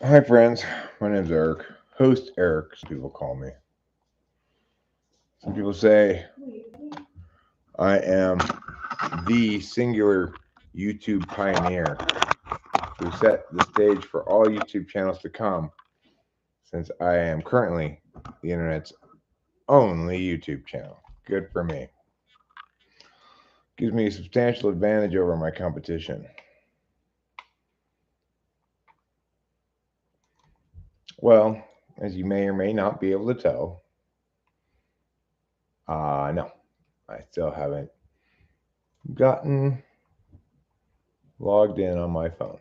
Hi, friends. My name's Eric. Host Eric, as people call me. Some people say I am the singular YouTube pioneer who set the stage for all YouTube channels to come, since I am currently the internet's only YouTube channel. Good for me. Gives me a substantial advantage over my competition. Well, as you may or may not be able to tell, no, I still haven't gotten logged in on my phone.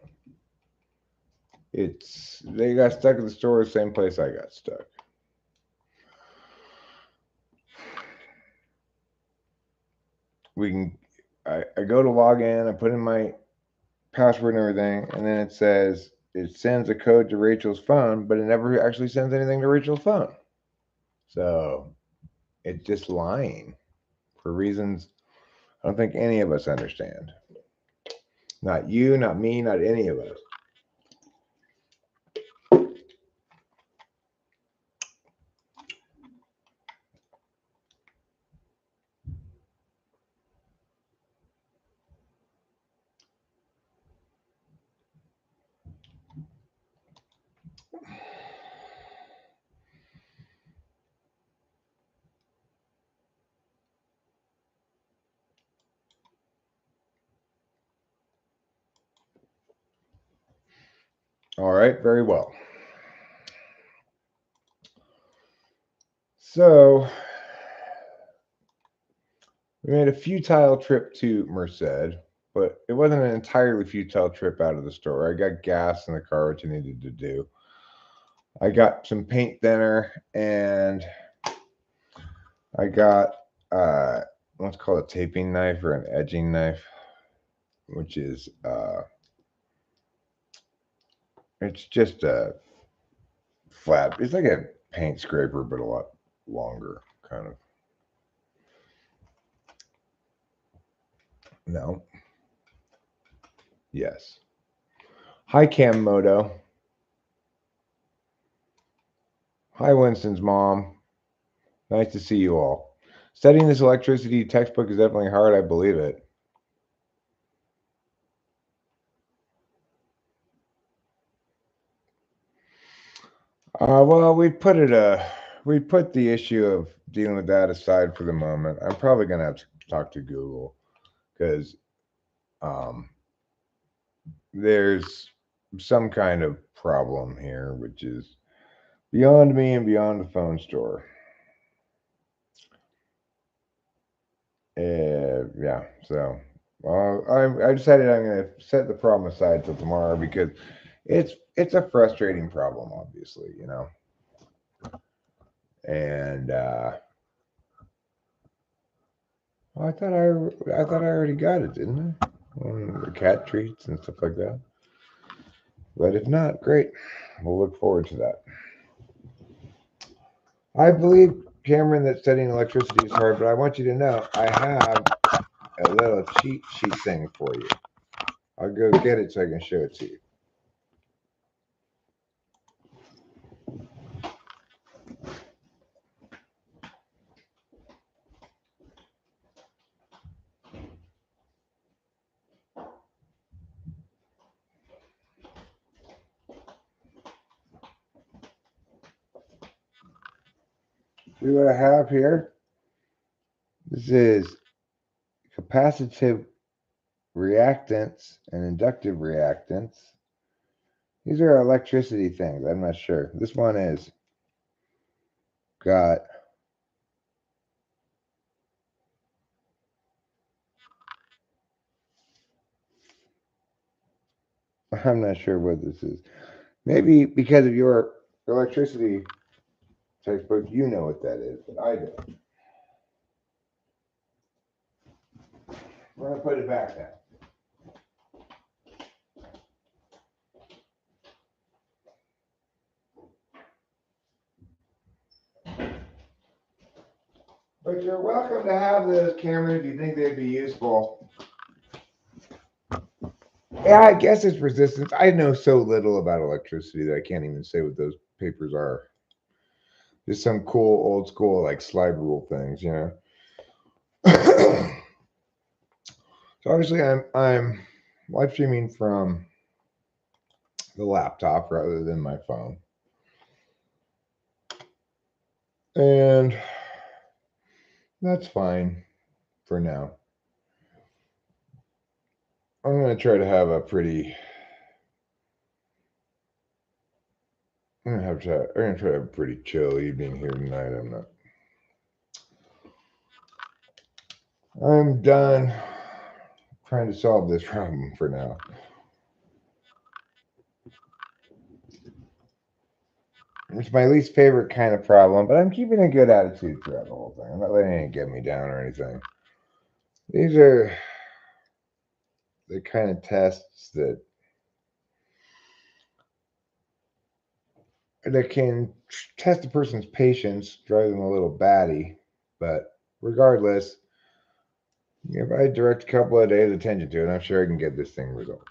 They got stuck at the store, the same place I got stuck. I go to log in, I put in my password and everything, and then it sends a code to Rachel's phone, but it never actually sends anything to Rachel's phone. So it's just lying for reasons I don't think any of us understand. Not you, not me, not any of us. All right, very well. So we made a futile trip to Merced, but it wasn't an entirely futile trip out of the store. I got gas in the car, which I needed to do. I got some paint thinner, and I got what's called a taping knife or an edging knife, which is it's just a flat. It's like a paint scraper, but a lot longer, kind of. No. Yes. Hi, Cam Moto. Hi, Winston's mom. Nice to see you all. Studying this electricity textbook is definitely hard. I believe it. Well, we put the issue of dealing with that aside for the moment. I'm probably gonna have to talk to Google because um, there's some kind of problem here, which is beyond me and beyond the phone store. Yeah, so I decided I'm going to set the problem aside till tomorrow because it's a frustrating problem, obviously, And well, I thought I already got it, didn't I? The cat treats and stuff like that. But if not, great. We'll look forward to that. I believe, Cameron, that studying electricity is hard, but I want you to know I have a little cheat sheet thing for you. I'll go get it so I can show it to you. See what I have here? This is capacitive reactance and inductive reactance. These are electricity things. I'm not sure. This one is got I'm not sure what this is. Maybe because of your electricity textbook, you know what that is, but I don't. We're gonna put it back now. But you're welcome to have those, Cameron, if you think they'd be useful. Yeah, I guess it's resistance. I know so little about electricity that I can't even say what those papers are. Just some cool old school like slide rule things, you know. So obviously I'm live streaming from the laptop rather than my phone. And that's fine for now. I'm gonna try to have a pretty I'm gonna try to have a pretty chill evening here tonight. I'm done trying to solve this problem for now. It's my least favorite kind of problem, but I'm keeping a good attitude throughout the whole thing. I'm not letting it get me down or anything. These are the kind of tests that can test a person's patience, drive them a little batty. But regardless, if I direct a couple of days' attention to it, I'm sure I can get this thing resolved.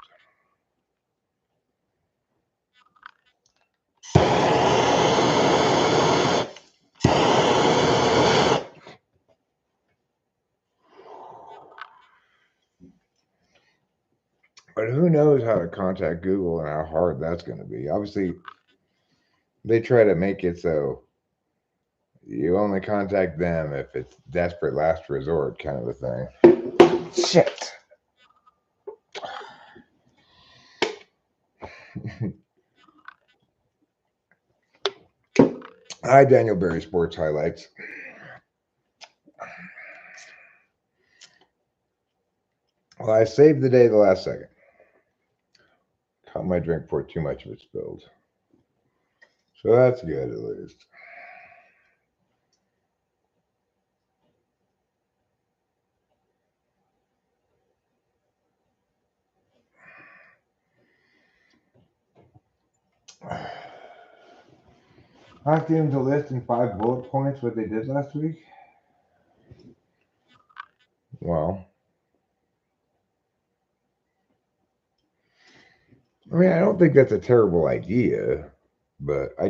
But who knows how to contact Google and how hard that's going to be. Obviously, they try to make it so you only contact them if it's desperate last resort kind of a thing. Shit. Hi, Daniel Berry Sports Highlights. Well, I saved the day the last second. Caught my drink before too much of it spilled. So that's good at least. Ask them to list in 5 bullet points what they did last week. Well, I mean, I don't think that's a terrible idea, but I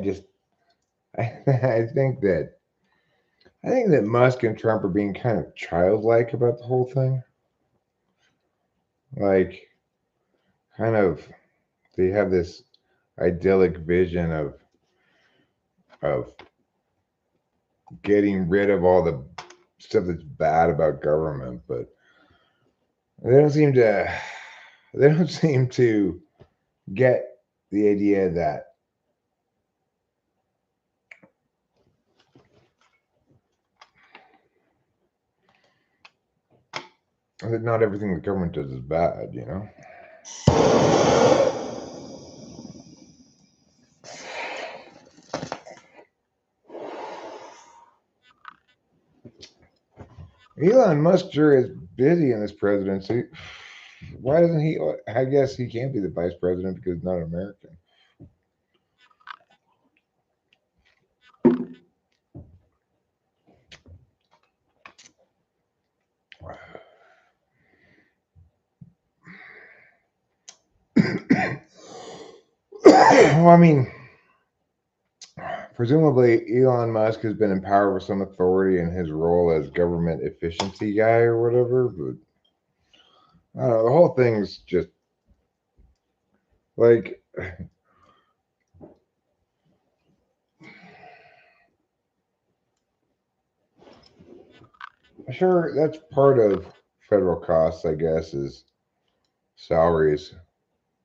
I think that Musk and Trump are being kind of childlike about the whole thing. Like, kind of, they have this idyllic vision of getting rid of all the stuff that's bad about government, but they don't seem to they don't seem to get the idea that not everything the government does is bad, you know. Elon Musk sure is busy in this presidency. Why doesn't he? I guess he can't be the vice president because he's not American. Well, I mean, presumably Elon Musk has been empowered with some authority in his role as government efficiency guy or whatever, but I don't know, the whole thing's just like sure that's part of federal costs, I guess, is salaries,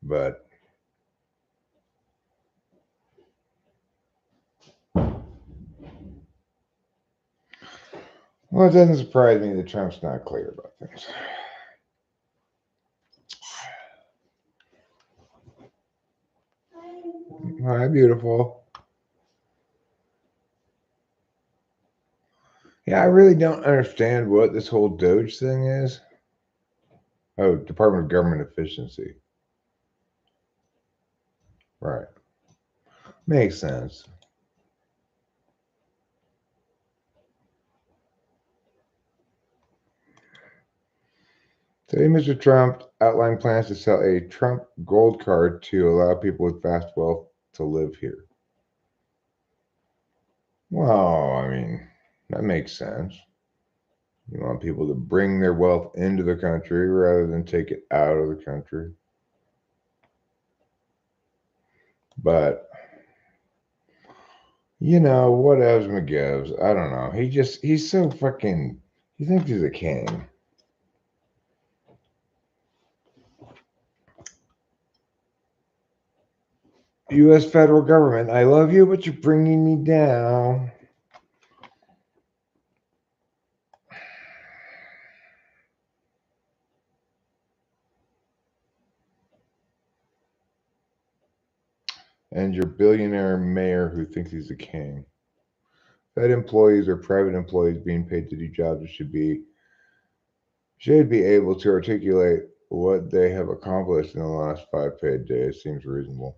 but well, it doesn't surprise me that Trump's not clear about things. Hi, beautiful. Yeah, I really don't understand what this whole Doge thing is. Oh, Department of Government Efficiency. Right. Makes sense. Today, Mr. Trump outlined plans to sell a Trump gold card to allow people with vast wealth to live here. Well, I mean, that makes sense. You want people to bring their wealth into the country rather than take it out of the country. But, whatevs McGivs. I don't know. He's so fucking, he thinks he's a king. U.S. federal government, I love you, but you're bringing me down. And your billionaire mayor who thinks he's a king. Fed employees or private employees being paid to do jobs that should be able to articulate what they have accomplished in the last 5 paid days. Seems reasonable.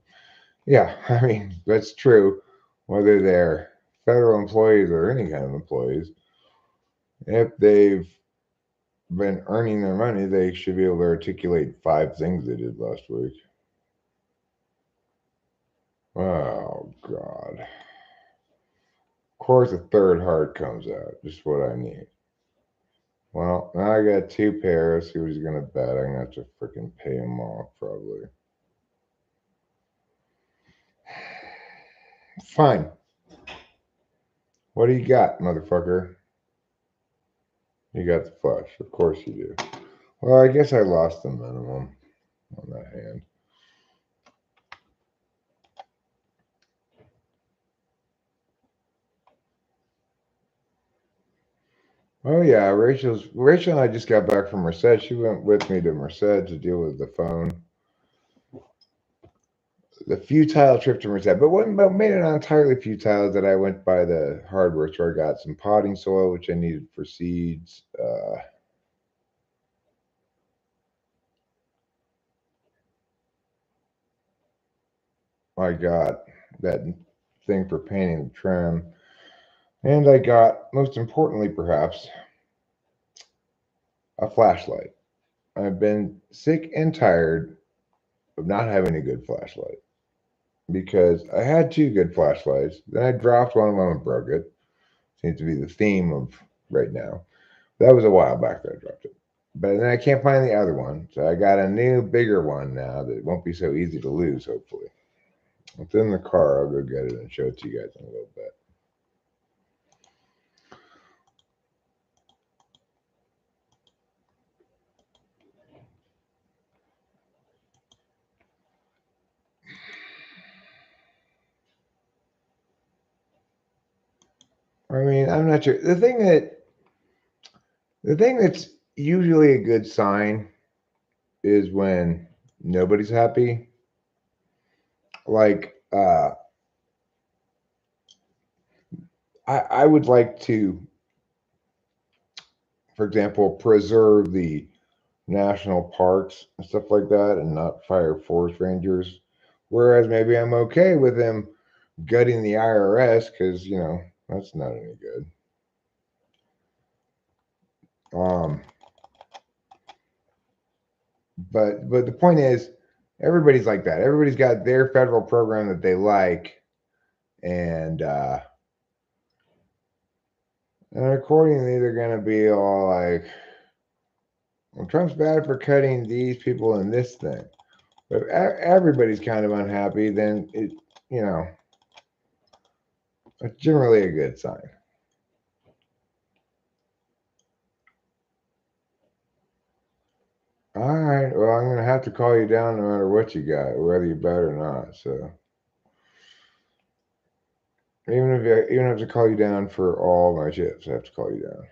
Yeah, I mean, that's true. Whether they're federal employees or any kind of employees, if they've been earning their money, they should be able to articulate 5 things they did last week. Oh, God. Of course, a third heart comes out. Just what I need. Well, now I got 2 pairs. See what he's going to bet. I'm going to have to freaking pay him off, probably. Fine. What do you got, motherfucker? You got the flush. Of course you do. Well, I guess I lost the minimum on that hand. Oh yeah, Rachel and I just got back from Merced. She went with me to Merced to deal with the phone. The futile trip to Merced, but what made it not entirely futile that I went by the hardware store, got some potting soil which I needed for seeds. I got that thing for painting the trim, and I got, most importantly perhaps, a flashlight. I've been sick and tired of not having a good flashlight because I had 2 good flashlights. Then I dropped one of them and broke it. Seems to be the theme of right now. That was a while back that I dropped it. But then I can't find the other one. So I got a new, bigger one now that won't be so easy to lose, hopefully. It's in the car. I'll go get it and show it to you guys in a little bit. I mean, I'm not sure. The thing that's usually a good sign is when nobody's happy. Like, I would like to, for example, preserve the national parks and stuff like that and not fire forest rangers. Whereas maybe I'm okay with them gutting the IRS because, that's not any good. Um, but the point is, everybody's like that. Everybody's got their federal program that they like, and accordingly, they're gonna be all like, "Well, Trump's bad for cutting these people in this thing." But if everybody's kind of unhappy, then it's generally a good sign. All right. Well, I'm gonna have to call you down no matter what you got, whether you bet or not. So even have to call you down for all my chips, I have to call you down.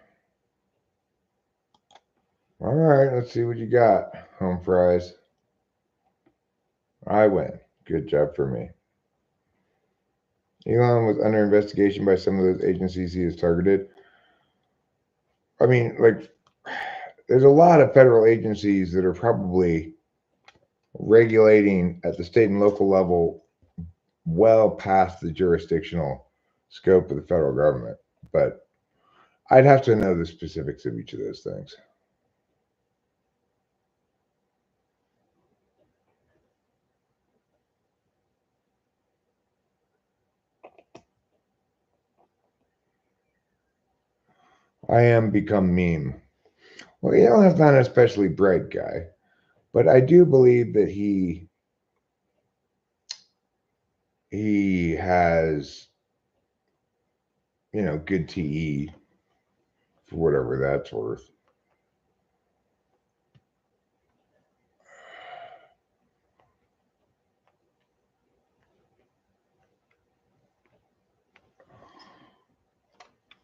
All right. Let's see what you got, home fries. I win. Good job for me. Elon was under investigation by some of those agencies he has targeted. I mean, like, there's a lot of federal agencies that are probably regulating at the state and local level well past the jurisdictional scope of the federal government. But I'd have to know the specifics of each of those things. I am become meme. Well, Elon's not an especially bright guy, but I do believe that he has, good TE for whatever that's worth.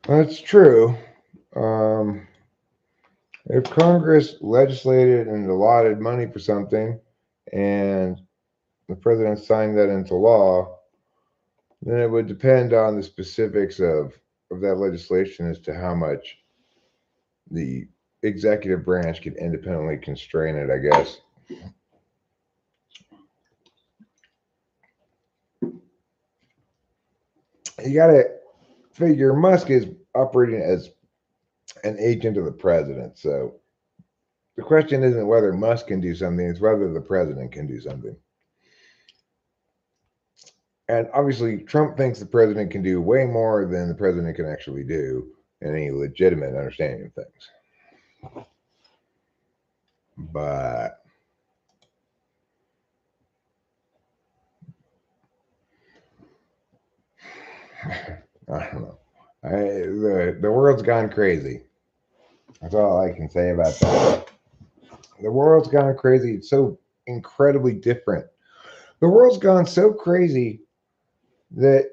That's true. Um, if Congress legislated and allotted money for something, and the president signed that into law, then it would depend on the specifics of that legislation as to how much the executive branch could independently constrain it, I guess. You got to figure Musk is operating as an agent of the president. So the question isn't whether Musk can do something, it's whether the president can do something. And obviously, Trump thinks the president can do way more than the president can actually do in any legitimate understanding of things. But I don't know. The world's gone crazy. That's all I can say about that. The world's gone crazy. It's so incredibly different. The world's gone so crazy that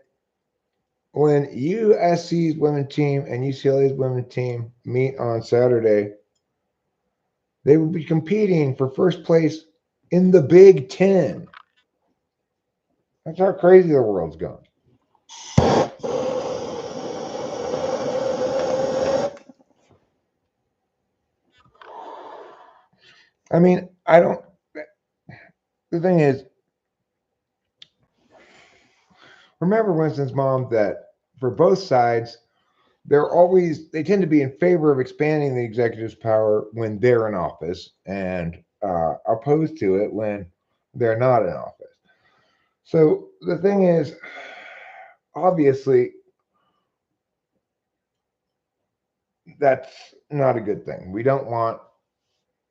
when USC's women's team and UCLA's women's team meet on Saturday, they will be competing for first place in the Big Ten. That's how crazy the world's gone. I mean, I don't. The thing is, remember Winston's mom that for both sides, they tend to be in favor of expanding the executive's power when they're in office and opposed to it when they're not in office. So the thing is, obviously, that's not a good thing. We don't want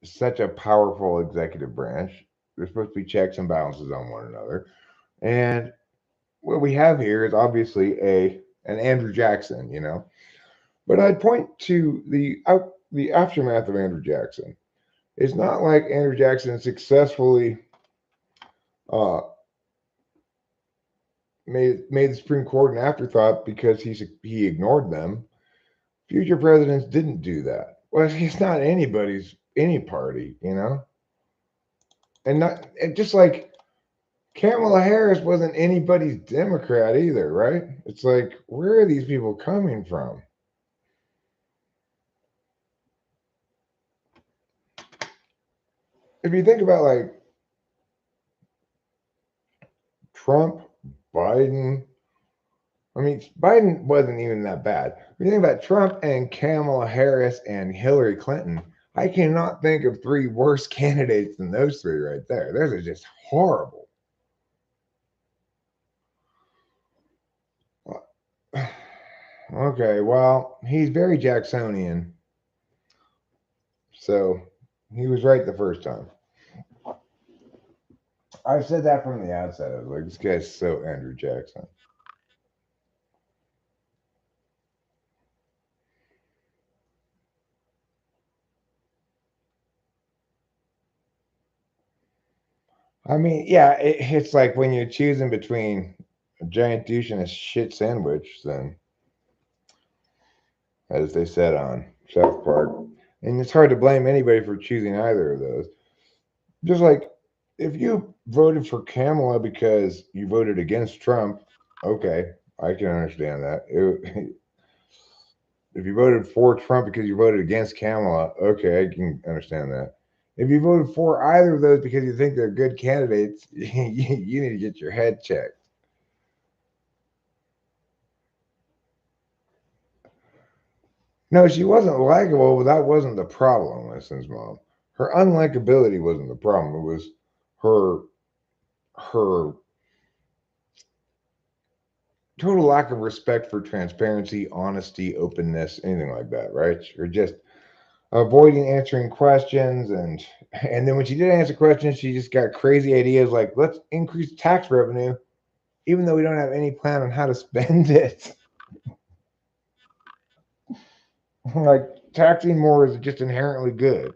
such a powerful executive branch. There's supposed to be checks and balances on one another. And what we have here is obviously an Andrew Jackson, But I'd point to the aftermath of Andrew Jackson. It's not like Andrew Jackson successfully uh, made the Supreme Court an afterthought because he ignored them. Future presidents didn't do that. Well, he's not any party, and just like Kamala Harris wasn't anybody's Democrat either, right? It's like, where are these people coming from? If you think about like Trump, Biden, I mean, Biden wasn't even that bad. If you think about Trump and Kamala Harris and Hillary Clinton, I cannot think of three worse candidates than those three right there. Those are just horrible. Okay, well, he's very Jacksonian. So he was right the first time. I said that from the outset. I was like, this guy's so Andrew Jackson. I mean, yeah, it's like when you're choosing between a giant douche and a shit sandwich, then, as they said on South Park, and it's hard to blame anybody for choosing either of those. Just like if you voted for Kamala because you voted against Trump, okay, I can understand that. If you voted for Trump because you voted against Kamala, okay, I can understand that. If you voted for either of those because you think they're good candidates, you need to get your head checked. No, she wasn't likable, but that wasn't the problem, Winston's mom. Her unlikability wasn't the problem. It was her total lack of respect for transparency, honesty, openness, anything like that, right? Or just avoiding answering questions, and then when she did answer questions, she just got crazy ideas like let's increase tax revenue, even though we don't have any plan on how to spend it. Like taxing more is just inherently good.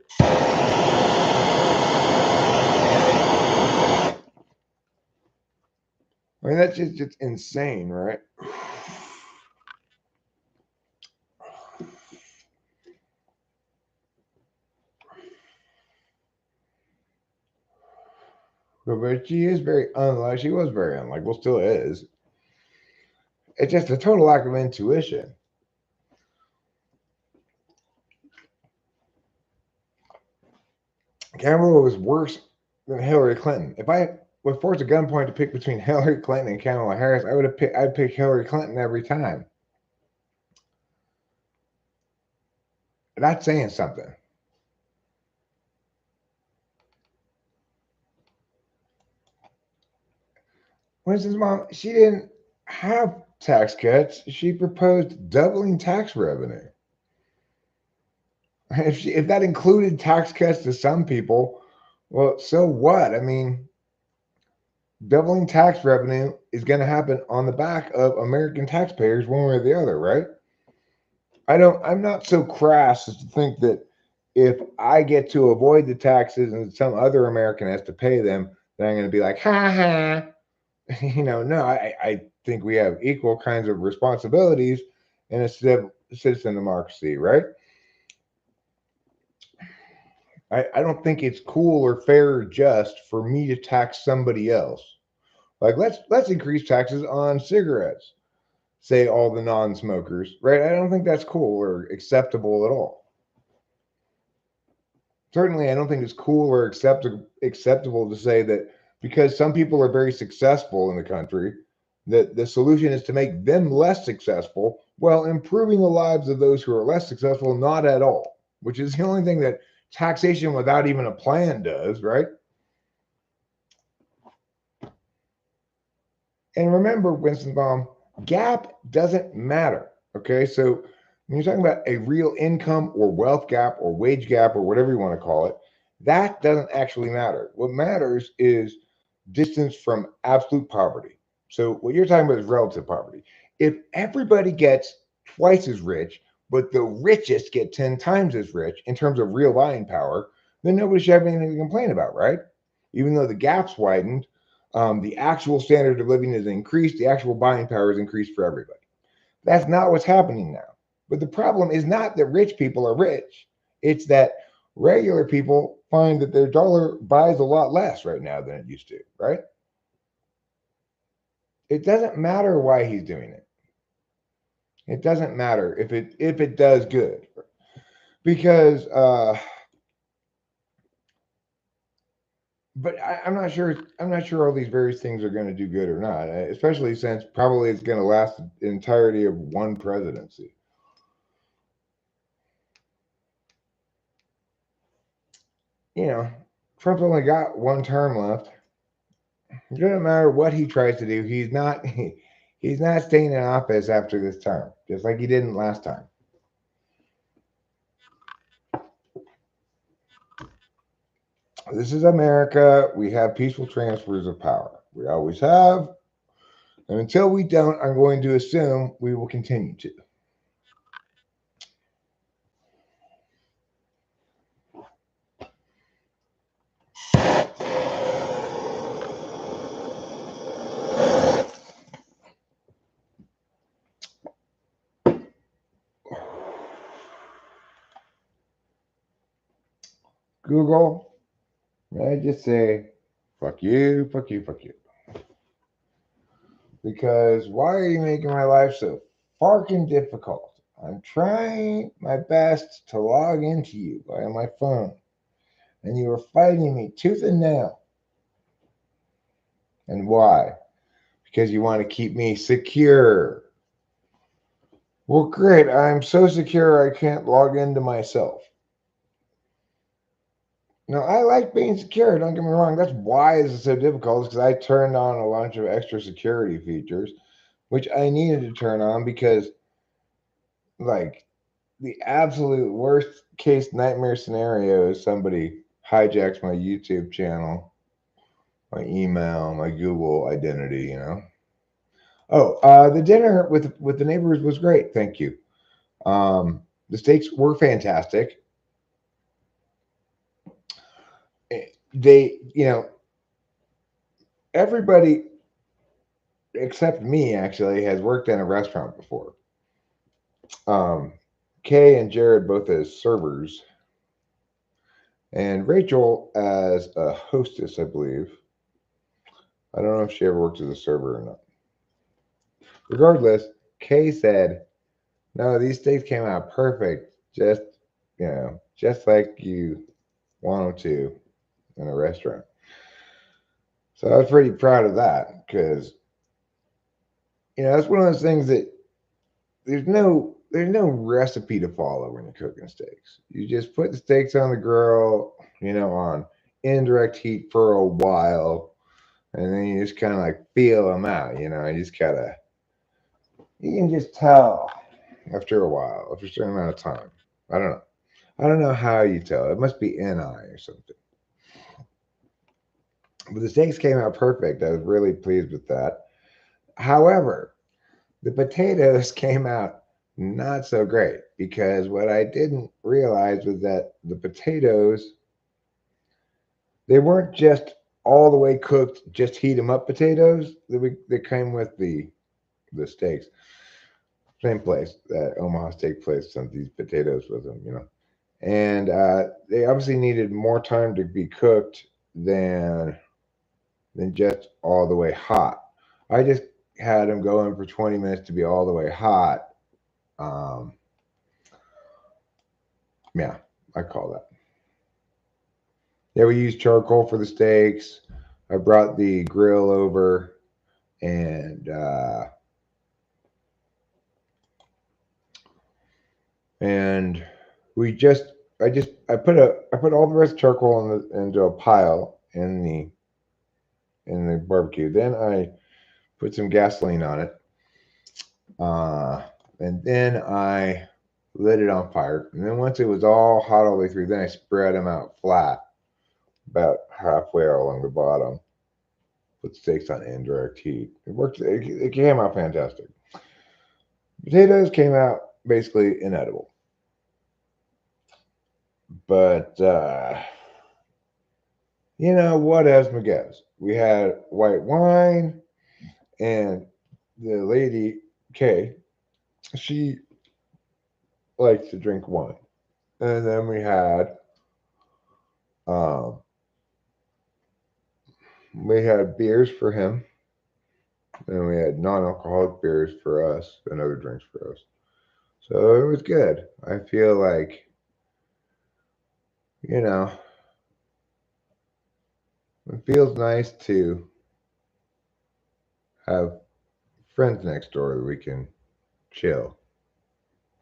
I mean, that's just insane, right? But she is very unlike. She was very unlike. Well, still is. It's just a total lack of intuition. Kamala was worse than Hillary Clinton. If I was forced at gunpoint to pick between Hillary Clinton and Kamala Harris, I'd pick Hillary Clinton every time. That's saying something. Winston's mom, she didn't have tax cuts. She proposed doubling tax revenue. If that included tax cuts to some people, well, so what? I mean, doubling tax revenue is going to happen on the back of American taxpayers one way or the other, right? I'm not so crass as to think that if I get to avoid the taxes and some other American has to pay them, then I'm going to be like, ha ha. No, I think we have equal kinds of responsibilities in a citizen democracy, right? I don't think it's cool or fair or just for me to tax somebody else. Like let's increase taxes on cigarettes, say all the non-smokers, right? I don't think that's cool or acceptable at all. Certainly, I don't think it's cool or acceptable to say that because some people are very successful in the country, that the solution is to make them less successful while improving the lives of those who are less successful, not at all, which is the only thing that taxation without even a plan does, right? And remember, Winston Baum, gap doesn't matter. Okay. So when you're talking about a real income or wealth gap or wage gap or whatever you want to call it, that doesn't actually matter. What matters is distance from absolute poverty. So what you're talking about is relative poverty. If everybody gets twice as rich, but the richest get 10 times as rich in terms of real buying power, then nobody should have anything to complain about, right? Even though the gap's widened, the actual standard of living is increased, the actual buying power is increased for everybody. That's not what's happening now. But the problem is not that rich people are rich, it's that regular people find that their dollar buys a lot less right now than it used to, right? It doesn't matter why he's doing it. It doesn't matter if it does good. Because but I'm not sure. I'm not sure all these various things are going to do good or not, especially since probably it's going to last the entirety of one presidency. You know, Trump's only got one term left. It doesn't matter what he tries to do. He's not staying in office after this term, just like he didn't last time. This is America. We have peaceful transfers of power. We always have. And until we don't, I'm going to assume we will continue to. Google, I just say, fuck you, fuck you, fuck you. Because why are you making my life so fucking difficult? I'm trying my best to log into you via my phone, and you are fighting me tooth and nail. And why? Because you want to keep me secure. Well, great. I'm so secure I can't log into myself. Now, I like being secure. Don't get me wrong. That's why it's so difficult, because I turned on a bunch of extra security features, which I needed to turn on because, like, the absolute worst case nightmare scenario is somebody hijacks my YouTube channel, my email, my Google identity, you know. Oh, the dinner with the neighbors was great. Thank you. The steaks were fantastic. They, you know, everybody except me actually has worked in a restaurant before. Kay and Jared both as servers, and Rachel as a hostess, I believe. I don't know if she ever worked as a server or not. Regardless, Kay said, "No, these steaks came out perfect, just just like you want them to in a restaurant." So I was pretty proud of that because that's one of those things that there's no recipe to follow when you're cooking steaks. You just put the steaks on the grill, on indirect heat for a while, and then you just kind of like feel them out. You can just tell after a while, after a certain amount of time. I don't know. I don't know how you tell. It must be NI or something. But the steaks came out perfect. I was really pleased with that. However, the potatoes came out not so great because what I didn't realize was that the potatoes, they weren't just all the way cooked, just heat them up potatoes. They came with the steaks. Same place, that Omaha steak place, sent these potatoes with them. And they obviously needed more time to be cooked than just all the way hot. I just had them going for 20 minutes to be all the way hot. Um, yeah, I call that. Yeah, we used charcoal for the steaks. I brought the grill over, and we just I put all the rest of charcoal into a pile in the barbecue. Then I put some gasoline on it, and then I lit it on fire. And then once it was all hot all the way through, then I spread them out flat, about halfway along the bottom. Put steaks on indirect heat. It worked. It came out fantastic. Potatoes came out basically inedible, but what as goes. We had white wine, and the lady Kay, she likes to drink wine, and then um, we had beers for him, and we had non-alcoholic beers for us and other drinks for us. So it was good. I feel like, it feels nice to have friends next door that we can chill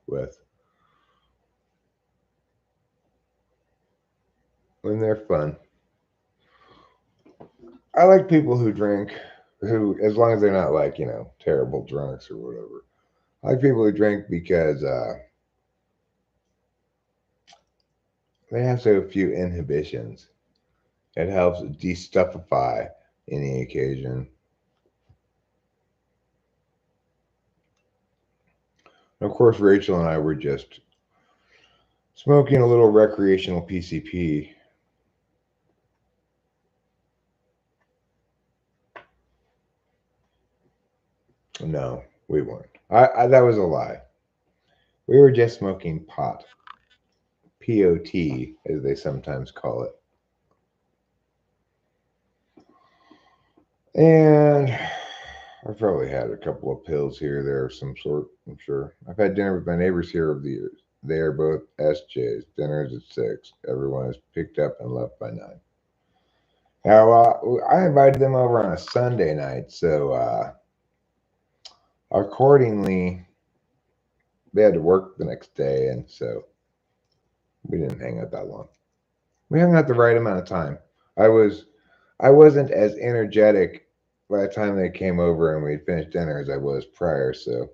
with. When they're fun. I like people who drink, who, as long as they're not like, terrible drunks or whatever. I like people who drink because they have so few inhibitions. It helps destuffify any occasion. And of course, Rachel and I were just smoking a little recreational PCP. No, we weren't. That was a lie. We were just smoking pot. POT, as they sometimes call it. And I've probably had a couple of pills here, there of some sort, I'm sure. I've had dinner with my neighbors here over the years. They are both SJs. Dinner's at 6. Everyone is picked up and left by 9. Now, I invited them over on a Sunday night, so accordingly, they had to work the next day, and so we didn't hang out that long. We hung out the right amount of time. I wasn't as energetic by the time they came over and we'd finished dinner as I was prior, so.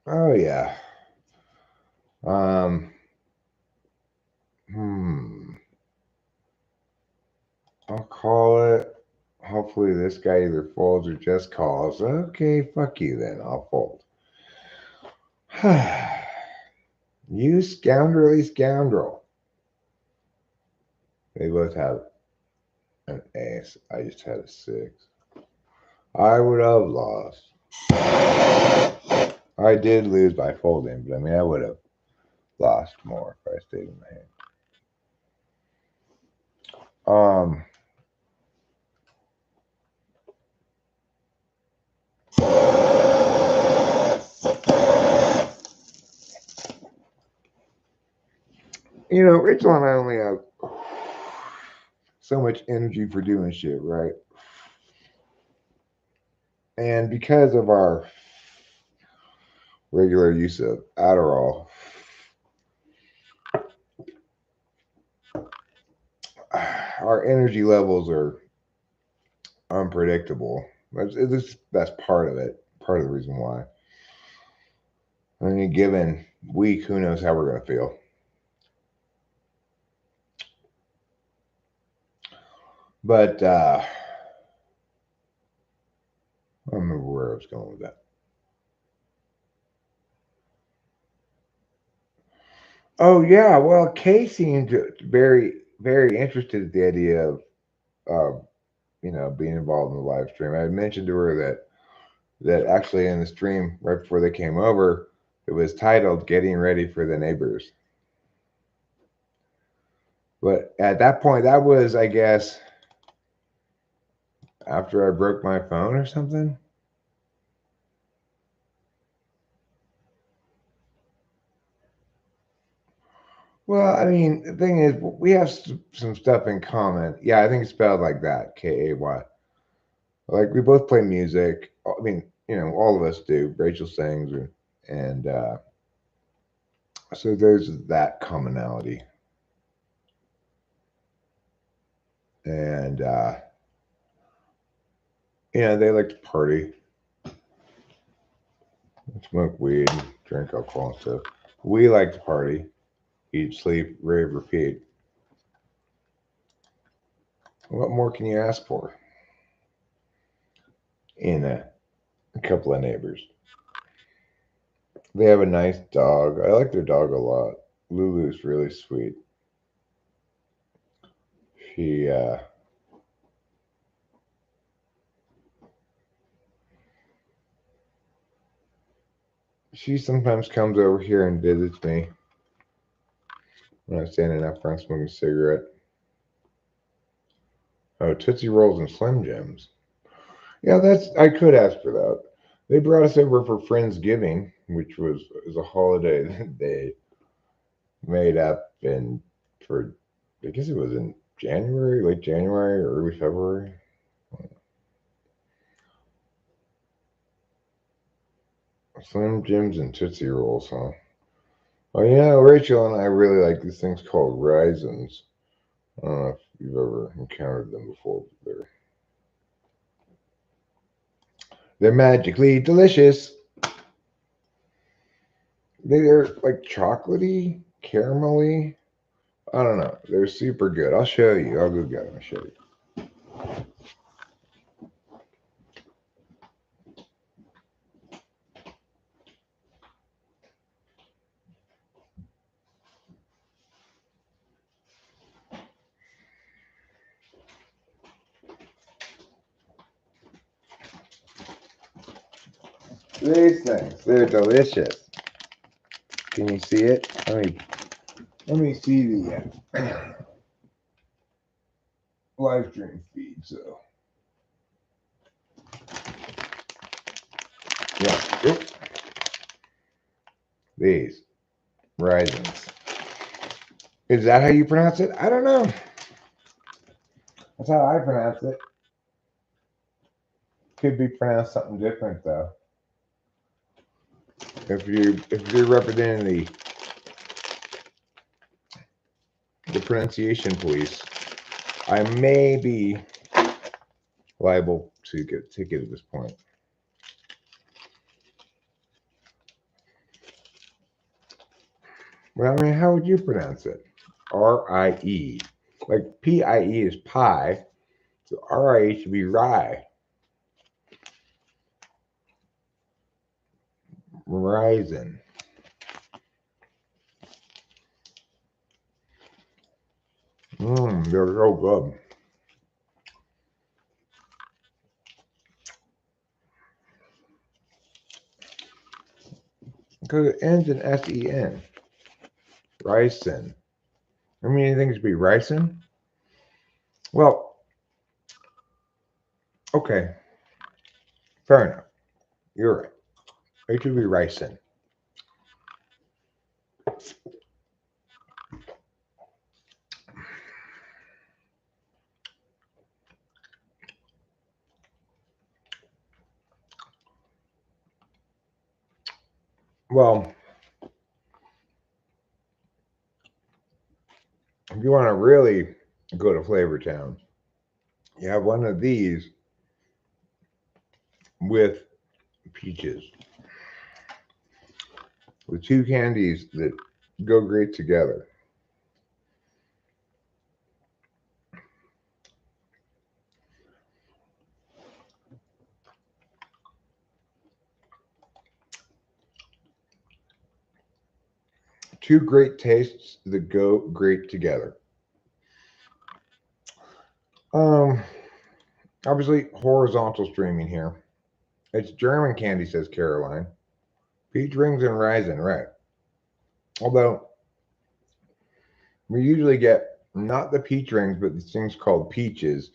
Oh yeah. I'll call it. Hopefully this guy either folds or just calls. Okay, fuck you then. I'll fold. You scoundrelly scoundrel. They both have an ace. I just had a 6. I would have lost. I did lose by folding, but I mean, I would have lost more if I stayed in my hand. You know, Rachel and I only have so much energy for doing shit, right? And because of our regular use of Adderall, our energy levels are unpredictable. That's part of it. Part of the reason why. On any given week, who knows how we're going to feel. But I don't remember where I was going with that. Oh yeah, well, Kay seemed very, very interested in the idea of being involved in the live stream. I mentioned to her that actually in the stream right before they came over, it was titled "Getting Ready for the Neighbors." But at that point, that was, I guess, after I broke my phone or something. Well, I mean, the thing is, we have some stuff in common. Yeah, I think it's spelled like that, Kay. Like we both play music. I mean, all of us do. Rachel sings, and so there's that commonality. And they like to party, smoke weed, drink alcohol and stuff. We like to party, eat, sleep, rave, repeat. What more can you ask for in a couple of neighbors? They have a nice dog. I like their dog a lot. Lulu's really sweet. She sometimes comes over here and visits me when I'm standing out front smoking a cigarette. Oh, Tootsie Rolls and Slim Jims. Yeah, I could ask for that. They brought us over for Friendsgiving, which was a holiday that they made up I guess it was in January, late January or early February. Slim Jims and Tootsie Rolls, huh? Oh, Rachel and I really like these things called raisins. I don't know if you've ever encountered them before. They're magically delicious. They're like chocolatey, caramelly. I don't know. They're super good. I'll show you. I'll go get them. I'll show you. These things, they're delicious. Can you see it? Let me see the live stream feed. So, yeah, these raisins. Is that how you pronounce it? I don't know. That's how I pronounce it. Could be pronounced something different though. If you're representing the pronunciation police, I may be liable to get a ticket at this point. Well, I mean, how would you pronounce it? R-I-E. Like P-I-E is pie, so R-I-E should be rye. Horizon. They're so good. Because it ends in S-E-N. Ricin. I mean, anything should be ricin? Well, okay. Fair enough. You're right. It should be ricin. Well, if you want to really go to Flavor Town, you have one of these with peaches. With two candies that go great together. Two great tastes that go great together. Obviously horizontal streaming here. It's German candy, says Caroline. Peach rings and raisin, right? Although we usually get not the peach rings, but these things called peaches,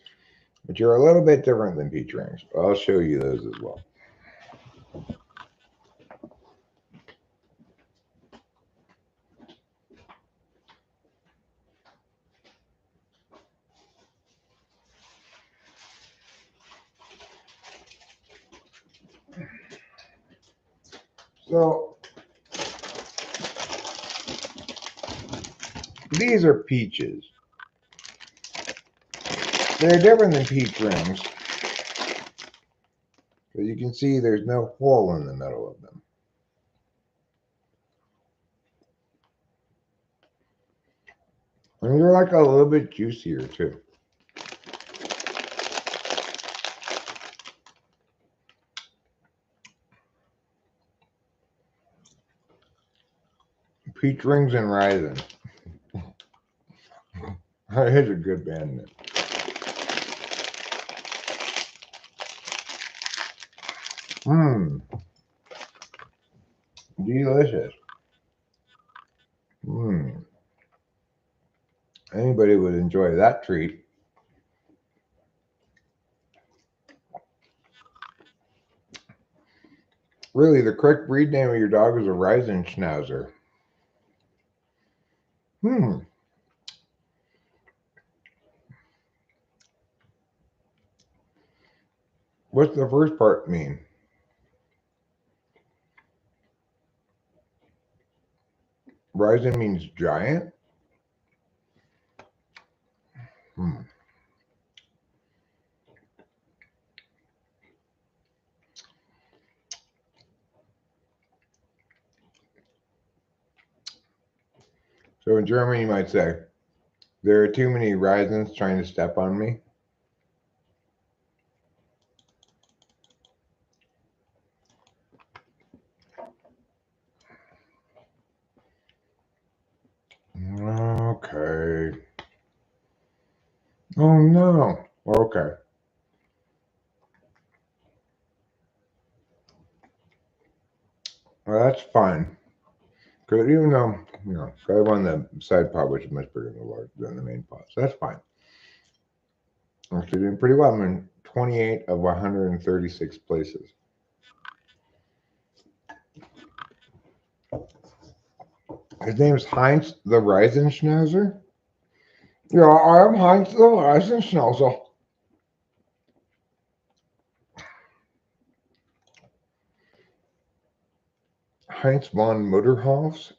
which are a little bit different than peach rings. I'll show you those as well. So these are peaches. They're different than peach rings. But you can see there's no hole in the middle of them. And they're like a little bit juicier too. Peach rings and raisin. It's a good band name. Delicious. Anybody would enjoy that treat. Really, the correct breed name of your dog is a Raisin Schnauzer. What's the first part mean? Raisin means giant? So in German, you might say, there are too many raisins trying to step on me. Okay. Oh no. Okay. Well, that's fine. Because even though, I have on the side pot, which is much bigger than the main pot. So that's fine. I'm actually doing pretty well. I'm in 28 of 136 places. His name's Heinz the Reisenschnauzer. Yeah, I am Heinz the Reisenschnauzer. Heinz von Mutterhofs.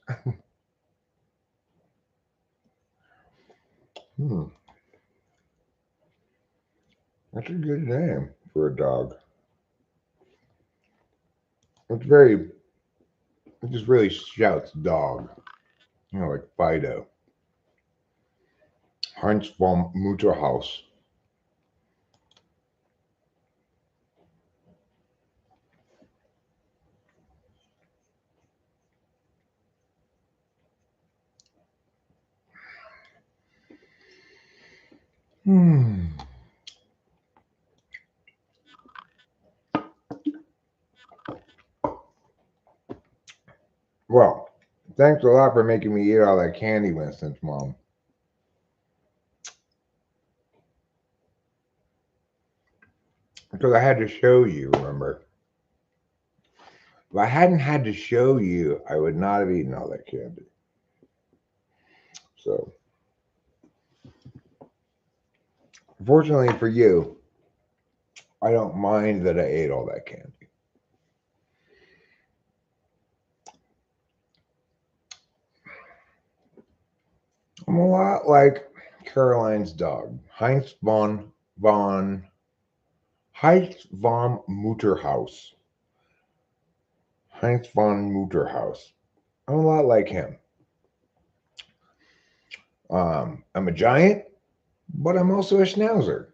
That's a good name for a dog. It just really shouts dog. You know, like Fido. Heinz vom Mutterhaus. Well, thanks a lot for making me eat all that candy, Winston's mom. Because I had to show you, remember? If I hadn't had to show you, I would not have eaten all that candy. So, fortunately for you, I don't mind that I ate all that candy. I'm a lot like Caroline's dog, Heinz von Mutterhaus. Heinz von Mutterhaus. I'm a lot like him. I'm a giant, but I'm also a schnauzer.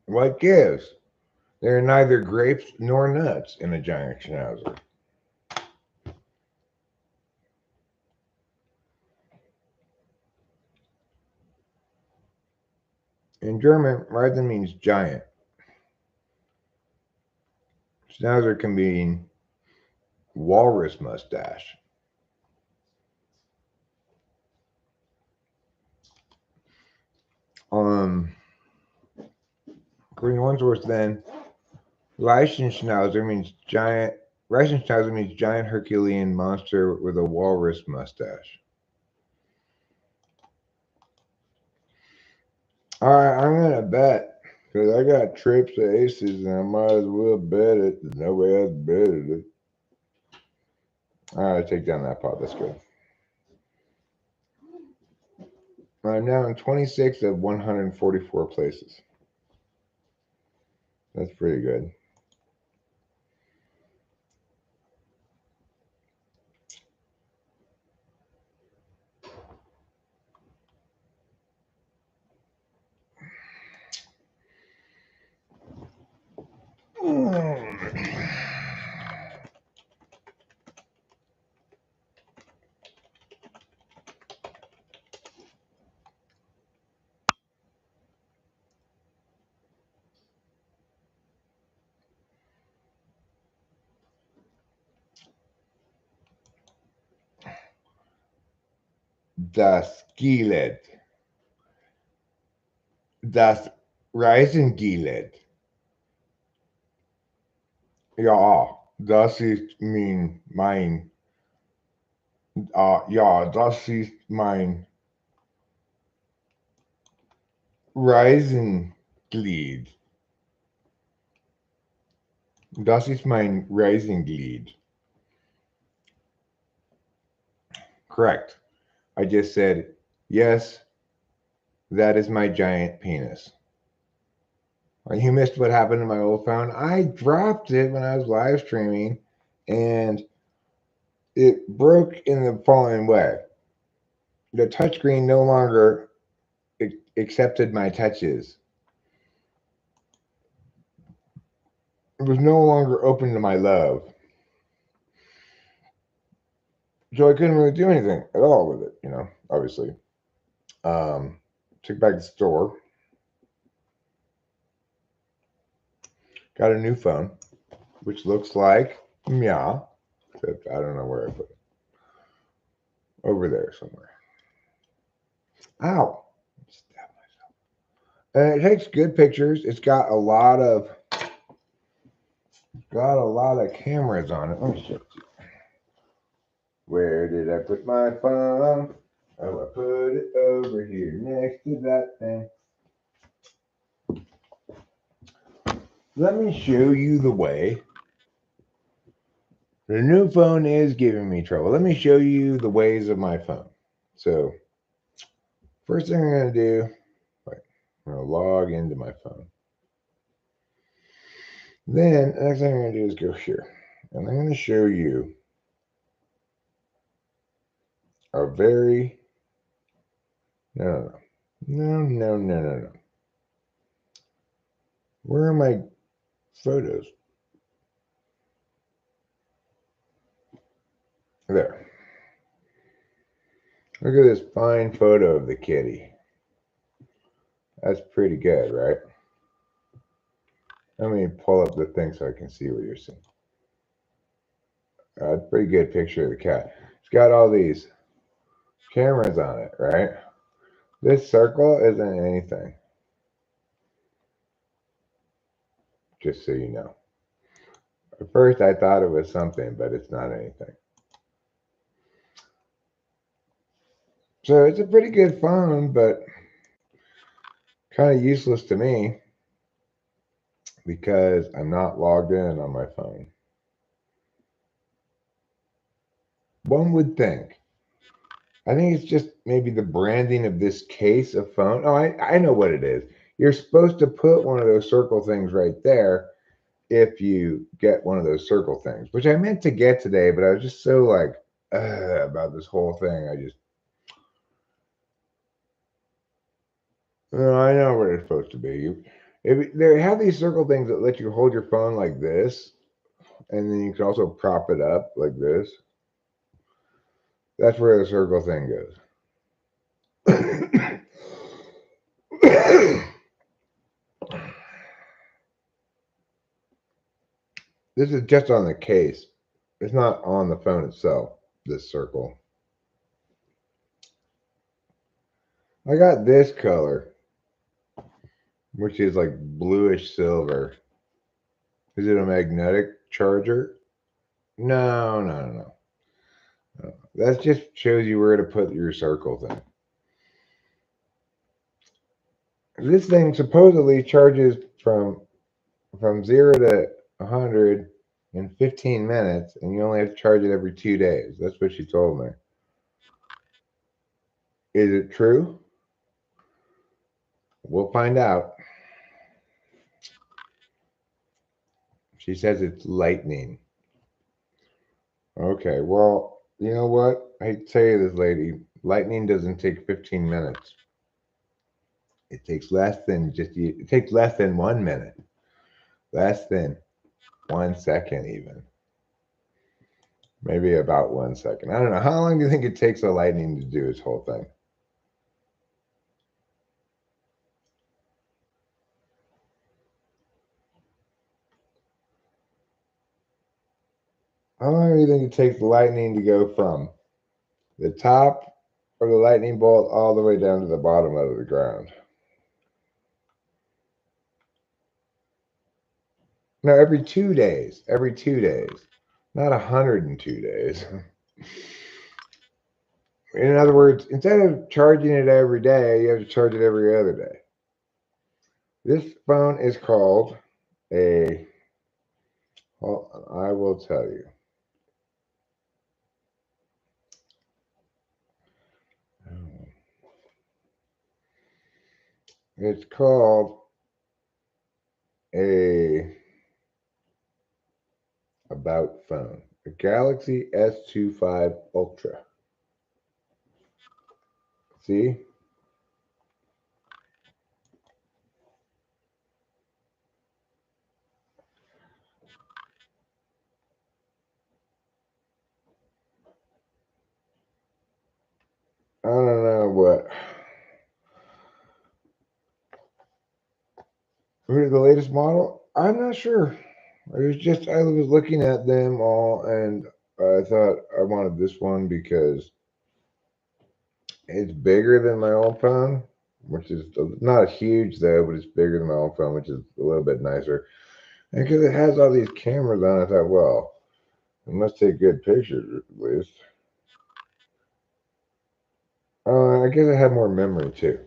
What gives? There are neither grapes nor nuts in a giant schnauzer. In German, Weizen means giant. Schnauzer can mean walrus mustache. According to one source, then, Leichenschnauzer means giant. Reichenschnauzer means giant Herculean monster with a walrus mustache. All right, I'm gonna bet because I got trips to aces, and I might as well bet it. Nobody else betted it. All right, take down that pot. That's good. I'm now in 26 of 144 places. That's pretty good. Das Gilet. Das Reisengillet. Ja, das ist mein. Ja, das ist mein Reisenglied. Das ist mein Reisenglied. Correct. I just said, yes, that is my giant penis. You missed what happened to my old phone. I dropped it when I was live streaming, and it broke in the following way. The touchscreen no longer accepted my touches. It was no longer open to my love. So I couldn't really do anything at all with it, obviously. Took it back to the store. Got a new phone, which looks like Meow. Except I don't know where I put it. Over there somewhere. Ow! Stab myself. And it takes good pictures. It's got a lot of cameras on it. Let me show you. Where did I put my phone? Oh, I put it over here next to that thing. Let me show you the way The new phone is giving me trouble. Let me show you the ways of my phone. So first thing I'm going to do, I'm going to log into my phone. Then the next thing I'm going to do is go here. And I'm going to show you a very, no. Where are my photos? There. Look at this fine photo of the kitty. That's pretty good, right? Let me pull up the thing so I can see what you're seeing. Pretty good picture of the cat. It's got all these cameras on it, right? This circle isn't anything. Just so you know. At first I thought it was something, but it's not anything. So it's a pretty good phone, but kind of useless to me because I'm not logged in on my phone. One would think. I think it's just maybe the branding of this case of phone. Oh, I know what it is. You're supposed to put one of those circle things right there if you get one of those circle things, which I meant to get today, but I was just so like about this whole thing. I know what it's supposed to be. They have these circle things that let you hold your phone like this, and then you can also prop it up like this. That's where the circle thing goes. This is just on the case. It's not on the phone itself, this circle. I got this color, which is like bluish silver. Is it a magnetic charger? No. That just shows you where to put your circle thing. This thing supposedly charges from 0 to 100 in 15 minutes, and you only have to charge it every 2 days. That's what she told me. Is it true? We'll find out. She says it's lightning. Okay, well, you know what? I hate to tell you this, lady. Lightning doesn't take 15 minutes. It takes less than 1 minute. Less than 1 second, even. Maybe about 1 second. I don't know. How long do you think it takes a lightning to do its whole thing? How long do you think it takes the lightning to go from the top of the lightning bolt all the way down to the bottom of the ground? No, every 2 days. Every 2 days. Not 102 days. In other words, instead of charging it every day, you have to charge it every other day. This phone is called a, well, I will tell you. It's called a about phone, a Galaxy S25 Ultra. See? I don't know what. Who's the latest model? I'm not sure. I was looking at them all and I thought I wanted this one because it's bigger than my old phone, which is not huge though, but it's bigger than my old phone, which is a little bit nicer. And because it has all these cameras on, I thought, well, it must take good pictures at least. I guess it had more memory too.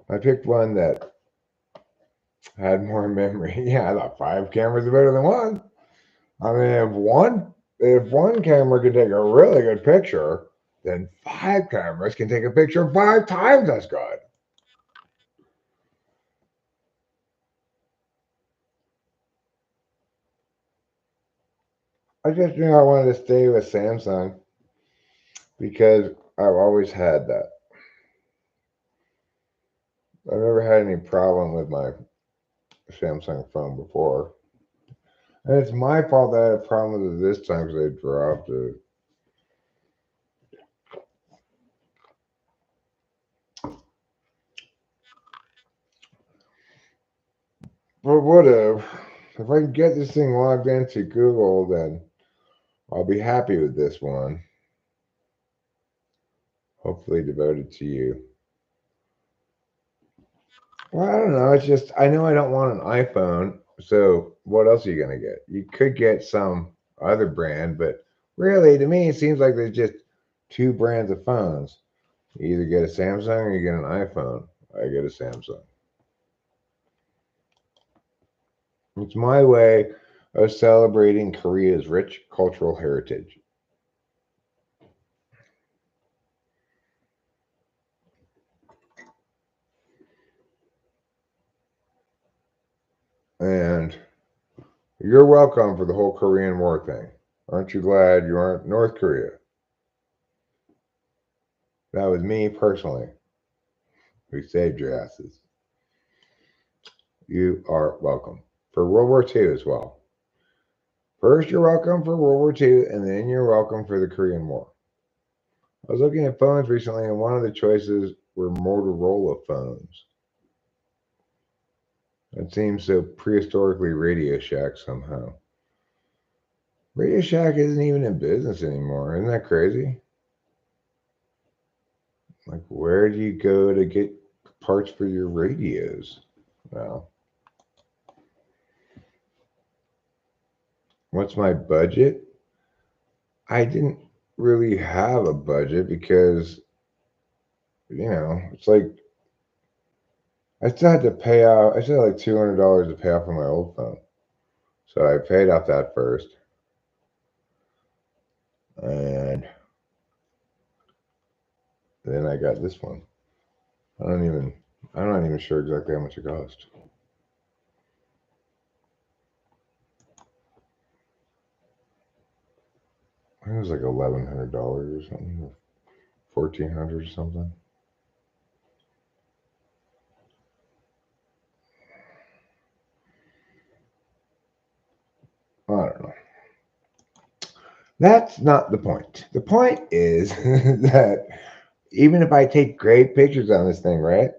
I picked one that had more memory. Yeah, I thought 5 cameras are better than 1. I mean, if one camera can take a really good picture, then 5 cameras can take a picture 5 times as good. I just knew I wanted to stay with Samsung because I've always had that. I've never had any problem with my Samsung phone before. And it's my fault that I had a problem with it this time because I dropped it. But whatever. If I can get this thing logged into Google, then I'll be happy with this one. Hopefully devoted to you. Well, I don't know. It's just, I know I don't want an iPhone. So what else are you going to get? You could get some other brand, but really, to me, it seems like there's just 2 brands of phones. You either get a Samsung or you get an iPhone. I get a Samsung. It's my way of celebrating Korea's rich cultural heritage. And you're welcome for the whole Korean War thing. Aren't you glad you aren't North Korea? That was me personally who saved your asses. You are welcome. For World War II as well. First, you're welcome for World War II, and then you're welcome for the Korean War. I was looking at phones recently, and one of the choices were Motorola phones. That seems so prehistorically Radio Shack somehow. Radio Shack isn't even in business anymore. Isn't that crazy? Like, where do you go to get parts for your radios? Well, what's my budget? I didn't really have a budget because, it's like I still had to pay out. I still had like $200 to pay off on my old phone. So I paid off that first. And then I got this one. I'm not even sure exactly how much it cost. I think it was like $1,100 or something, or $1,400 or something. I don't know. That's not the point. The point is that even if I take great pictures on this thing, right?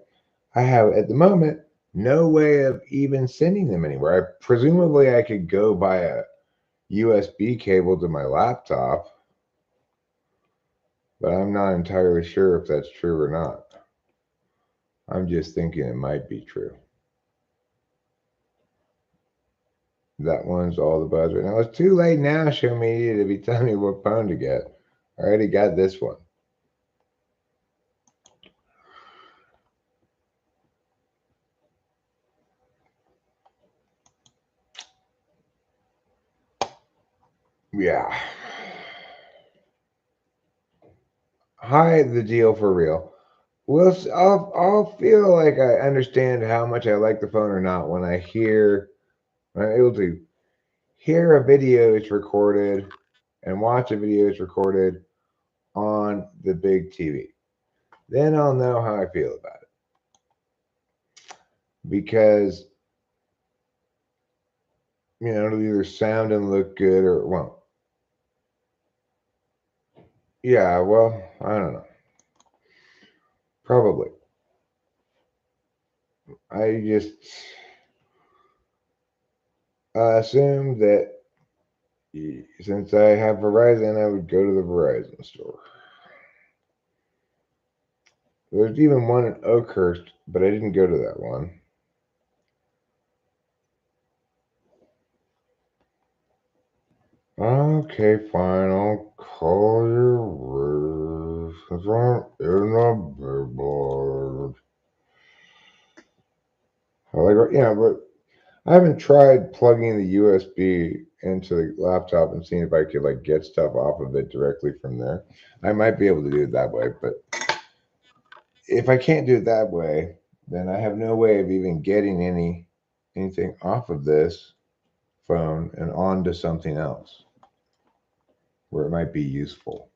I have at the moment no way of even sending them anywhere. Presumably I could go buy a USB cable to my laptop, but I'm not entirely sure if that's true or not. I'm just thinking it might be true. That one's all the buzz right now. It's too late now, show media, to be telling me what phone to get. I already got this one. Yeah. Hide the deal for real. Well, I'll feel like I understand how much I like the phone or not when I'm able to hear a video it's recorded and watch a video it's recorded on the big TV. Then I'll know how I feel about it. Because, it'll either sound and look good or it won't. Yeah, well, I don't know. Probably. I just assumed that since I have Verizon, I would go to the Verizon store. There's even one in Oakhurst, but I didn't go to that one. Okay, fine. I'll call your roof since I'm in a billboard. But I haven't tried plugging the USB into the laptop and seeing if I could like get stuff off of it directly from there. I might be able to do it that way, but if I can't do it that way, then I have no way of even getting anything off of this phone and onto something else where it might be useful.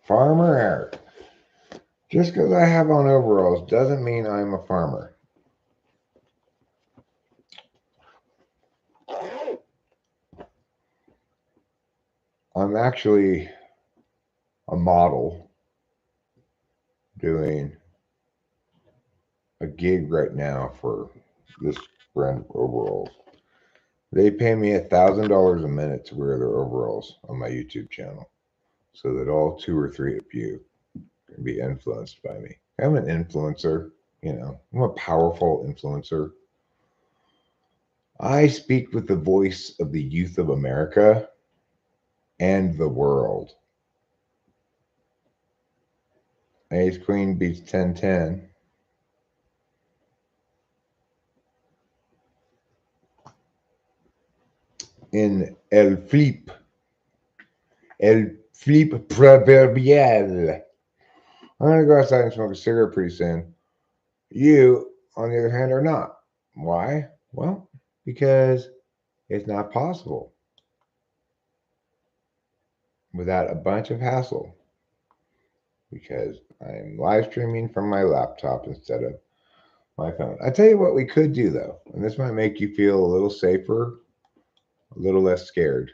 Farmer Eric. Just because I have on overalls doesn't mean I'm a farmer. I'm actually a model doing a gig right now for this brand of overalls. They pay me $1,000 a minute to wear their overalls on my YouTube channel so that all 2 or 3 of you can be influenced by me. I'm an influencer, I'm a powerful influencer. I speak with the voice of the youth of America and the world. Ace Queen beats 10-10. In El Flip Proverbial. I'm going to go outside and smoke a cigarette pretty soon. You, on the other hand, are not. Why? Well, because it's not possible without a bunch of hassle. Because I'm live streaming from my laptop instead of my phone. I tell you what we could do, though, and this might make you feel a little safer, a little less scared,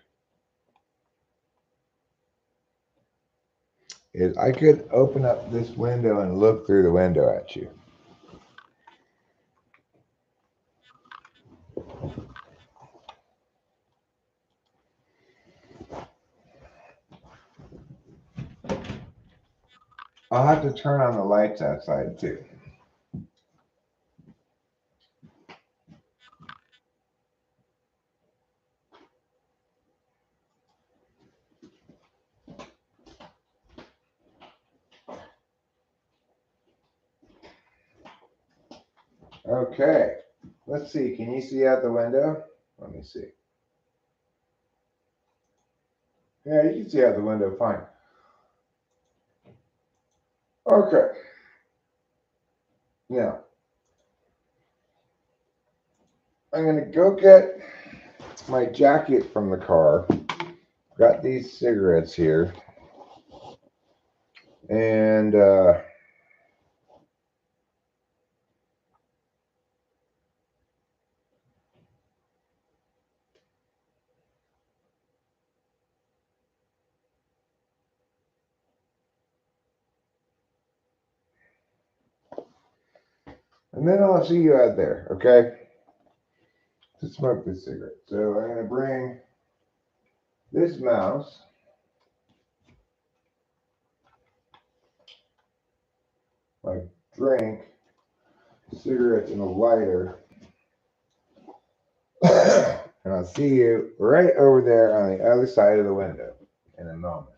is I could open up this window and look through the window at you. I'll have to turn on the lights outside too. Okay, let's see. Can you see out the window? Let me see. Yeah, you can see out the window fine. Okay. Now, I'm going to go get my jacket from the car. Got these cigarettes here. And then I'll see you out there, okay? To smoke this cigarette. So I'm going to bring this mouse. My drink, cigarettes, and a lighter. And I'll see you right over there on the other side of the window in a moment.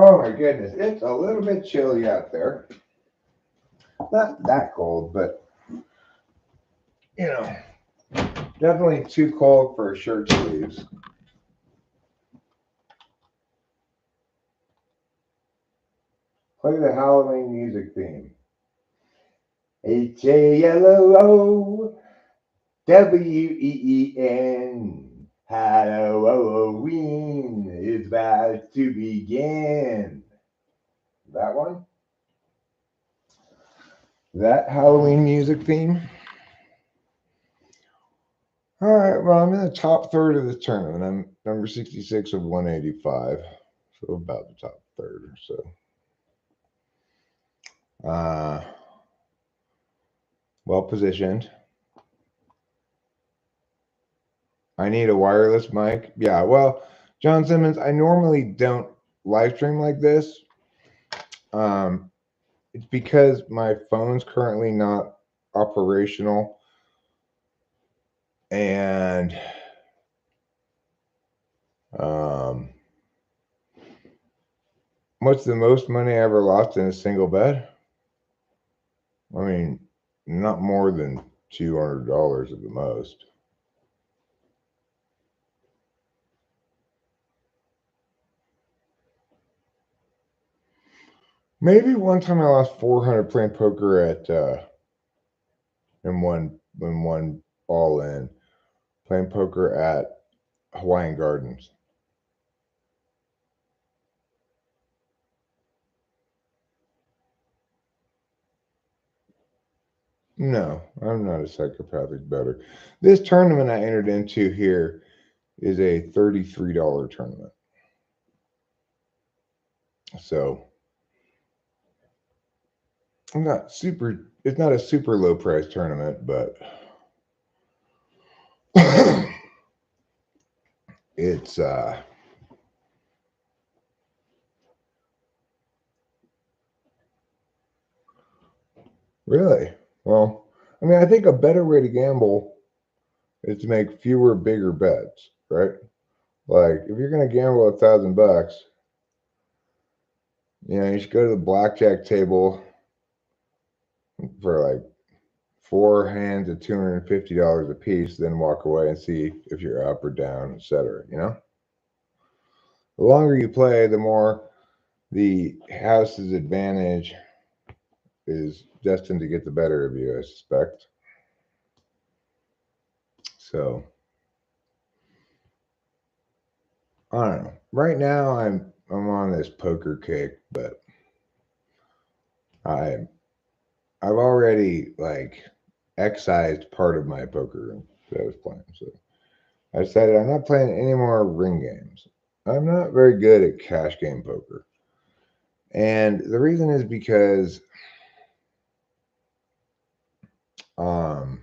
Oh my goodness, it's a little bit chilly out there. Not that cold, but you know, definitely too cold for shirt sleeves. Play the Halloween music theme. HALOWEEN. Halloween is about to begin. That one? That Halloween music theme? All right, well, I'm in the top third of the tournament. I'm number 66 of 185, so about the top third or so. Well positioned. I need a wireless mic. Yeah, well, John Simmons, I normally don't live stream like this. It's because my phone's currently not operational, and what's the most money I ever lost in a single bet? I mean, not more than $200 at the most. Maybe one time I lost 400 playing poker at in one all in playing poker at Hawaiian Gardens. No, I'm not a psychopathic bettor. This tournament I entered into here is a $33 tournament. So I'm not super, it's not a super low price tournament, but it's really, well, I mean, I think a better way to gamble is to make fewer bigger bets, right? Like if you're gonna gamble $1,000, you should go to the blackjack table for like 4 hands at $250 a piece, then walk away and see if you're up or down, etc. The longer you play, the more the house's advantage is destined to get the better of you, I suspect. So I don't know. Right now I'm on this poker kick, but I've already like excised part of my poker room that I was playing. So I decided I'm not playing any more ring games. I'm not very good at cash game poker. And the reason is because um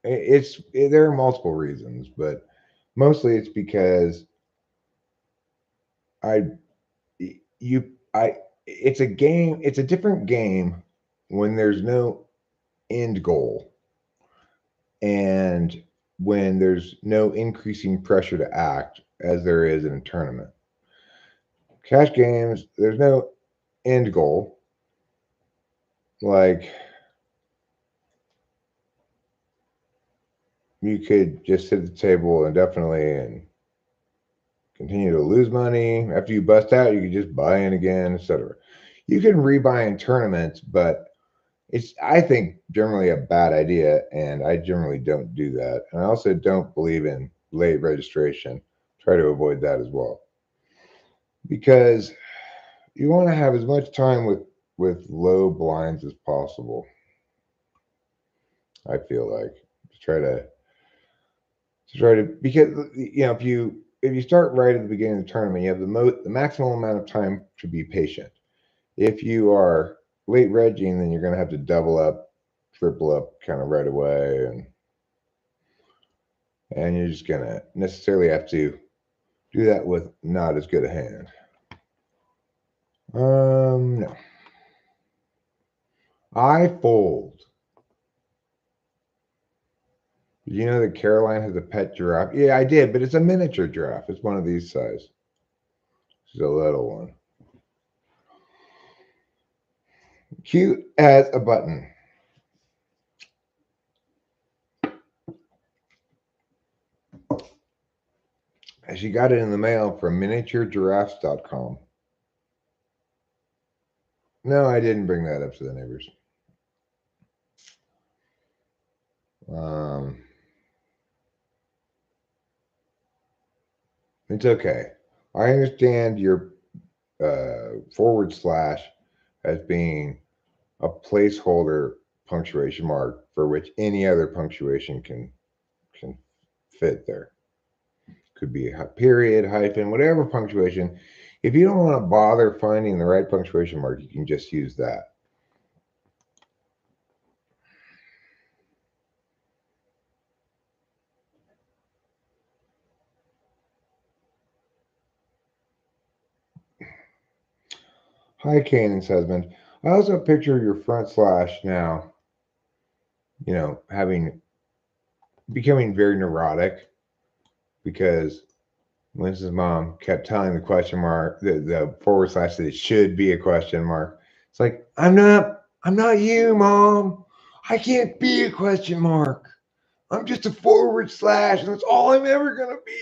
there are multiple reasons, but mostly it's because I you I it's a game, it's a different game when there's no end goal and when there's no increasing pressure to act as there is in a tournament. Cash games, there's no end goal. Like you could just sit at the table indefinitely and continue to lose money. After you bust out, you can just buy in again, etc. You can rebuy in tournaments, but it's, I think, generally a bad idea, and I generally don't do that. And I also don't believe in late registration. Try to avoid that as well, because you want to have as much time with low blinds as possible. I feel like to try to because if you start right at the beginning of the tournament, you have the maximum amount of time to be patient. If you are late regging, then you're going to have to double up, triple up kind of right away, and you're just going to necessarily have to do that with not as good a hand. No. I fold Did you know that Caroline has a pet giraffe? Yeah, I did, but it's a miniature giraffe. It's one of these size. It's a little one. Cute as a button. She got it in the mail from miniaturegiraffes.com. No, I didn't bring that up to the neighbors. It's okay. I understand your forward slash as being a placeholder punctuation mark for which any other punctuation can fit there. Could be a period, hyphen, whatever punctuation. If you don't want to bother finding the right punctuation mark, you can just use that. Hi, Kanan's husband. I also picture your front slash now, becoming very neurotic because Winston's mom kept telling the question mark, the forward slash that it should be a question mark. It's like, I'm not you, Mom. I can't be a question mark. I'm just a forward slash, and that's all I'm ever gonna be.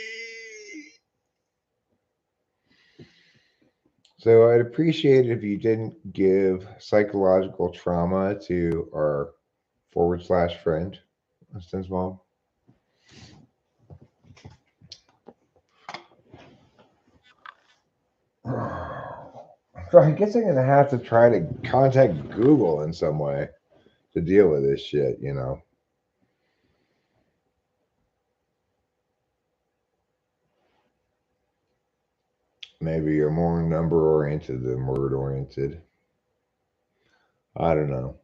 So I'd appreciate it if you didn't give psychological trauma to our forward slash friend, Winston's mom. So I guess I'm gonna have to try to contact Google in some way to deal with this shit, Maybe you're more number oriented than word oriented. I don't know.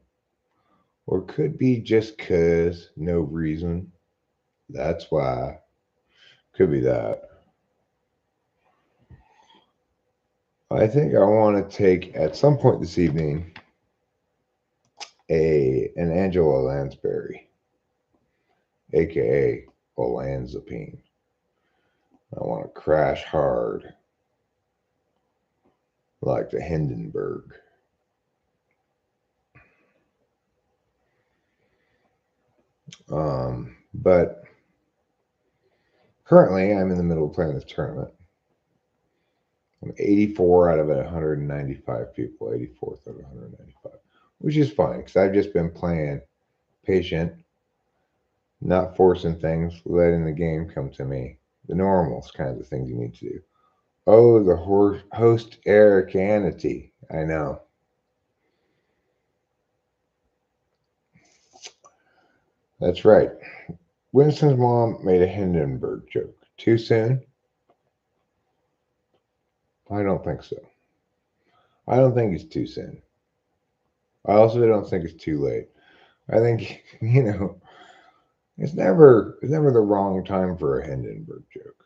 Or could be just cause, no reason. That's why. Could be that. I think I want to take at some point this evening an Angela Lansbury, aka olanzapine. I want to crash hard like the Hindenburg. But currently I'm in the middle of playing this tournament. I'm 84 out of 195 people, 84th out of 195, which is fine because I've just been playing patient, not forcing things, letting the game come to me. The normals kinds of things you need to do. Oh, the host Ericanity. I know. That's right. Winston's mom made a Hindenburg joke. Too soon? I don't think so. I don't think it's too soon. I also don't think it's too late. I think, it's never the wrong time for a Hindenburg joke.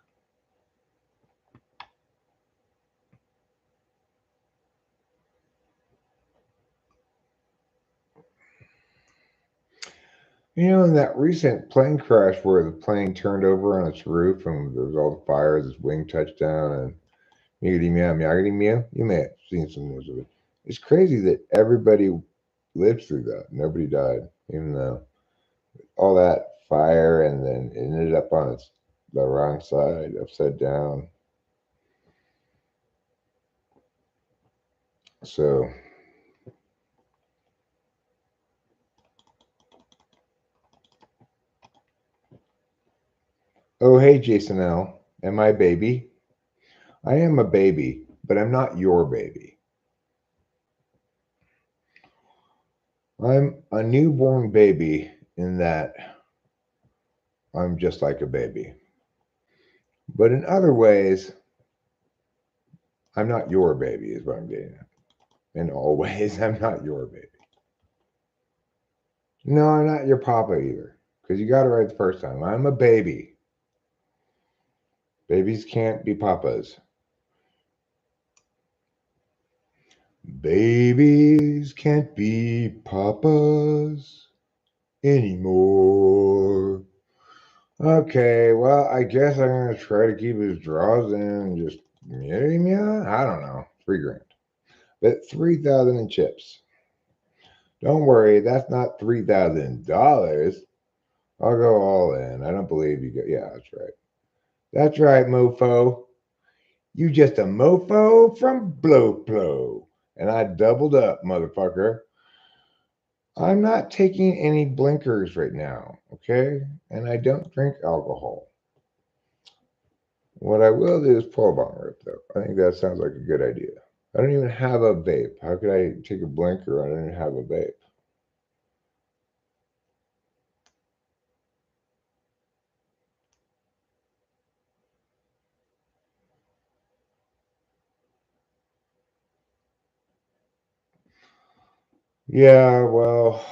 In that recent plane crash where the plane turned over on its roof and there was all the fires, its wing touchdown, and Miggity meow, meowgity meow. You may have seen some news of it. It's crazy that everybody lived through that. Nobody died, even though all that fire and then it ended up on the wrong side, upside down. So, oh hey Jason L, am I a baby? I am a baby, but I'm not your baby. I'm a newborn baby in that I'm just like a baby. But in other ways, I'm not your baby, is what I'm getting at. In all ways, I'm not your baby. No, I'm not your papa either. Because you got it right the first time. I'm a baby. Babies can't be papas. Babies can't be papas anymore. Okay, well, I guess I'm gonna try to keep his draws in and just meow. I don't know, $3 grand, but 3,000 in chips. Don't worry, that's not $3,000. I'll go all in. I don't believe you. Yeah, that's right. That's right, mofo. You just a mofo from Blow. And I doubled up, motherfucker. I'm not taking any blinkers right now, okay? And I don't drink alcohol. What I will do is pull a bomb rip, though. I think that sounds like a good idea. I don't even have a vape. How could I take a blinker? I don't even have a vape. Yeah, well,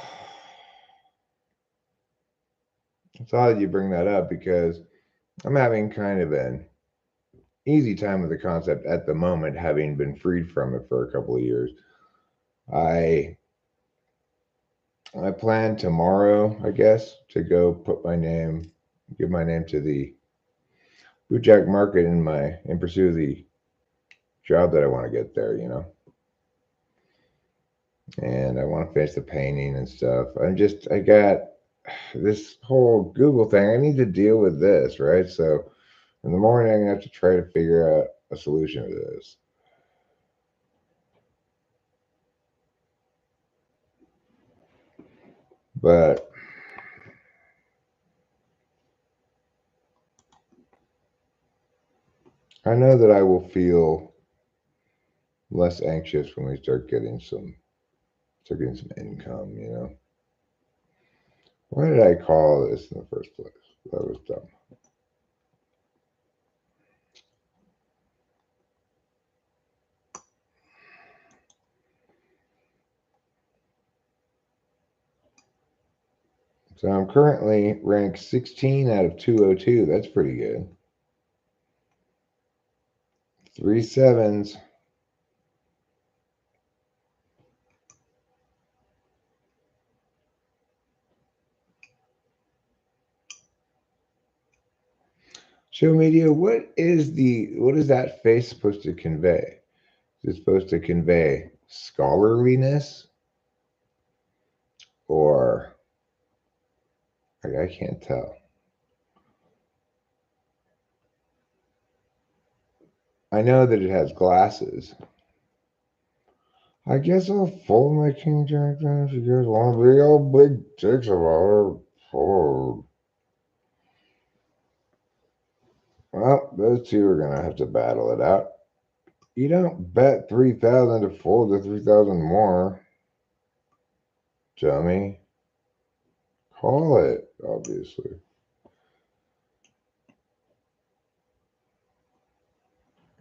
it's odd that you bring that up because I'm having kind of an easy time with the concept at the moment, having been freed from it for a couple of years. I I plan tomorrow, I guess, to go give my name to the bootjack market in pursuit of the job that I want to get there. And I want to finish the painting and stuff. I got this whole Google thing. I need to deal with this, right? So in the morning, I'm gonna have to try to figure out a solution to this. But I know that I will feel less anxious when we start getting some income. Why did I call this in the first place? That was dumb. So I'm currently ranked 16 out of 202. That's pretty good. 3 sevens. Show media, what is that face supposed to convey? Is it supposed to convey scholarliness or I can't tell. I know that it has glasses. I guess I'll fold my king jack then if you guys want to be all big dicks about it. Fold. Well, those two are gonna have to battle it out. You don't bet 3,000 to fold to 3,000 more, dummy. Call it, obviously.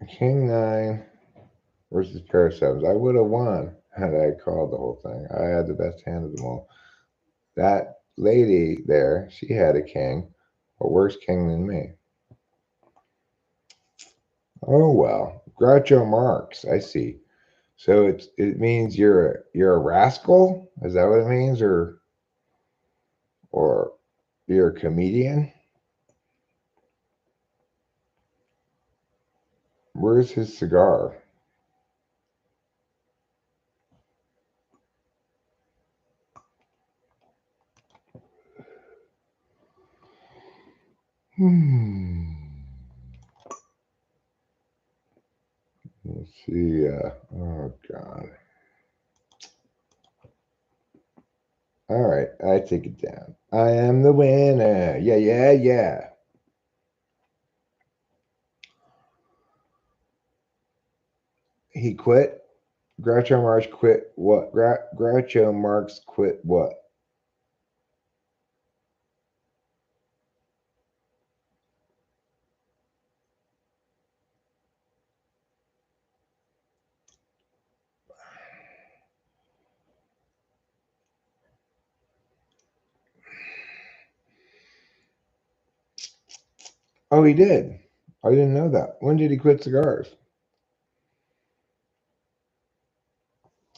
King nine versus pair of sevens. I would have won had I called the whole thing. I had the best hand of them all. That lady there, she had a king, a worse king than me. Oh well, Groucho Marx. I see. So it means you're a rascal. Is that what it means, or you're a comedian? Where's his cigar? Hmm. Let's see. Oh God. All right, I take it down. I am the winner. Yeah, yeah, yeah. He quit. Groucho Marx quit what? Groucho Marx quit what? Oh, he did. I didn't know that. When did he quit cigars?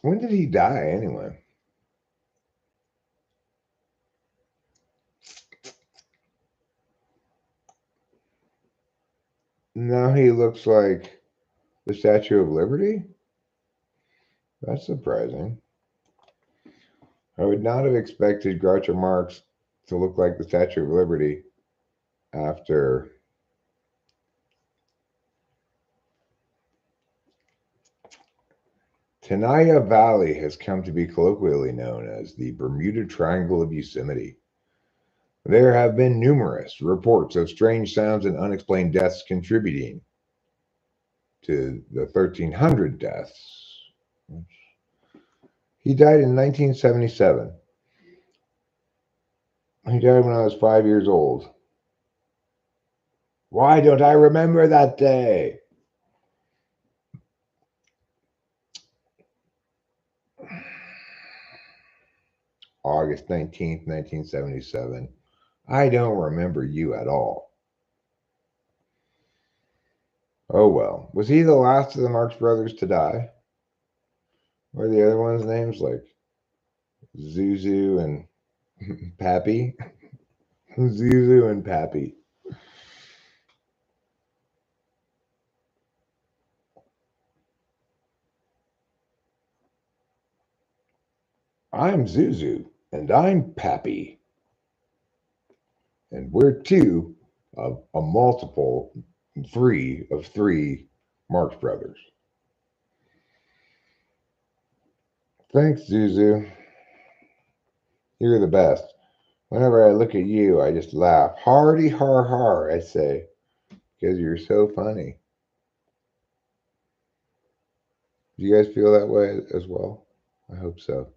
When did he die anyway? Now he looks like the Statue of Liberty? That's surprising. I would not have expected Groucho Marx to look like the Statue of Liberty after Tenaya Valley has come to be colloquially known as the Bermuda Triangle of Yosemite. There have been numerous reports of strange sounds and unexplained deaths contributing to the 1,300 deaths. He died in 1977. He died when I was 5 years old. Why don't I remember that day? August 19th, 1977. I don't remember you at all. Oh well. Was he the last of the Marx brothers to die? What are the other ones' names? Like Zuzu and Pappy? Zuzu and Pappy. I'm Zuzu, and I'm Pappy. And we're two of a multiple, three of three Marx brothers. Thanks, Zuzu. You're the best. Whenever I look at you, I just laugh. Hardy har har, I say, because you're so funny. Do you guys feel that way as well? I hope so.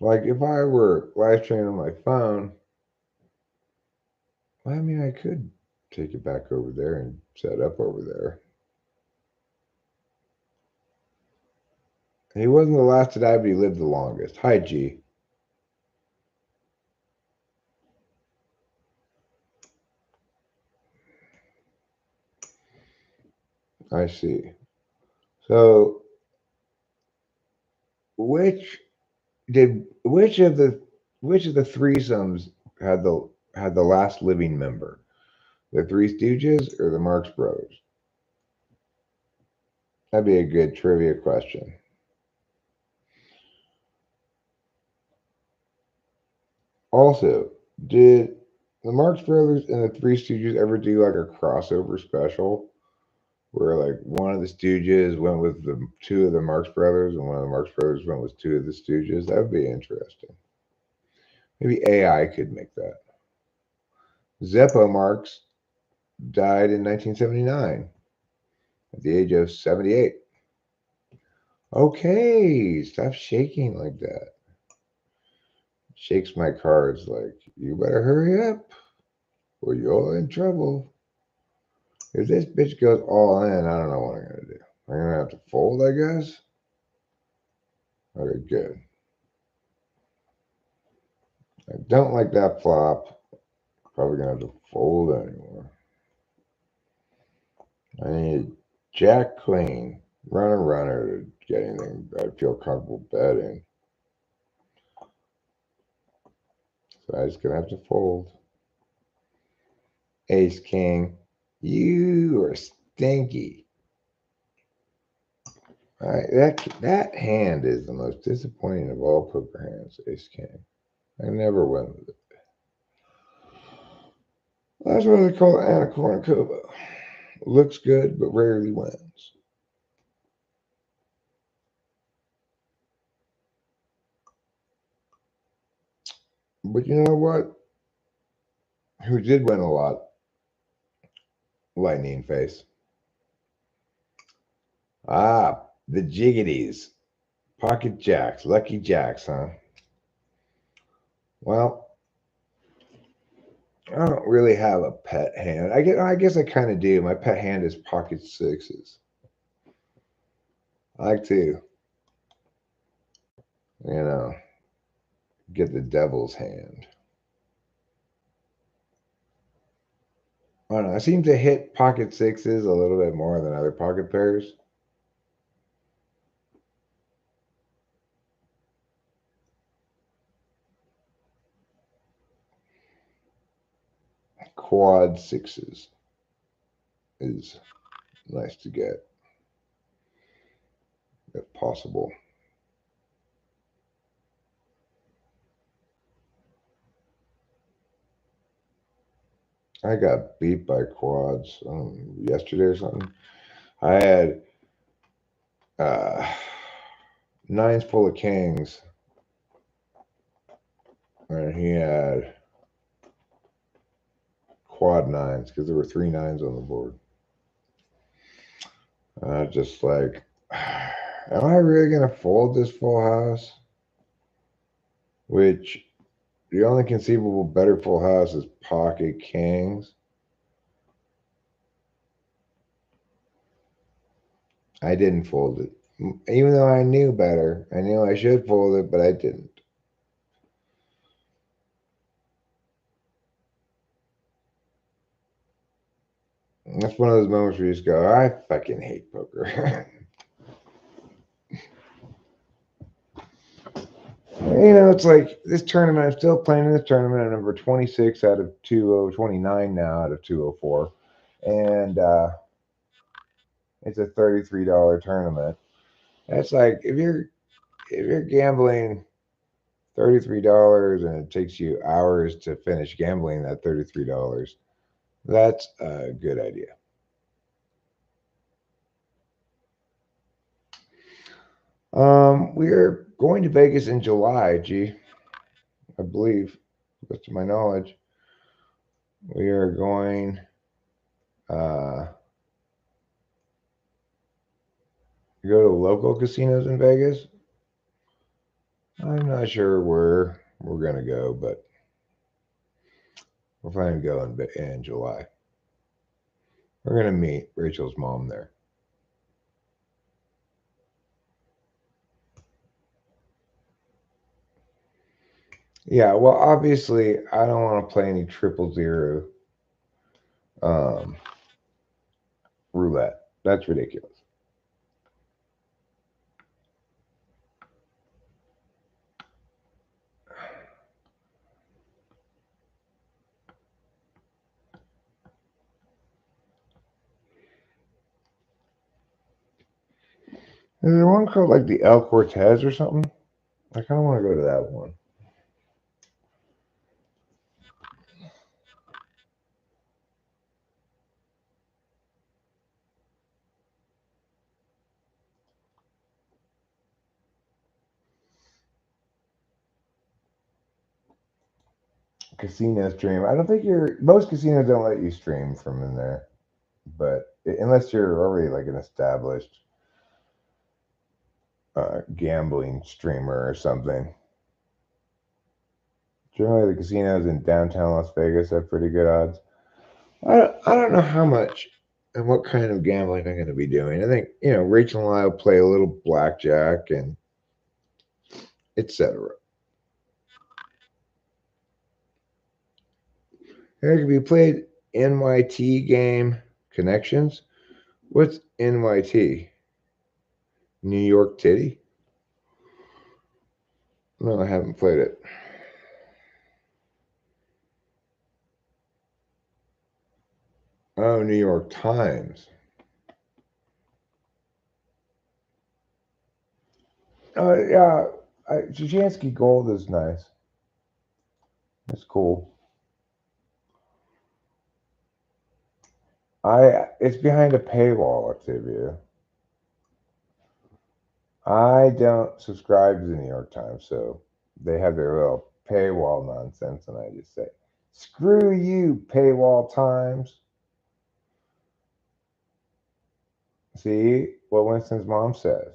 Like if I were live streaming on my phone, I mean, I could take it back over there and set up over there. He wasn't the last to die, but he lived the longest. Hi, G. I see. So, which of the threesomes had the last living member? The Three Stooges or the Marx Brothers? That'd be a good trivia question. Also, did the Marx Brothers and the Three Stooges ever do like a crossover special where like one of the Stooges went with the two of the Marx Brothers and one of the Marx Brothers went with two of the Stooges? That would be interesting. Maybe AI could make that. Zeppo Marx died in 1979 at the age of 78. Okay, stop shaking like that. Shakes my cards like, you better hurry up or you're in trouble. If this bitch goes all in, I don't know what I'm going to do. I'm going to have to fold, I guess. Okay, good. I don't like that flop. Probably going to have to fold anymore. I need Jack Queen, runner to get anything I feel comfortable betting. So I just going to have to fold. Ace King, you are stinky. All right, that hand is the most disappointing of all poker hands, Ace King. I never win with it. That's what they call Anna Kournikova. Looks good, but rarely wins. But you know what? Who did win a lot? Lightning Face. Ah, the Jiggities. Pocket Jacks. Lucky Jacks, huh? Well, I don't really have a pet hand. I guess I kind of do. My pet hand is pocket sixes. I like to, get the devil's hand. I don't know. I seem to hit pocket sixes a little bit more than other pocket pairs. quad sixes is nice to get, if possible. I got beat by quads yesterday or something. I had nines full of kings, and he had quad nines because there were 3 nines on the board. Just like, am I really gonna fold this full house? Which the only conceivable better full house is pocket kings. I didn't fold it, even though I knew better. I knew I should fold it, but I didn't. And that's one of those moments where you just go, I fucking hate poker. It's like this tournament, I'm still playing in this tournament. I'm number 26 out of 29 now out of 204. And it's a $33 tournament. That's like if you're gambling $33 and it takes you hours to finish gambling that $33, that's a good idea. We're going to Vegas in July, I believe, to my knowledge. We are going to go to local casinos in Vegas. I'm not sure where we're going to go, but we're planning to go in July. We're going to meet Rachel's mom there. Yeah, well, obviously, I don't want to play any 000 roulette. That's ridiculous. Is there one called like the El Cortez or something? I kind of want to go to that one. Casino stream. I don't think most casinos don't let you stream from in there, but unless you're already like an established gambling streamer or something. Generally, the casinos in downtown Las Vegas have pretty good odds. I don't know how much and what kind of gambling I'm going to be doing. I think Rachel and I will play a little blackjack and etc. Eric, have you played NYT game Connections? What's NYT? New York Titty? No, I haven't played it. Oh, New York Times. Oh, yeah. Jajansky Gold is nice. It's cool. It's behind a paywall, Octavia. I don't subscribe to the New York Times, so they have their little paywall nonsense, and I just say, screw you, paywall Times. See what Winston's mom says.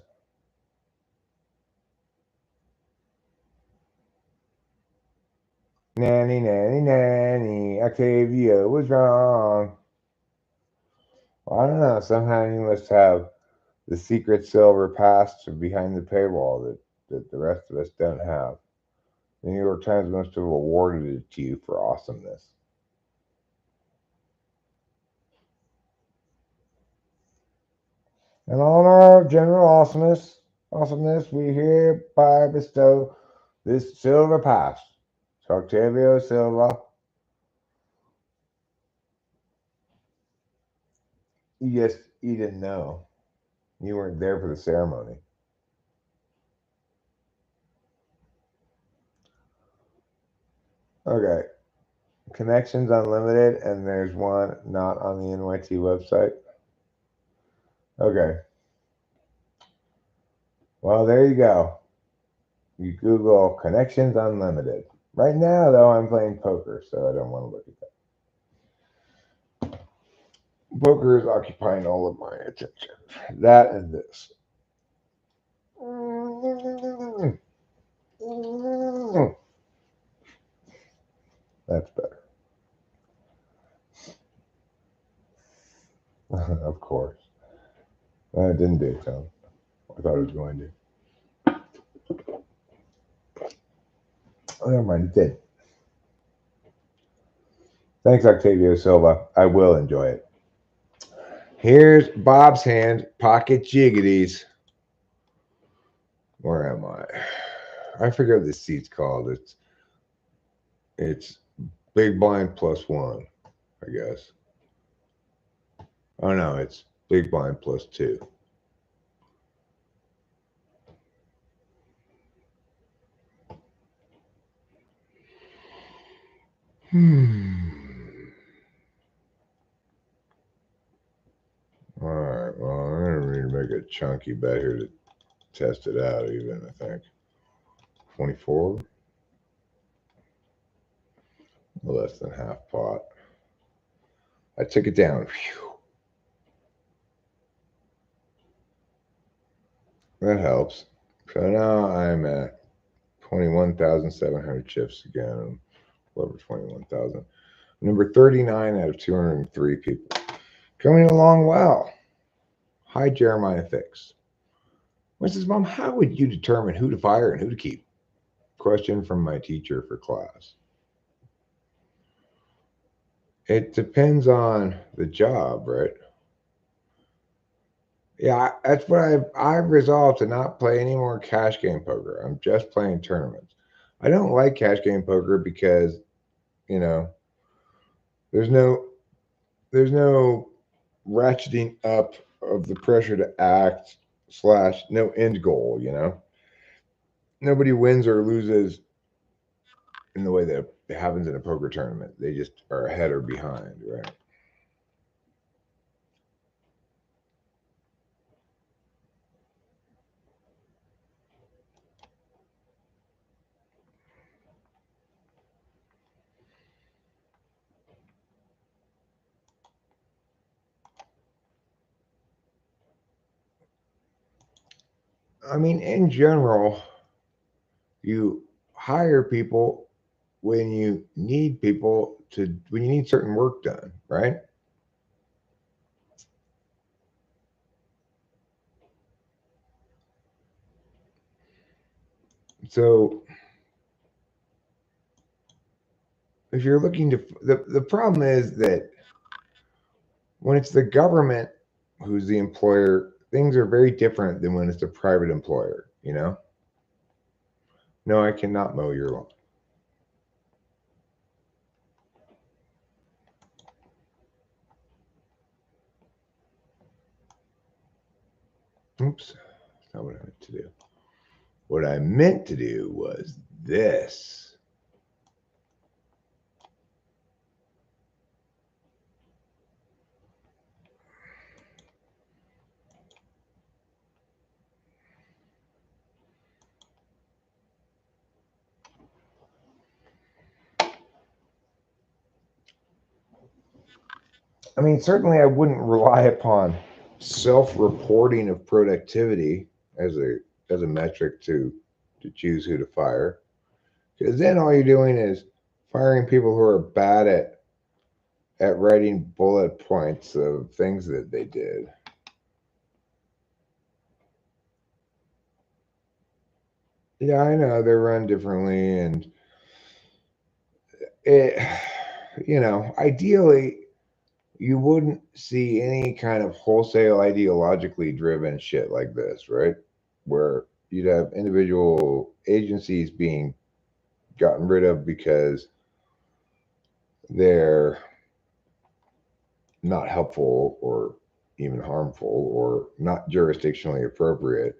Nanny, nanny, nanny, Octavia was wrong. Well, I don't know. Somehow you must have the secret silver pass behind the paywall that the rest of us don't have. The New York Times must have awarded it to you for awesomeness. In honor of general awesomeness, we hereby bestow this silver pass to Octavio Silva you didn't know. You weren't there for the ceremony. Okay. Connections Unlimited, and there's one not on the NYT website. Okay. Well, there you go. You Google Connections Unlimited. Right now, though, I'm playing poker, so I don't want to look at that. Poker is occupying all of my attention. That and this. That's better. Of course. It didn't do it, Tom. I thought it was going to. Oh, never mind, it did. Thanks, Octavio Silva. I will enjoy it. Here's Bob's hand, pocket jiggities. Where am I? I forget what this seat's called. It's big blind plus one, I guess. Oh no, it's big blind plus two. All right, well, I'm gonna need to make a chunky bet here to test it out, even, I think. 24? Less than half pot. I took it down. Whew. That helps. So now I'm at 21,700 chips again. Over 21,000. Number 39 out of 203 people. Coming along well. Hi, Jeremiah Fix. When says, Mom, how would you determine who to fire and who to keep? Question from my teacher for class. It depends on the job, right? Yeah, that's what I've resolved to not play any more cash game poker. I'm just playing tournaments. I don't like cash game poker because, you know, there's no ratcheting up of the pressure to act / no end goal, you know. Nobody wins or loses in the way that it happens in a poker tournament. They just are ahead or behind, right? I mean, in general, you hire people when you need when you need certain work done, right? So if you're looking to the problem is that when it's the government who's the employer, things are very different than when it's a private employer, you know? No, I cannot mow your lawn. Oops, that's not what I meant to do. What I meant to do was this. I mean, certainly I wouldn't rely upon self-reporting of productivity as a metric to choose who to fire, because then all you're doing is firing people who are bad at writing bullet points of things that they did. Yeah, I know they're run differently, and it, ideally you wouldn't see any kind of wholesale ideologically driven shit like this, right? Where you'd have individual agencies being gotten rid of because they're not helpful or even harmful or not jurisdictionally appropriate.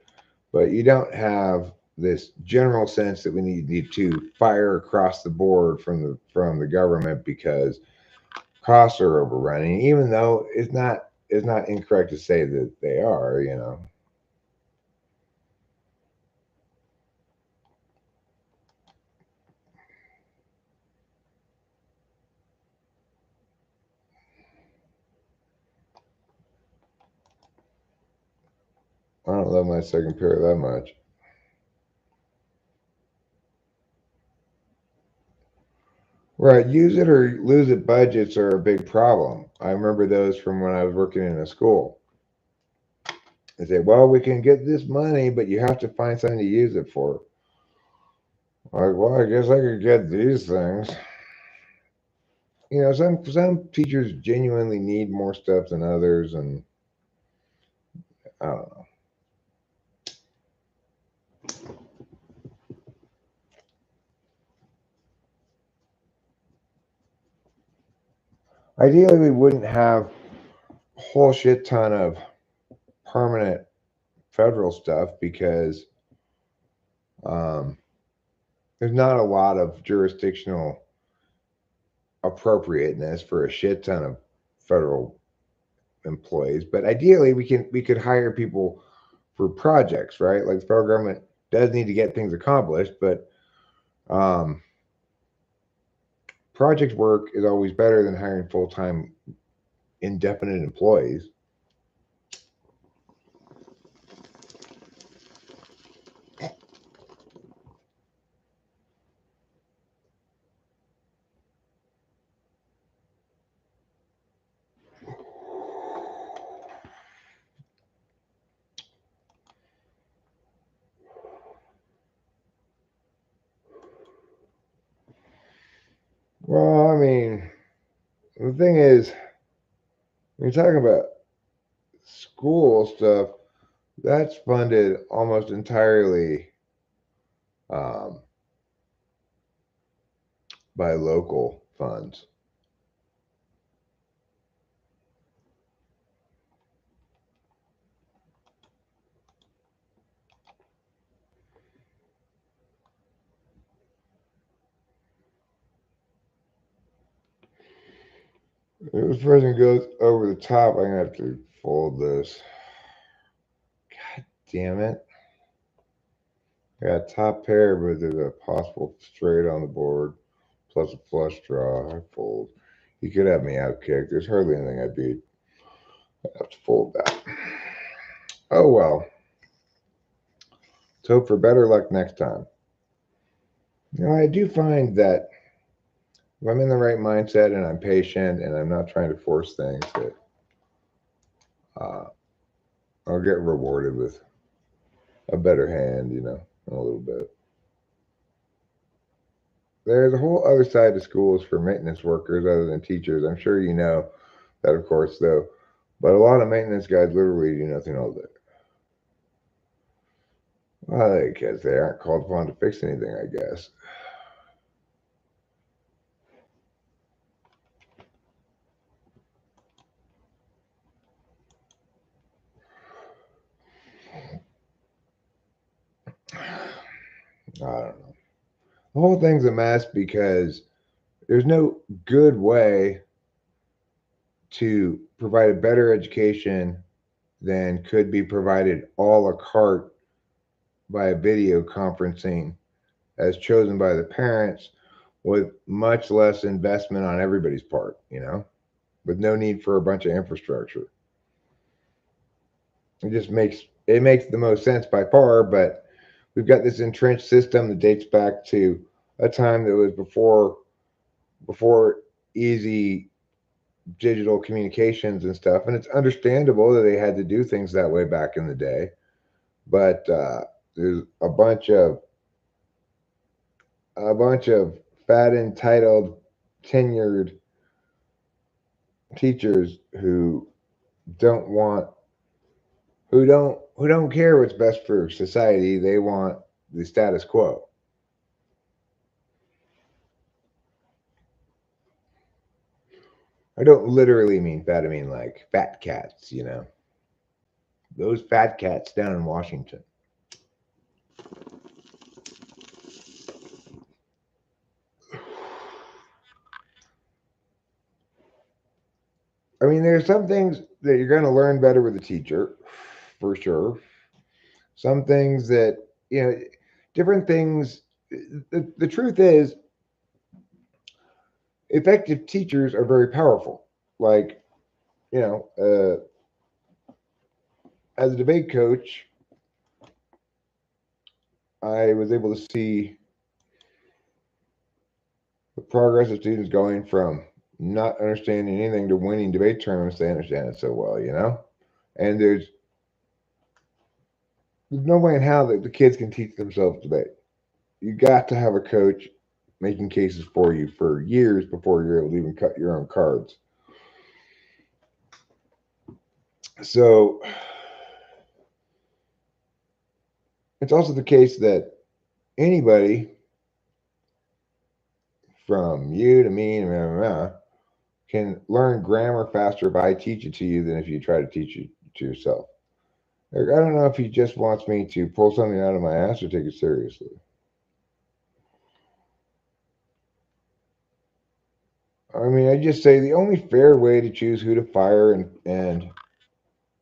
But you don't have this general sense that we need to fire across the board from the government because costs are overrunning, even though it's not incorrect to say that they are, you know. I don't love my second pair that much. Right, use it or lose it budgets are a big problem. I remember those from when I was working in a school. They say, well, we can get this money, but you have to find something to use it for. Like, well, I guess I could get these things. You know, some teachers genuinely need more stuff than others, and I don't know. Ideally, we wouldn't have a whole shit ton of permanent federal stuff because um, there's not a lot of jurisdictional appropriateness for a shit ton of federal employees. But ideally, we could hire people for projects, right? Like the federal government does need to get things accomplished, but um, project work is always better than hiring full time indefinite employees. Well, I mean, the thing is, when you're talking about school stuff, that's funded almost entirely um, by local funds. If this person goes over the top, I'm gonna have to fold this. God damn it. I got top pair, but there's a possible straight on the board, plus a flush draw. I fold. He could have me out kicked. There's hardly anything I beat. I have to fold that. Oh well. Let's hope for better luck next time. You know, I do find that if I'm in the right mindset and I'm patient and I'm not trying to force things, that uh, I'll get rewarded with a better hand, you know, in a little bit. There's a whole other side to schools for maintenance workers other than teachers. I'm sure you know that, of course, though. But a lot of maintenance guys literally do nothing all day. Well, because they aren't called upon to fix anything, I guess. I don't know. The whole thing's a mess because there's no good way to provide a better education than could be provided a la carte by a video conferencing as chosen by the parents with much less investment on everybody's part, you know, with no need for a bunch of infrastructure. It makes the most sense by far, but we've got this entrenched system that dates back to a time that was before easy digital communications and stuff, and it's understandable that they had to do things that way back in the day. But there's a bunch of fat entitled tenured teachers don't want who don't care what's best for society. They want the status quo. I don't literally mean fat, I mean like fat cats, you know. Those fat cats down in Washington. I mean, there's some things that you're going to learn better with a teacher, for sure. Some things that, you know, different things. The truth is, effective teachers are very powerful. Like, you know, as a debate coach, I was able to see the progress of students going from not understanding anything to winning debate tournaments. They understand it so well, you know? And there's no way in how that the kids can teach themselves debate. You got to have a coach making cases for you for years before you're able to even cut your own cards. So it's also the case that anybody from you to me can learn grammar faster if I teach it to you than if you try to teach it to yourself. Like, I don't know if he just wants me to pull something out of my ass or take it seriously. I mean, I just say the only fair way to choose who to fire and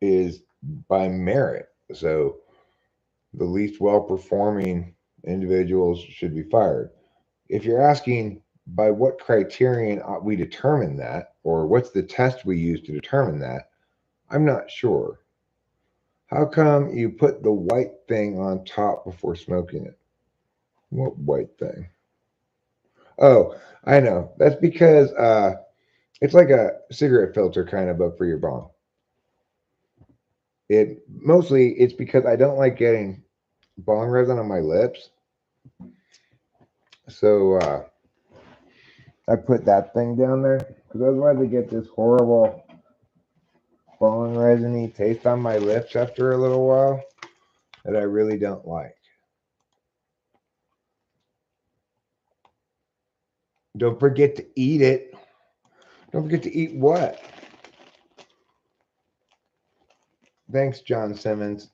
is by merit. So the least well performing individuals should be fired. If you're asking by what criterion we determine that, or what's the test we use to determine that, I'm not sure. How come you put the white thing on top before smoking it? What white thing? Oh, I know. That's because it's like a cigarette filter kind of, but for your bong. It's because I don't like getting bong resin on my lips, so I put that thing down there because otherwise I get this horrible bong resiny taste on my lips after a little while that I really don't like. Don't forget to eat it. Don't forget to eat what? Thanks, John Simmons.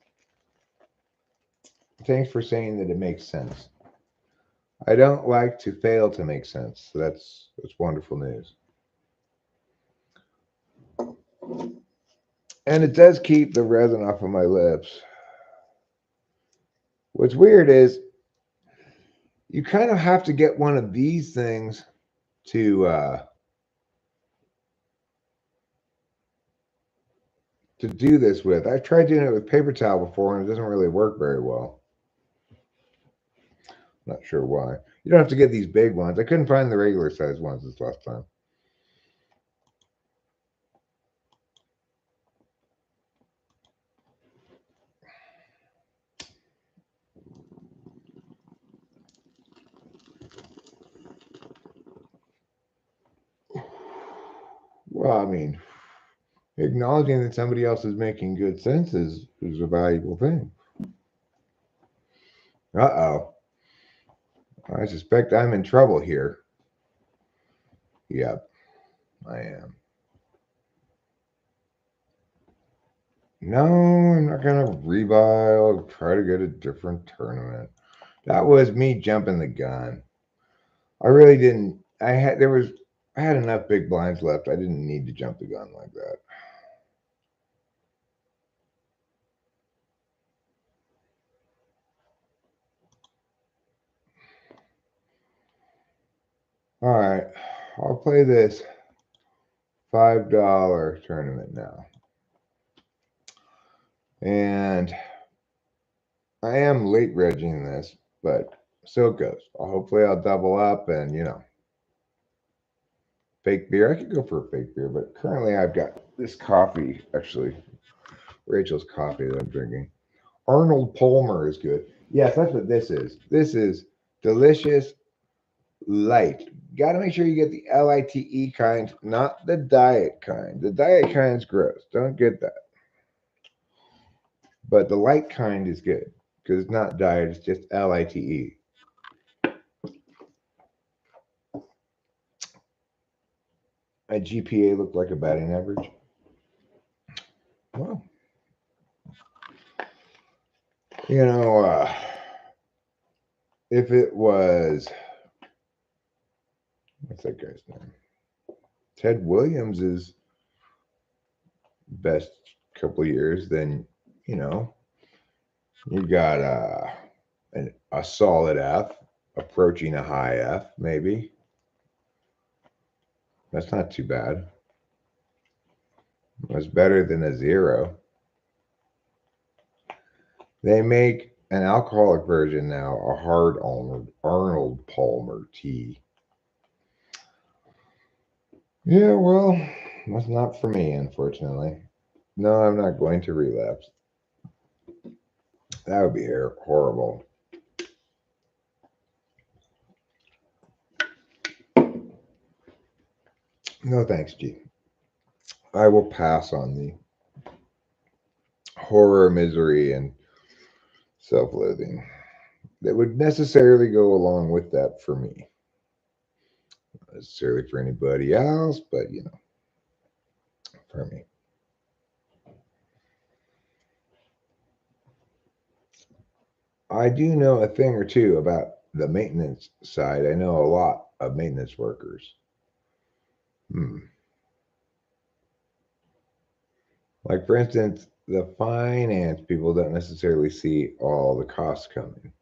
Thanks for saying that it makes sense. I don't like to fail to make sense. So that's wonderful news. And it does keep the resin off of my lips. What's weird is you kind of have to get one of these things to do this with. I've tried doing it with paper towel before and it doesn't really work very well. Not sure why. You don't have to get these big ones. I couldn't find the regular size ones this last time. Well, I mean, acknowledging that somebody else is making good sense is a valuable thing. Uh-oh. I suspect I'm in trouble here. Yep, I am. No, I'm not gonna rebuy. I'll try to get a different tournament. That was me jumping the gun. I really didn't. I had enough big blinds left. I didn't need to jump the gun like that. All right, I'll play this $5 tournament now, and I am late regging this, but so it goes. Hopefully, I'll double up and fake beer. I could go for a fake beer, but currently I've got this coffee. Actually, Rachel's coffee that I'm drinking. Arnold Palmer is good. Yes, that's what this is. This is delicious light. Got to make sure you get the LITE kind, not the diet kind. The diet kind is gross. Don't get that. But the light kind is good because it's not diet, it's just LITE. My GPA looked like a batting average. Well, you know, if it was, what's that guy's name? Ted Williams' best couple of years, then, you know, you got a solid F, approaching a high F, maybe. That's not too bad. That's better than a 0. They make an alcoholic version now, a hard Arnold Palmer tea. Yeah, well, that's not for me, unfortunately. No, I'm not going to relapse. That would be horrible. No thanks, G. I will pass on the horror, misery, and self-loathing that would necessarily go along with that for me. Not necessarily for anybody else, but, you know, for me. I do know a thing or two about the maintenance side. I know a lot of maintenance workers. Like, for instance, the finance people don't necessarily see all the costs coming.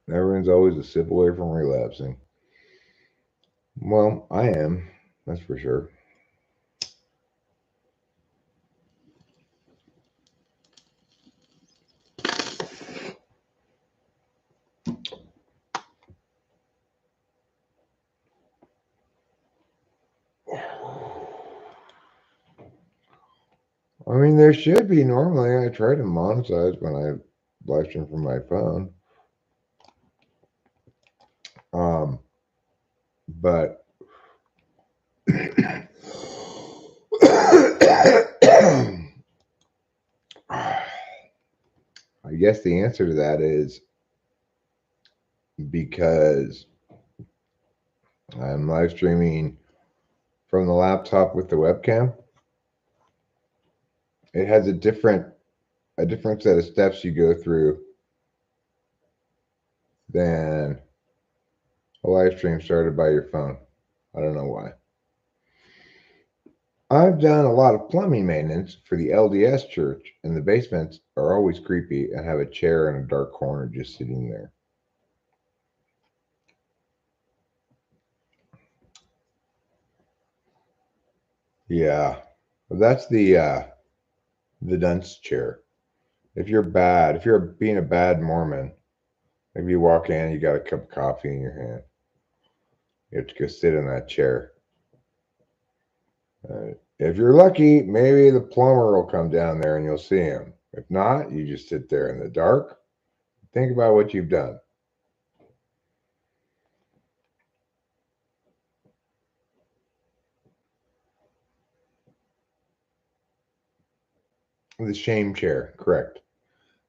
Everyone's always a sip away from relapsing. Well, I am, that's for sure. I mean, there should be normally. I try to monetize when I live stream from my phone. But I guess the answer to that is because I'm live streaming from the laptop with the webcam. It has a different set of steps you go through than a live stream started by your phone. I don't know why. I've done a lot of plumbing maintenance for the LDS church, and the basements are always creepy and have a chair in a dark corner just sitting there. Yeah, that's the dunce chair. If you're being a bad Mormon, maybe you walk in, you got a cup of coffee in your hand. You have to go sit in that chair. If you're lucky, maybe the plumber will come down there and you'll see him. If not, you just sit there in the dark. Think about what you've done. The shame chair, correct.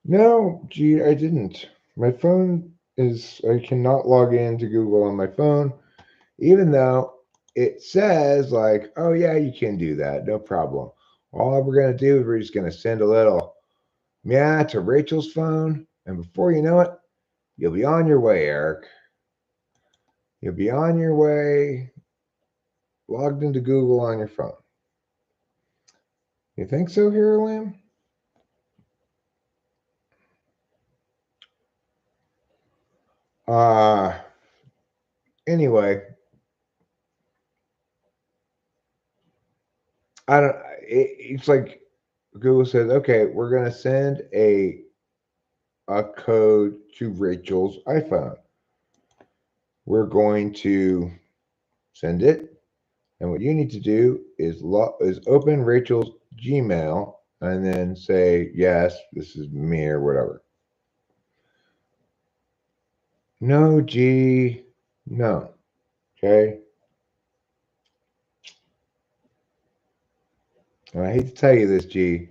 No, gee, I didn't. My phone I cannot log into Google on my phone, even though it says, like, oh, yeah, you can do that. No problem. All we're going to do is we're just going to send a little meow to Rachel's phone. And before you know it, you'll be on your way, Eric. You'll be on your way, logged into Google on your phone. You think so, Hero Lamb? Anyway, it's like Google says, okay, we're going to send a code to Rachel's iPhone. We're going to send it, and what you need to do is open Rachel's Gmail and then say, yes, this is me or whatever. No, G, no. Okay. And I hate to tell you this, G,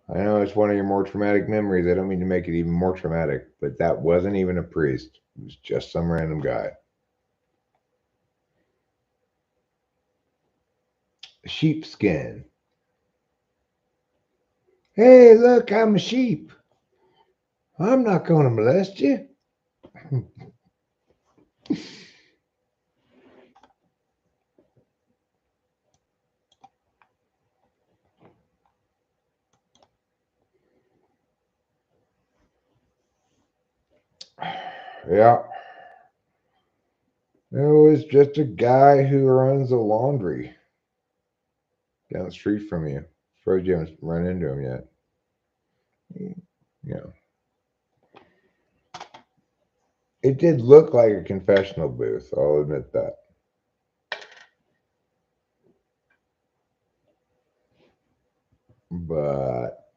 I know it's one of your more traumatic memories. I don't mean to make it even more traumatic, but that wasn't even a priest. It was just some random guy. Sheepskin. Hey, look, I'm a sheep. I'm not going to molest you. Yeah, it was just a guy who runs a laundry down the street from you. Afraid you haven't run into him yet. Yeah. It did look like a confessional booth, I'll admit that. But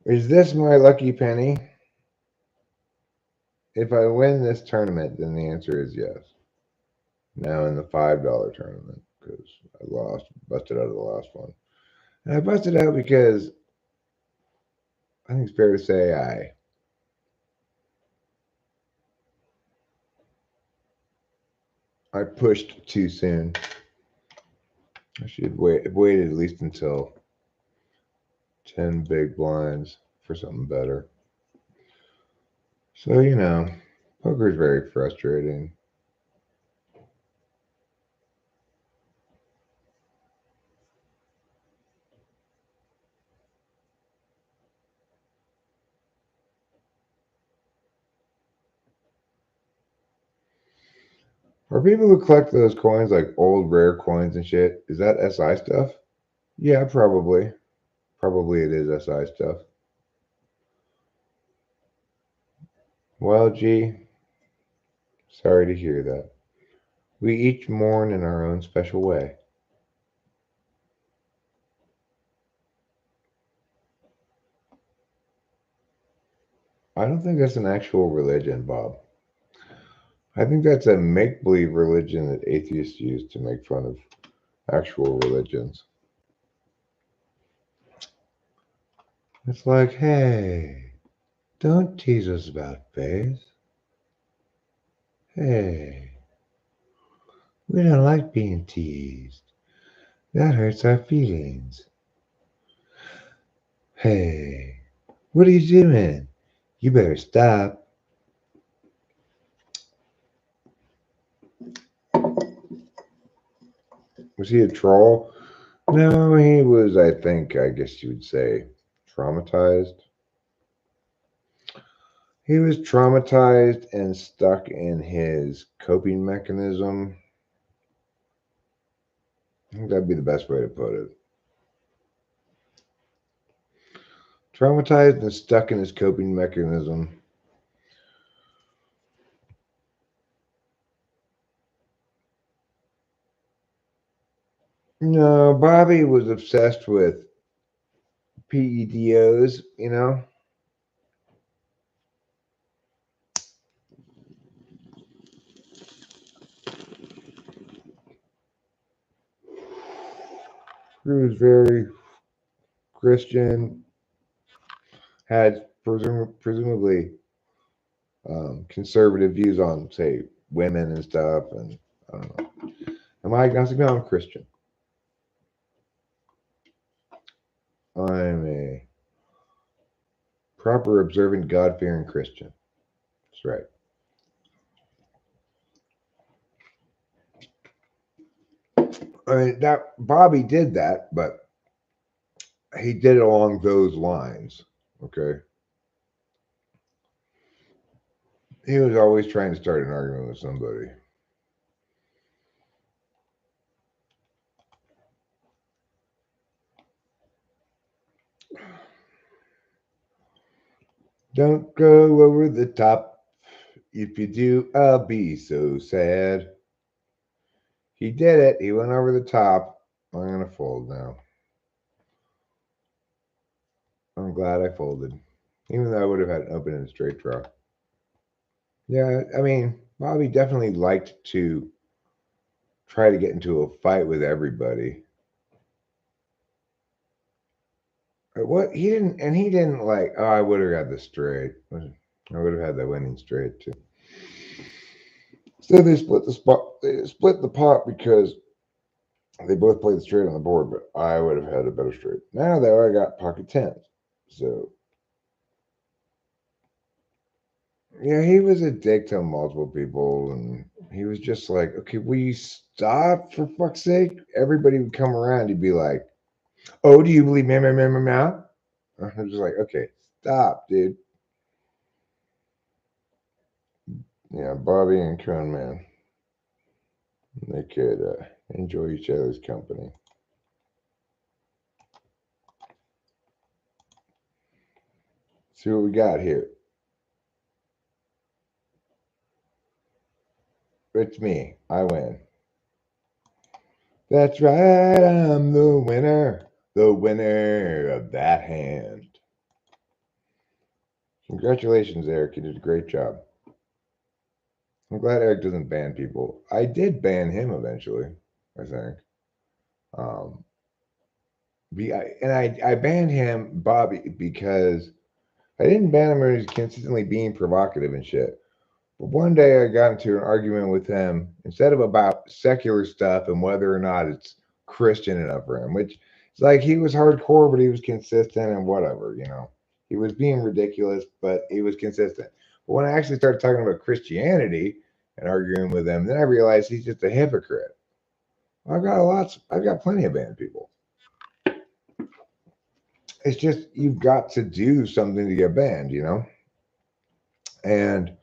is this my lucky penny? If I win this tournament, then the answer is yes. Now in the $5 tournament, because I busted out of the last one. And I busted out because I think it's fair to say I pushed too soon. I should have waited at least until 10 big blinds for something better. So, poker is very frustrating. Are people who collect those coins, like old rare coins and shit, is that SI stuff? Yeah, probably. Probably it is SI stuff. Well, gee, sorry to hear that. We each mourn in our own special way. I don't think that's an actual religion, Bob. I think that's a make believe religion that atheists use to make fun of actual religions. It's like, hey, don't tease us about faith. Hey, we don't like being teased. That hurts our feelings. Hey, what are you doing? You better stop. Was he a troll? No, he was, I guess you would say, traumatized. He was traumatized and stuck in his coping mechanism. I think that'd be the best way to put it. Traumatized and stuck in his coping mechanism. No, Bobby was obsessed with PEDOs, He was very Christian, had presumably conservative views on, say, women and stuff. And I don't know. Am I agnostic? No, I'm Christian. I'm a proper, observant, God-fearing Christian. That's right. I mean, that Bobby did that, but he did it along those lines. Okay. He was always trying to start an argument with somebody. Don't go over the top. If you do, I'll be so sad. He did it. He went over the top. I'm going to fold now. I'm glad I folded, even though I would have had an open and straight draw. Yeah, I mean, Bobby definitely liked to try to get into a fight with everybody. What he didn't like. Oh, I would have got the straight. I would have had the winning straight too. So they split the spot. They split the pot because they both played straight on the board, but I would have had a better straight. Now though, I got pocket tens. So yeah, he was a dick to multiple people, and he was just like, "Okay, will you stop for fuck's sake?" Everybody would come around. He'd be like, "Oh, do you believe me, me, me, me, me?" I'm just like, "Okay, stop, dude." Yeah, Bobby and Cone Man, they could enjoy each other's company. See what we got here. It's me. I win. That's right. I'm the winner. The winner of that hand. Congratulations, Eric. You did a great job. I'm glad Eric doesn't ban people. I did ban him eventually, I think. Um, I banned him, Bobby, because I didn't ban him when he was consistently being provocative and shit. But one day I got into an argument with him instead of about secular stuff and whether or not it's Christian enough for him, which it's like he was hardcore, but he was consistent and whatever, you know. He was being ridiculous, but he was consistent. But when I actually started talking about Christianity and arguing with him, then I realized he's just a hypocrite. I've got plenty of banned people. It's just you've got to do something to get banned, you know? And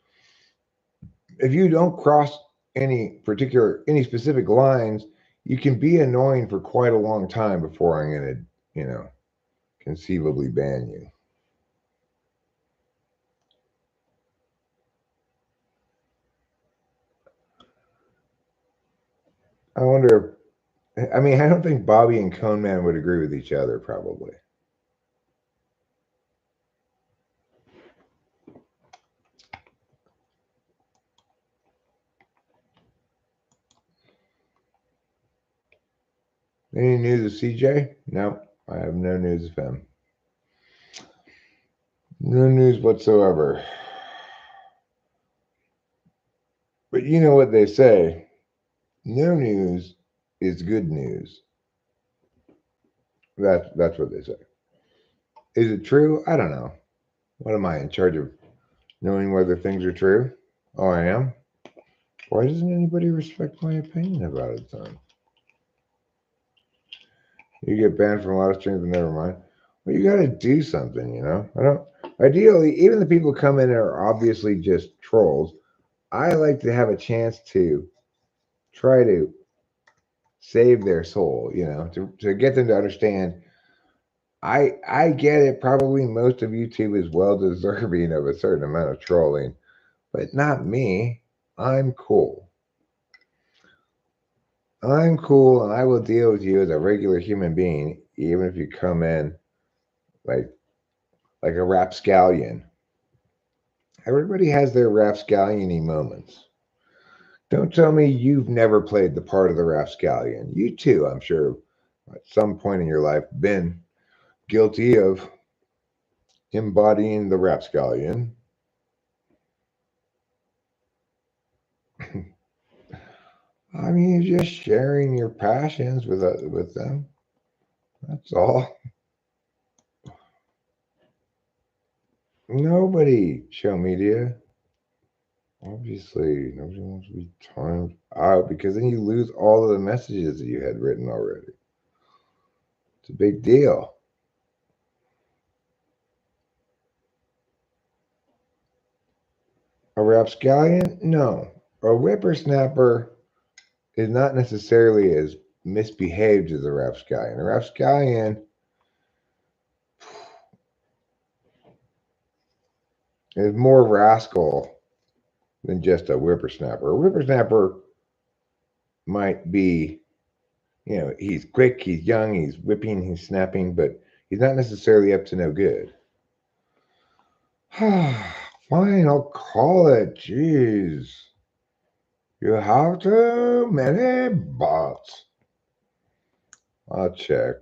if you don't cross any specific lines, you can be annoying for quite a long time before I'm gonna, you know, conceivably ban you. I wonder if, I mean, I don't think Bobby and Cone Man would agree with each other, probably. Any news of CJ? No, I have no news of him. No news whatsoever. But you know what they say, no news is good news. That's what they say. Is it true? I don't know. What am I in charge of knowing whether things are true? Oh, I am? Why doesn't anybody respect my opinion about it then? You get banned from a lot of streams, but never mind. Well, you got to do something, you know? I don't. Ideally, even the people who come in are obviously just trolls. I like to have a chance to try to save their soul, you know, to get them to understand. I get it. Probably most of YouTube is well deserving of a certain amount of trolling, but not me. I'm cool. I'm cool and I will deal with you as a regular human being, even if you come in like like a rapscallion. Everybody has their rapscallion moments. Don't tell me you've never played the part of the rapscallion. You too, I'm sure, at some point in your life, been guilty of embodying the rapscallion. I mean, you're just sharing your passions with them. That's all. Nobody show media. Obviously, nobody wants to be timed out because then you lose all of the messages that you had written already. It's a big deal. A rapscallion? No. A whippersnapper is not necessarily as misbehaved as a rapscallion. A rapscallion is more rascal than just a whippersnapper. A whippersnapper might be, you know, he's quick, he's young, he's whipping, he's snapping, but he's not necessarily up to no good. Fine, I'll call it. Jeez. You have too many bots. I'll check.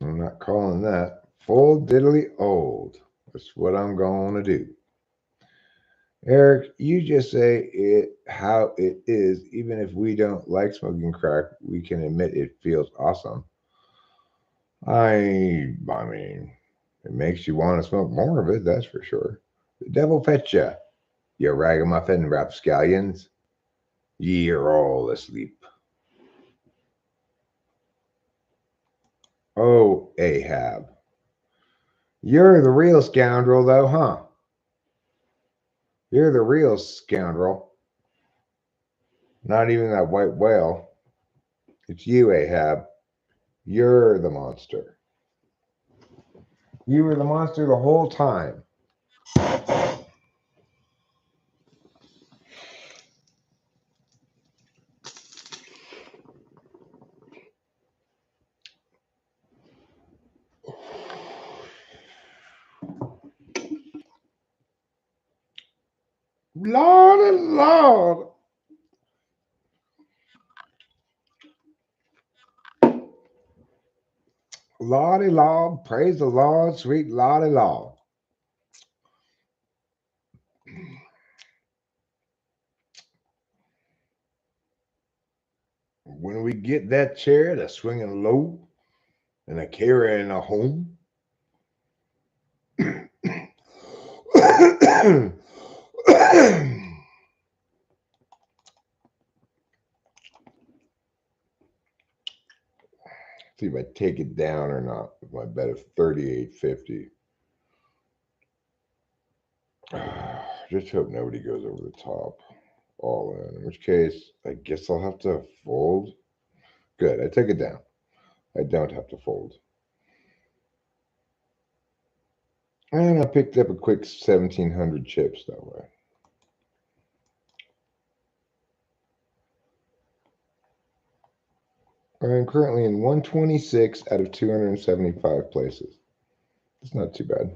I'm not calling that full diddly old. That's what I'm going to do. Eric, you just say it how it is. Even if we don't like smoking crack, we can admit it feels awesome. I mean, it makes you want to smoke more of it, that's for sure. The devil fetch ya, you ragamuffin rapscallions. Ye are all asleep. Oh, Ahab. You're the real scoundrel, though, huh? You're the real scoundrel. Not even that white whale. It's you, Ahab. You're the monster. You were the monster the whole time. Lord and Lord. Lordy Lord, praise the Lord, sweet Lordy Lord. When we get that chair that's swinging low and a carrying a home. See if I take it down or not with my bet of 38.50. Just hope nobody goes over the top all in which case I guess I'll have to fold. Good, I took it down. I don't have to fold. And I picked up a quick 1,700 chips that way. I'm currently in 126 out of 275 places. It's not too bad.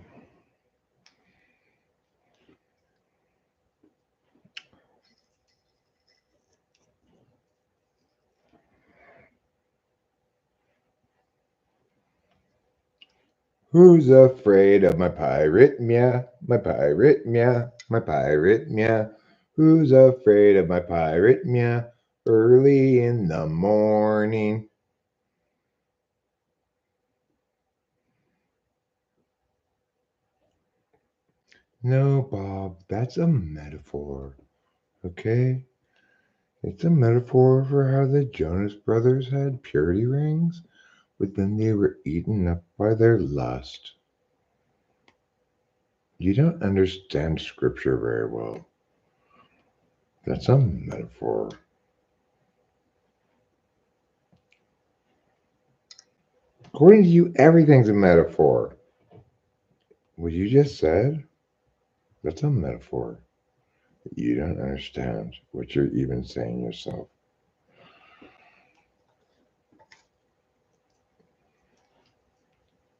Who's afraid of my pirate meow? My pirate meow? My pirate meow? Who's afraid of my pirate meow? Early in the morning. No, Bob, that's a metaphor. Okay? It's a metaphor for how the Jonas Brothers had purity rings, but then they were eaten up by their lust. You don't understand scripture very well. That's a metaphor. According to you, everything's a metaphor. What you just said, that's a metaphor. You don't understand what you're even saying yourself.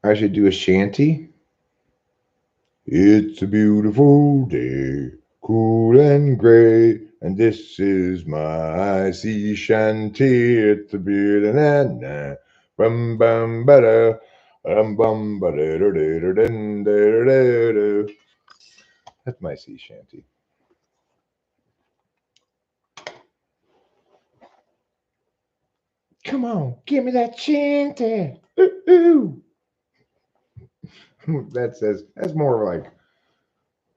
I should do a shanty. It's a beautiful day, cool and gray, and this is my sea shanty. It's a beautiful na bum bum ba bum ba That's my sea shanty. Come on, give me that shanty. Ooh, ooh. That's more like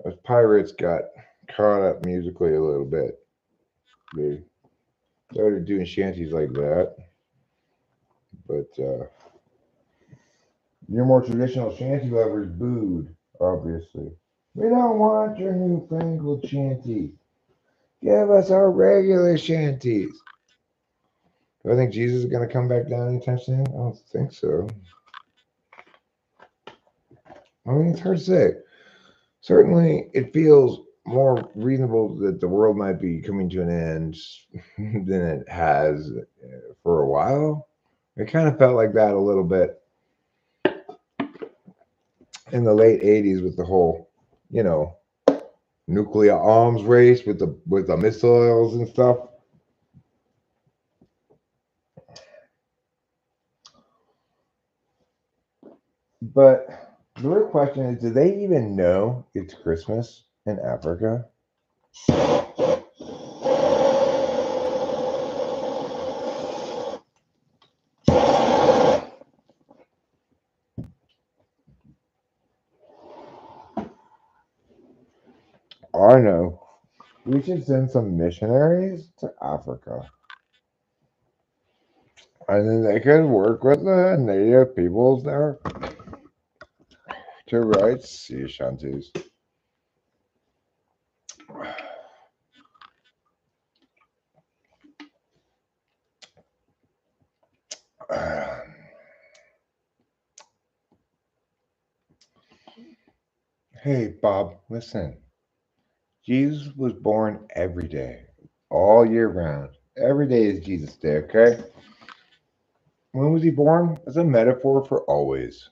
as pirates got caught up musically a little bit. They started doing shanties like that, but your more traditional shanty lovers booed, obviously. We don't want your newfangled shanty. Give us our regular shanties. Do I think Jesus is going to come back down anytime soon? I don't think so. I mean, it's hard to say. Certainly, it feels more reasonable that the world might be coming to an end than it has for a while. It kind of felt like that a little bit in the late 80s with the whole, you know, nuclear arms race with the missiles and stuff. But the real question is, do they even know it's Christmas in Africa? I know. We should send some missionaries to Africa. And then they could work with the native peoples there to write sea shanties. Hey, Bob, listen. Jesus was born every day, all year round. Every day is Jesus Day, okay? When was he born? It's a metaphor for always.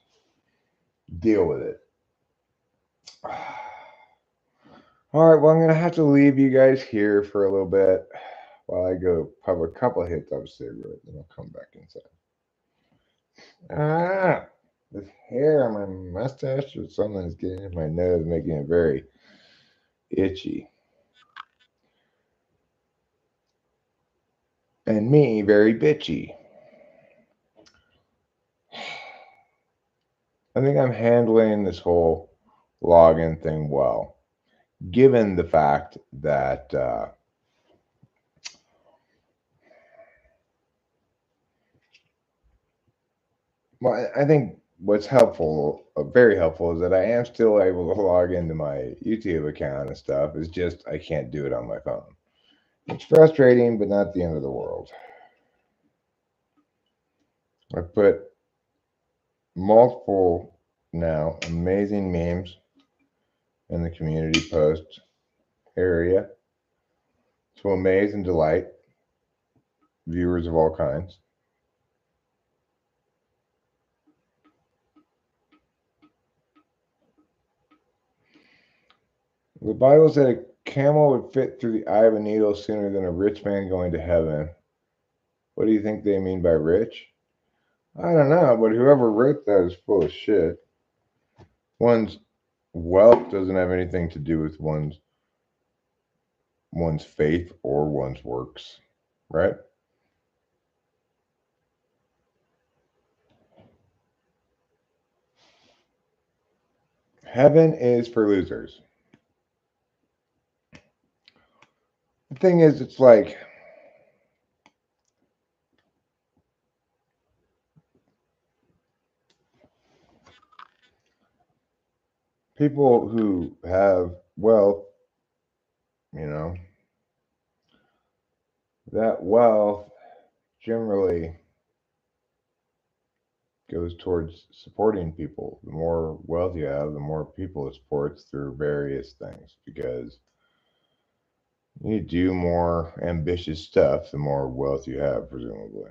Deal with it. All right, well, I'm going to have to leave you guys here for a little bit while I go have a couple of hits of a cigarette, then I'll come back inside. Ah, this hair on my mustache or something is getting in my nose, making it very itchy. And me, very bitchy. I think I'm handling this whole login thing well, given the fact that well, I think what's helpful, very helpful, is that I am still able to log into my YouTube account and stuff. It's just I can't do it on my phone. It's frustrating, but not the end of the world. I put multiple now amazing memes in the community post area to amaze and delight viewers of all kinds. The Bible said a camel would fit through the eye of a needle sooner than a rich man going to heaven. What do you think they mean by rich? I don't know, but whoever wrote that is full of shit. One's wealth doesn't have anything to do with one's faith or one's works, right? Heaven is for losers. The thing is, it's like people who have wealth, you know, that wealth generally goes towards supporting people. The more wealth you have, the more people it supports through various things because you do more ambitious stuff the more wealth you have, presumably.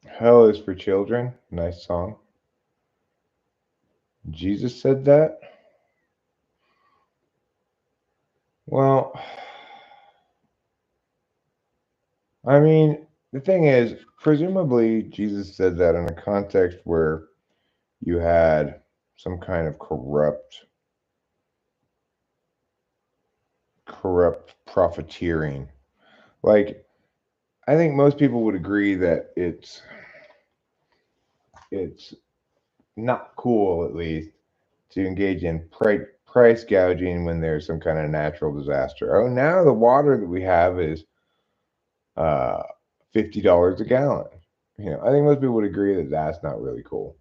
Hell is for children. Nice song. Jesus said that? Well, I mean, the thing is, presumably Jesus said that in a context where you had some kind of corrupt profiteering. Like, I think most people would agree that it's not cool, at least, to engage in price gouging when there's some kind of natural disaster. Oh, now the water that we have is uh, $50 a gallon. You know, I think most people would agree that that's not really cool.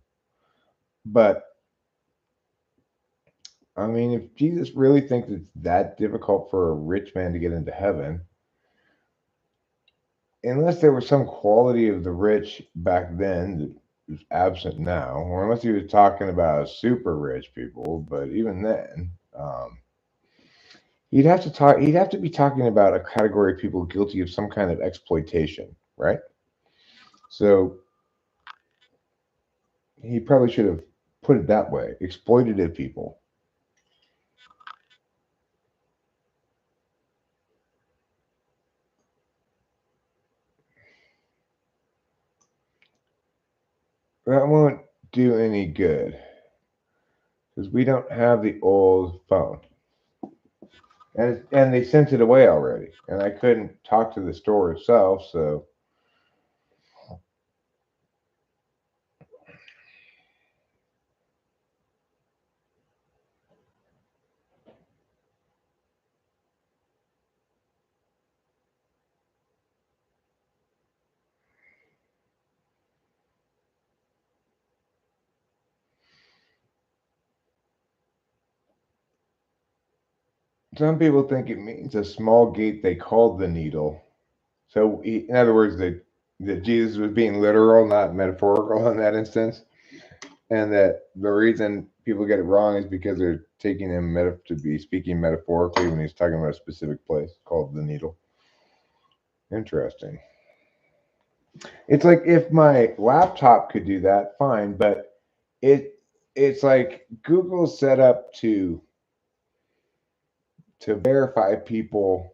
But I mean, if Jesus really thinks it's that difficult for a rich man to get into heaven, unless there was some quality of the rich back then that is absent now, or unless he was talking about super rich people, but even then, he'd have to talk. He'd have to be talking about a category of people guilty of some kind of exploitation, right? So he probably should have put it that way: exploitative people. that won't do any good because we don't have the old phone. And they sent it away already. And I couldn't talk to the store itself, so some people think it means a small gate they called the needle. So, in other words, that Jesus was being literal, not metaphorical in that instance, and that the reason people get it wrong is because they're taking him to be speaking metaphorically when he's talking about a specific place called the needle. Interesting. It's like if my laptop could do that, fine, but it's like Google's set up to verify people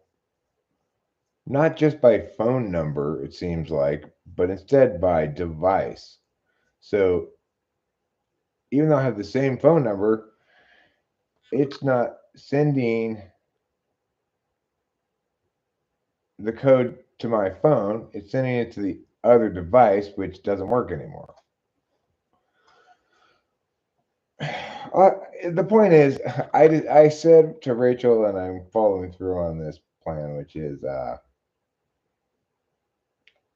not just by phone number, it seems like, but instead by device. So even though I have the same phone number, it's not sending the code to my phone, it's sending it to the other device, which doesn't work anymore. The point is, I said to Rachel, and I'm following through on this plan, which is I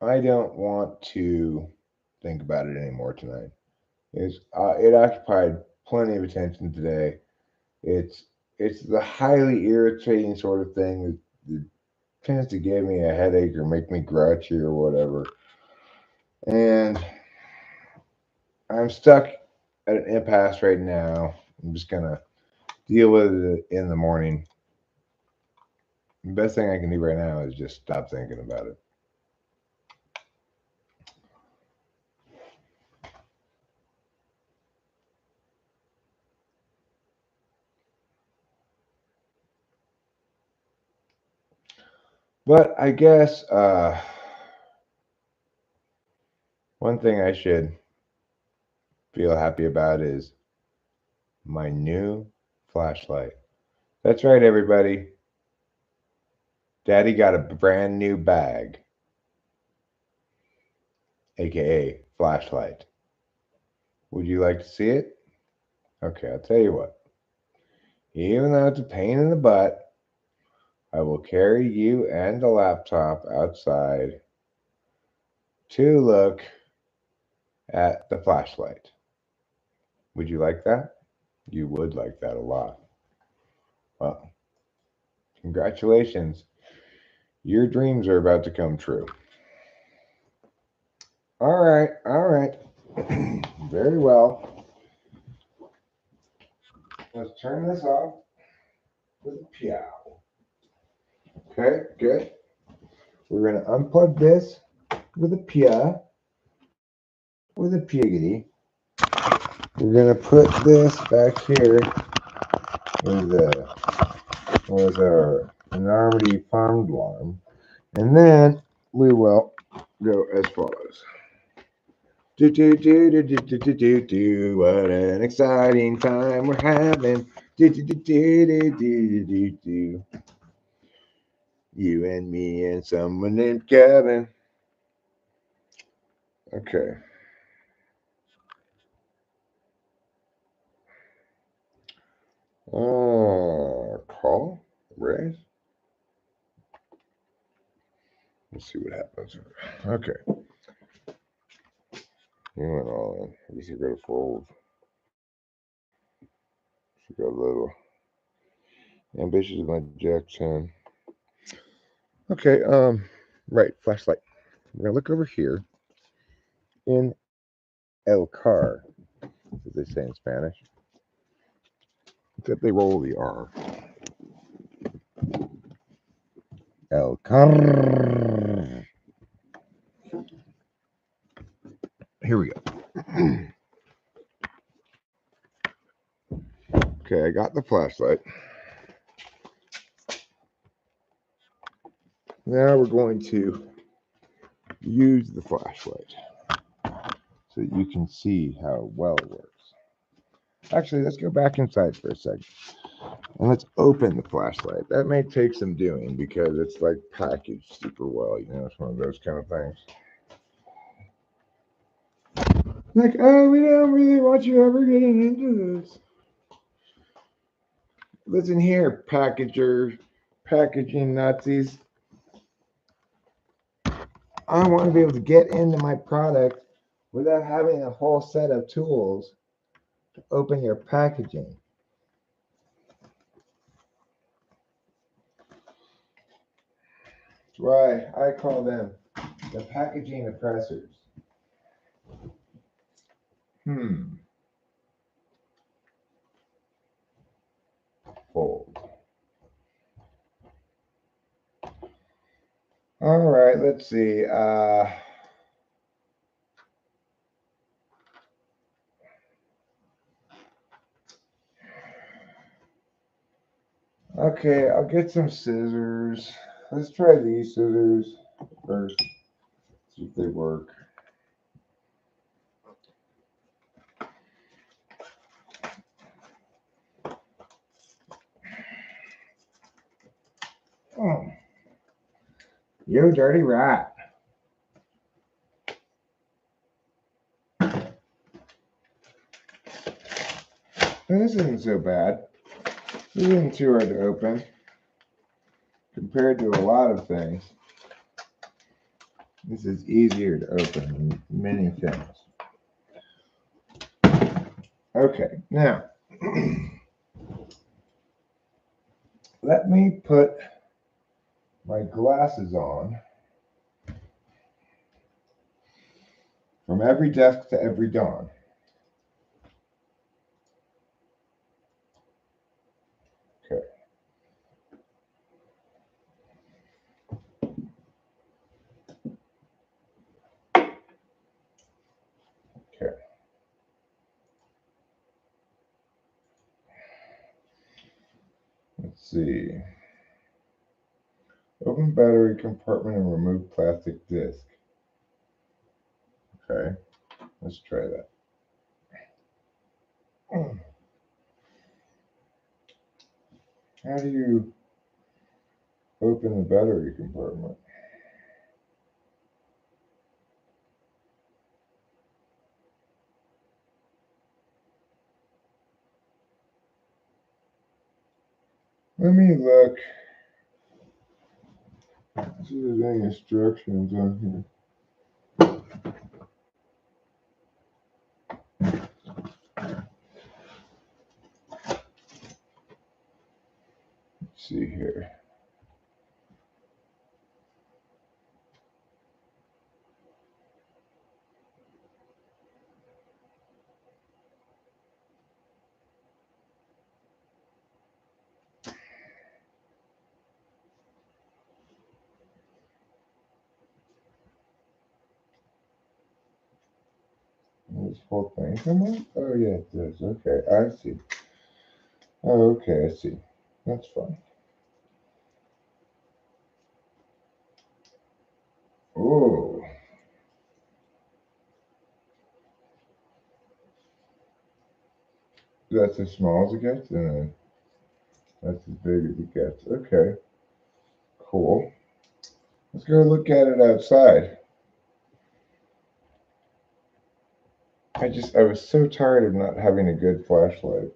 don't want to think about it anymore tonight. It occupied plenty of attention today. It's the highly irritating sort of thing that tends to give me a headache or make me grouchy or whatever. And I'm stuck at an impasse right now. I'm just gonna deal with it in the morning. The best thing I can do right now is just stop thinking about it. But I guess one thing I should feel happy about is my new flashlight. That's right, everybody. Daddy got a brand new bag, aka flashlight. Would you like to see it? Okay, I'll tell you what. Even though it's a pain in the butt, I will carry you and the laptop outside to look at the flashlight. Would you like that? You would like that a lot. Well, congratulations. Your dreams are about to come true. All right, all right. Very well. Let's turn this off with a piao. Okay, good. We're going to unplug this with a pia, with a piggity. We're going to put this back here with our Normandy farm alarm. And then we will go as follows. What an exciting time we're having. You and me and someone named Kevin. Okay. Call? Raise? Let's see what happens. Okay. You went all in. I guess you got to fold. She got a little ambitious with my Jack 10. Okay, right, flashlight. We're gonna look over here in El Car, as they say in Spanish. Except they roll the R. El Car. Here we go. Okay, I got the flashlight. Now we're going to use the flashlight. so that you can see how well it works. Actually, let's go back inside for a second. And let's open the flashlight. That may take some doing because it's like packaged super well. You know, it's one of those kind of things. Like, oh, we don't really want you ever getting into this. Listen here, packaging Nazis. I want to be able to get into my product without having a whole set of tools to open your packaging. That's why I call them the packaging oppressors. Fold. All right, let's see. Okay, I'll get some scissors. Let's try these scissors first. See if they work. Oh. You dirty rat. This isn't so bad. This isn't too hard to open compared to a lot of things. This is easier to open than many things. Okay, now let me put my glasses on. From every dusk to every dawn. Okay. Okay. Let's see. Open battery compartment and remove plastic disc. Okay. Let's try that. How do you open the battery compartment? Let me look. See if there's any instructions on here. Let's see here. This whole thing come up? Oh yeah, it does. Okay, I see. Oh, okay, I see. That's fine. Oh. That's as small as it gets, and that's as big as it gets. Okay. Cool. Let's go look at it outside. I was so tired of not having a good flashlight.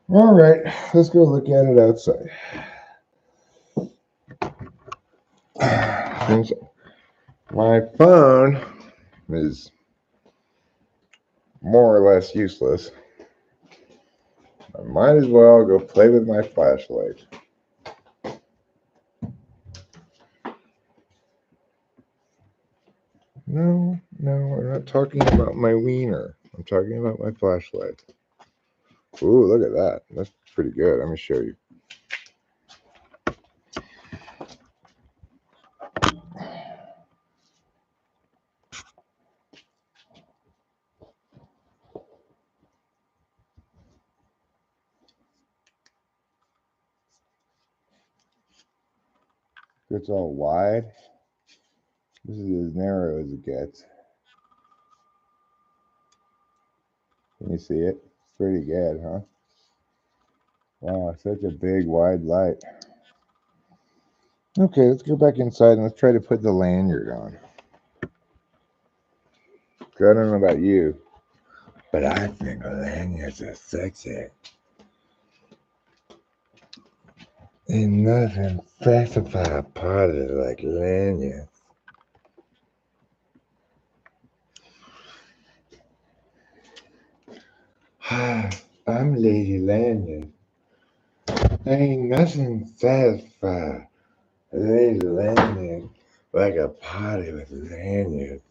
All right, let's go look at it outside. Since my phone is more or less useless, I might as well go play with my flashlight. No, I'm not talking about my wiener. I'm talking about my flashlight. Ooh, look at that. That's pretty good. Let me show you. It's all wide. This is as narrow as it gets. Can you see it? It's pretty good, huh? Wow, such a big, wide light. Okay, let's go back inside and let's try to put the lanyard on. I don't know about you, but I think lanyards are sexy. Ain't nothing sexy about a party like lanyards. I'm Lady Lanyard. Ain't nothing satisfied Lady Lanyard like a party with lanyards.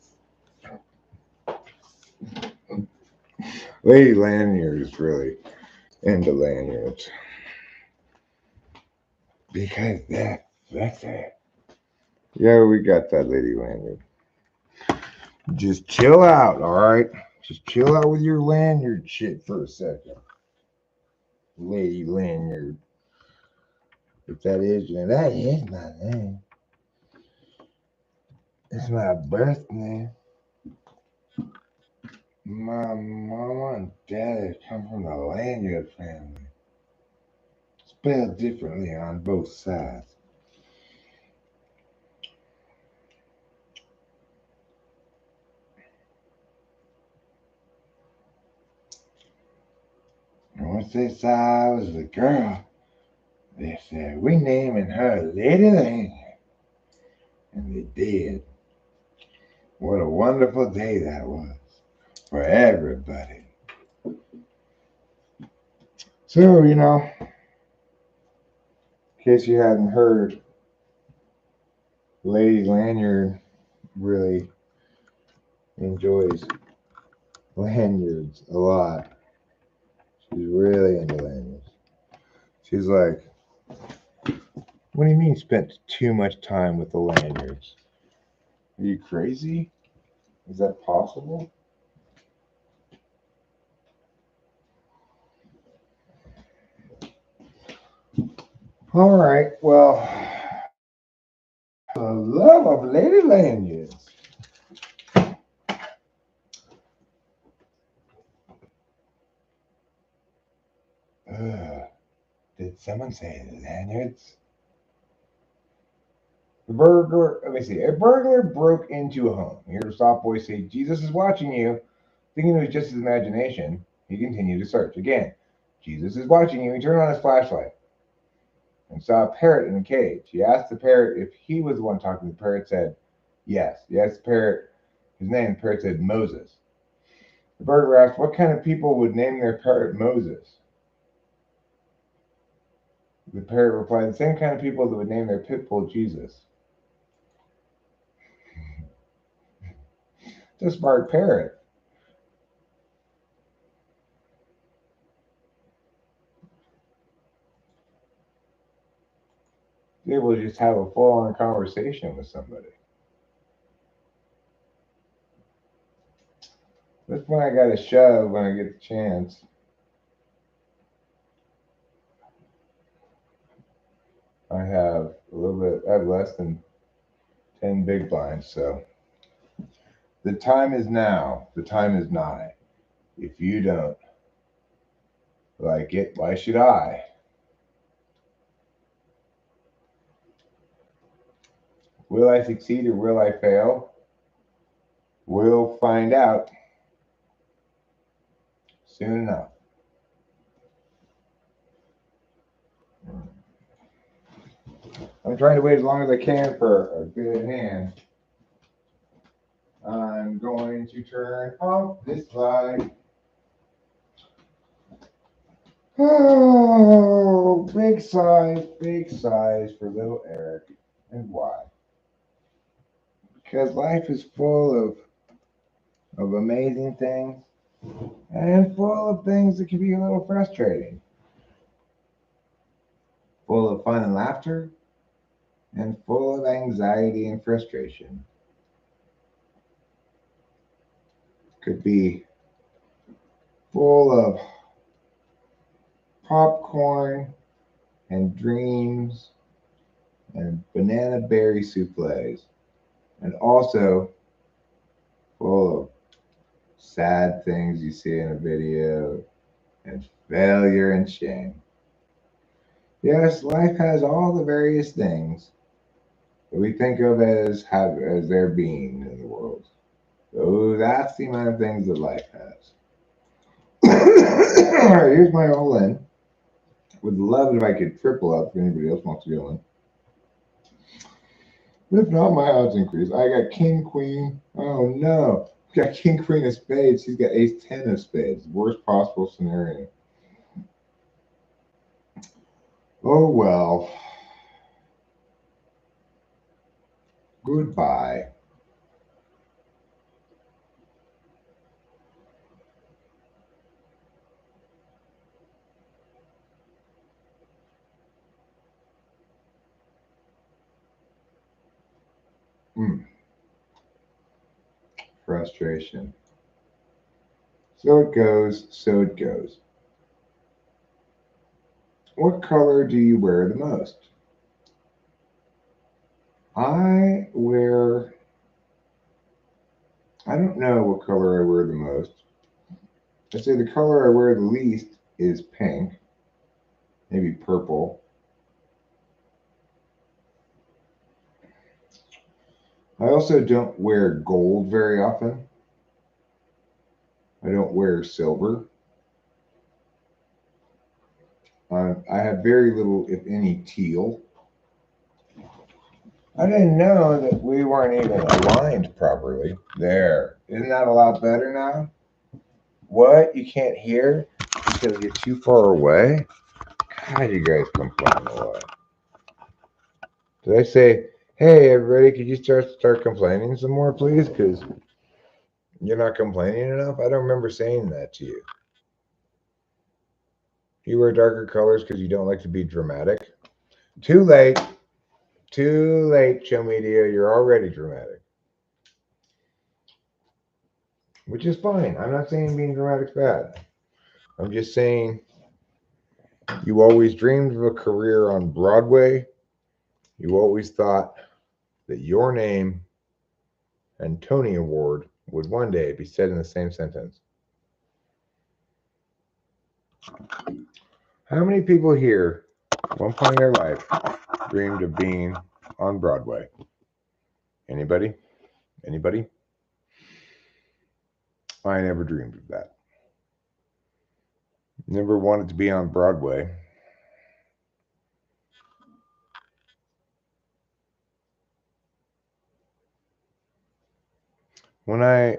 Lady Lanyard is really into lanyards because that's sexy. Yeah, we got that Lady Lanyard. Just chill out, all right? Just chill out with your lanyard shit for a second. Lady Lanyard. If that is, you know, that is my name. It's my birth name. My mama and dad come from the Lanyard family. Spelled differently on both sides. And once they saw I was a girl, they said, we naming her Lady Lanyard. And they did. What a wonderful day that was for everybody. So, you know, in case you hadn't heard, Lady Lanyard really enjoys lanyards a lot. She's really into lanyards. She's like, what do you mean spent too much time with the lanyards? Are you crazy? Is that possible? All right, well, the love of Lady Lanyards. Did someone say lanyards? The burglar, let me see. A burglar broke into a home. He heard a soft voice say, Jesus is watching you. Thinking it was just his imagination, he continued to search. Again, Jesus is watching you. He turned on his flashlight and saw a parrot in a cage. He asked the parrot if he was the one talking. The parrot said, yes. He asked the parrot his name. The parrot said, Moses. The burglar asked, what kind of people would name their parrot Moses? The parrot replied, the same kind of people that would name their pit bull Jesus. It's a smart parrot. Be able to just have a full-on conversation with somebody. That's when I got to shove when I get the chance. I have a little bit, I have less than 10 big blinds, so the time is now. The time is nigh. If you don't like it, why should I? Will I succeed or will I fail? We'll find out soon enough. I'm trying to wait as long as I can for a good hand. I'm going to turn off this light. Oh, big sighs for little Eric. And why? Because life is full of amazing things and full of things that can be a little frustrating. Full of fun and laughter and full of anxiety and frustration. Could be full of popcorn and dreams and banana berry souffles, and also full of sad things you see in a video, and failure and shame. Yes, life has all the various things that we think of as there being in the world. So that's the amount of things that life has. All right, here's my all in. Would love it if I could triple up if anybody else wants to go in. But if not, my odds increase. I got king, queen. Oh no. Got king, queen of spades. He's got ace, 10 of spades. Worst possible scenario. Oh well. Goodbye. Mm. Frustration. So it goes, so it goes. What color do you wear the most? I don't know what color I wear the most. I'd say the color I wear the least is pink, maybe purple. I also don't wear gold very often. I don't wear silver. I have very little, if any, teal. I didn't know that we weren't even aligned properly. There. Isn't that a lot better now? What? You can't hear because you're too far away? God, you guys complain a lot. Did I say, hey, everybody, could you start complaining some more, please? Because you're not complaining enough? I don't remember saying that to you. You wear darker colors because you don't like to be dramatic? Too late. Too late, show media. You're already dramatic. Which is fine. I'm not saying being dramatic's bad. I'm just saying you always dreamed of a career on Broadway. You always thought that your name and Tony Award would one day be said in the same sentence. How many people here, at one point in their life, dreamed of being on Broadway? Anybody? Anybody? I never dreamed of that. Never wanted to be on Broadway. When I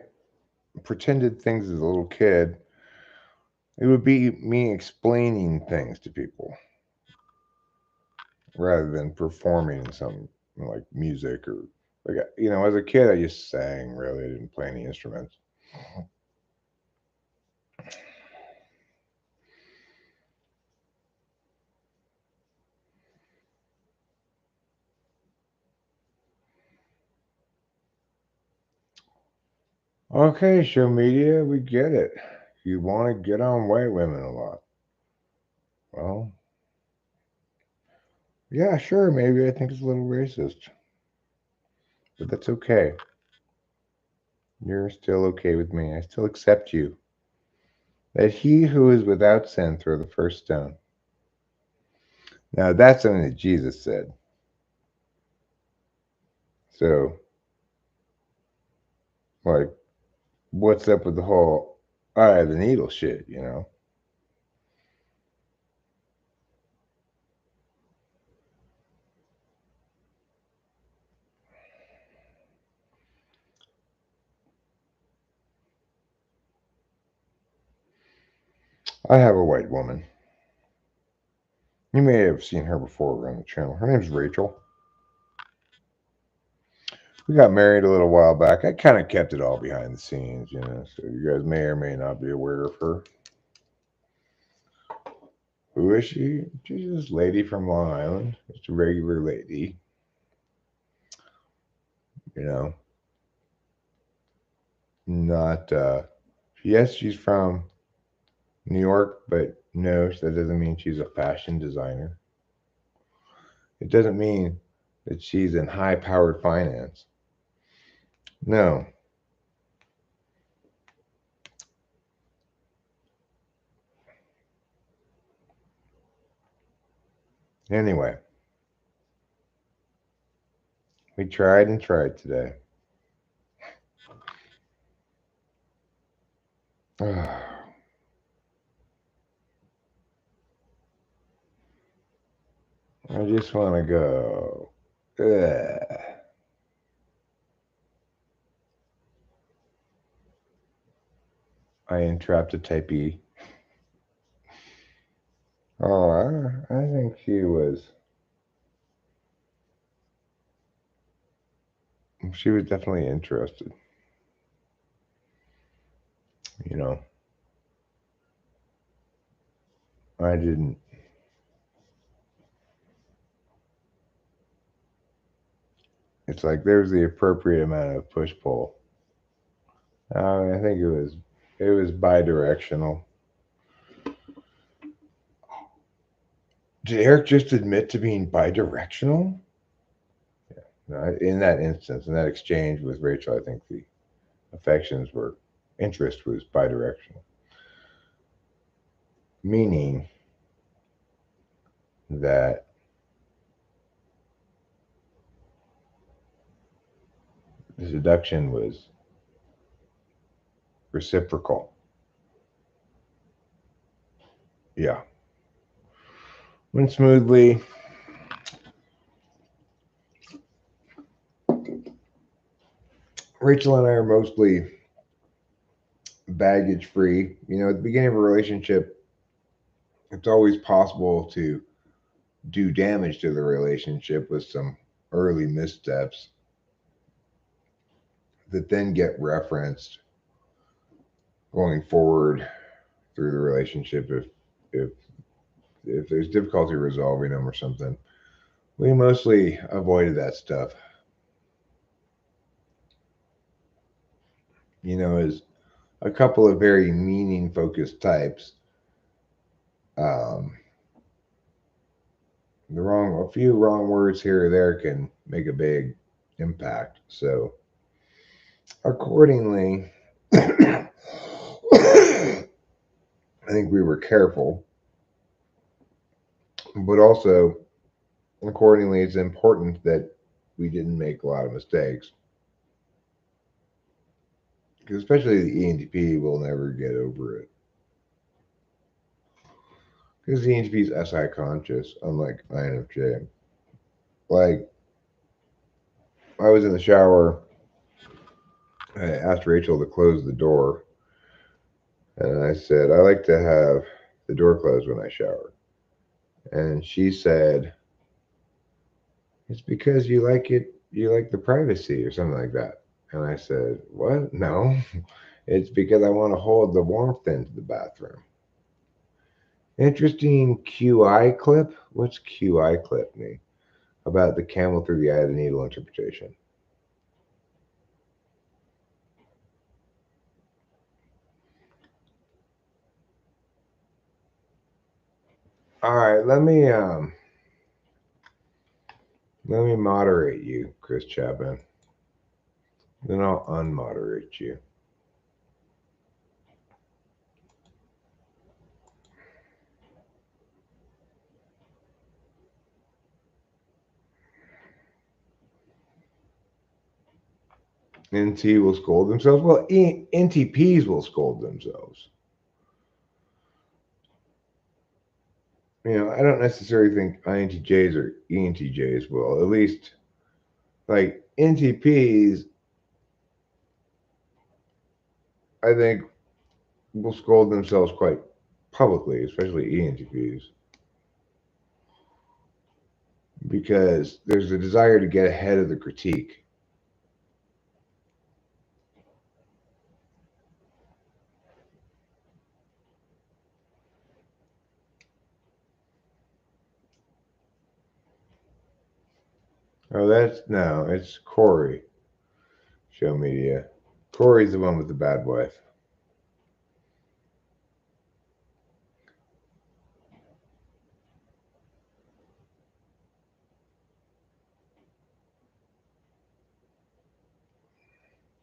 pretended things as a little kid, it would be me explaining things to people rather than performing some like music or like as a kid I just sang. Really, I didn't play any instruments. Okay, show media, we get it. You want to get on white women a lot. Well, yeah, sure, maybe I think it's a little racist. But that's okay. You're still okay with me. I still accept you. Let he who is without sin throw the first stone. Now, that's something that Jesus said. So, like, what's up with the whole eye of the needle shit, I have a white woman. You may have seen her before on the channel. Her name's Rachel. We got married a little while back. I kind of kept it all behind the scenes, so you guys may or may not be aware of her. Who is she? She's this lady from Long Island. Just a regular lady. Not, yes, she's from New York, but no, that doesn't mean she's a fashion designer. It doesn't mean that she's in high powered finance. No. Anyway, we tried and tried today. I just want to go. Ugh. I entrapped a type E. Oh, I think she was definitely interested. You know, I didn't. It's like there's the appropriate amount of push pull. I think it was bi-directional. Did Eric just admit to being bi-directional? Yeah. No, in that instance, in that exchange with Rachel, I think the interest was bi-directional, meaning that the seduction was reciprocal. Yeah. Went smoothly. Rachel and I are mostly baggage free. At the beginning of a relationship, it's always possible to do damage to the relationship with some early missteps that then get referenced going forward through the relationship if if there's difficulty resolving them or something. We mostly avoided that stuff. As a couple of very meaning focused types, um, a few wrong words here or there can make a big impact. So accordingly, I think we were careful, but also accordingly, it's important that we didn't make a lot of mistakes. Because especially the ENTP will never get over it. Because the ENTP is SI conscious, unlike INFJ. Like, I was in the shower, I asked Rachel to close the door, and I said, I like to have the door closed when I shower. And she said, it's because you like the privacy or something like that. And I said, what? No, it's because I want to hold the warmth into the bathroom. Interesting QI clip. What's QI clip mean? About the camel through the eye of the needle interpretation. All right, let me moderate you, Chris Chapman. Then I'll unmoderate you. NT will scold themselves. Well, NTPs will scold themselves. I don't necessarily think INTJs or ENTJs will. At least, like NTPs, I think will scold themselves quite publicly, especially ENTPs, because there's a desire to get ahead of the critique. Oh, it's Corey. Show media. Corey's the one with the bad wife.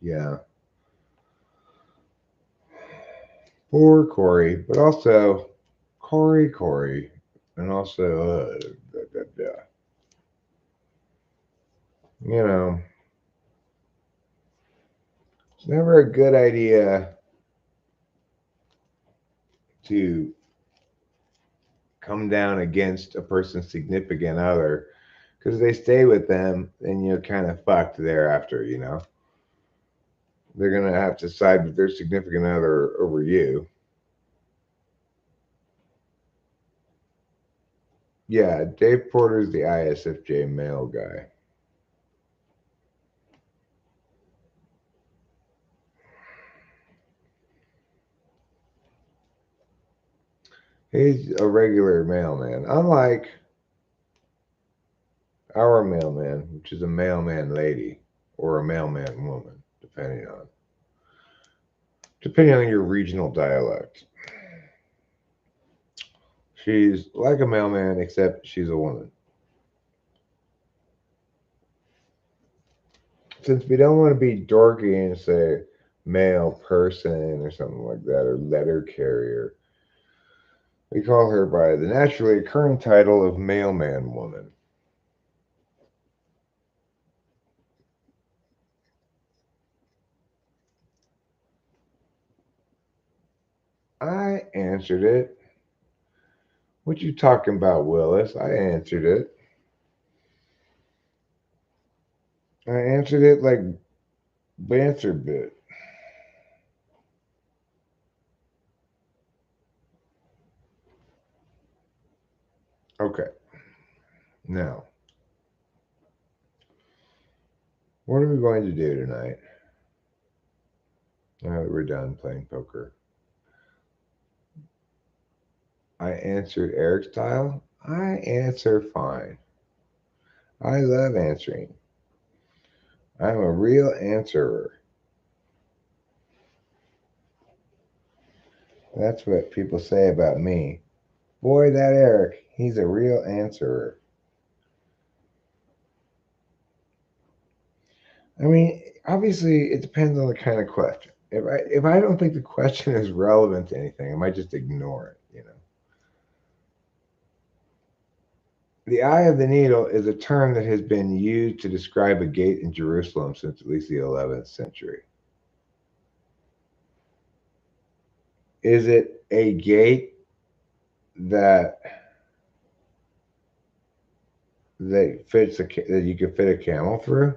Yeah. Poor Corey, but also Corey, and also You know, it's never a good idea to come down against a person's significant other, because if they stay with them, then you're kind of fucked thereafter, you know? They're going to have to side with their significant other over you. Yeah, Dave Porter's the ISFJ male guy. He's a regular mailman, unlike our mailman, which is a mailman lady or a mailman woman, depending on your regional dialect. She's like a mailman, except she's a woman. Since we don't want to be dorky and say mail person or something like that, or letter carrier, we call her by the naturally occurring title of mailman woman. I answered it. What you talking about, Willis? I answered it. I answered it like Banter bit. Okay. Now, what are we going to do tonight? Now that we're done playing poker. I answered Eric style. I answer fine. I love answering. I'm a real answerer. That's what people say about me. Boy, that Eric, he's a real answerer. I mean, obviously, it depends on the kind of question. If I don't think the question is relevant to anything, I might just ignore it. You know, the eye of the needle is a term that has been used to describe a gate in Jerusalem since at least the 11th century. Is it a gate that that you could fit a camel through?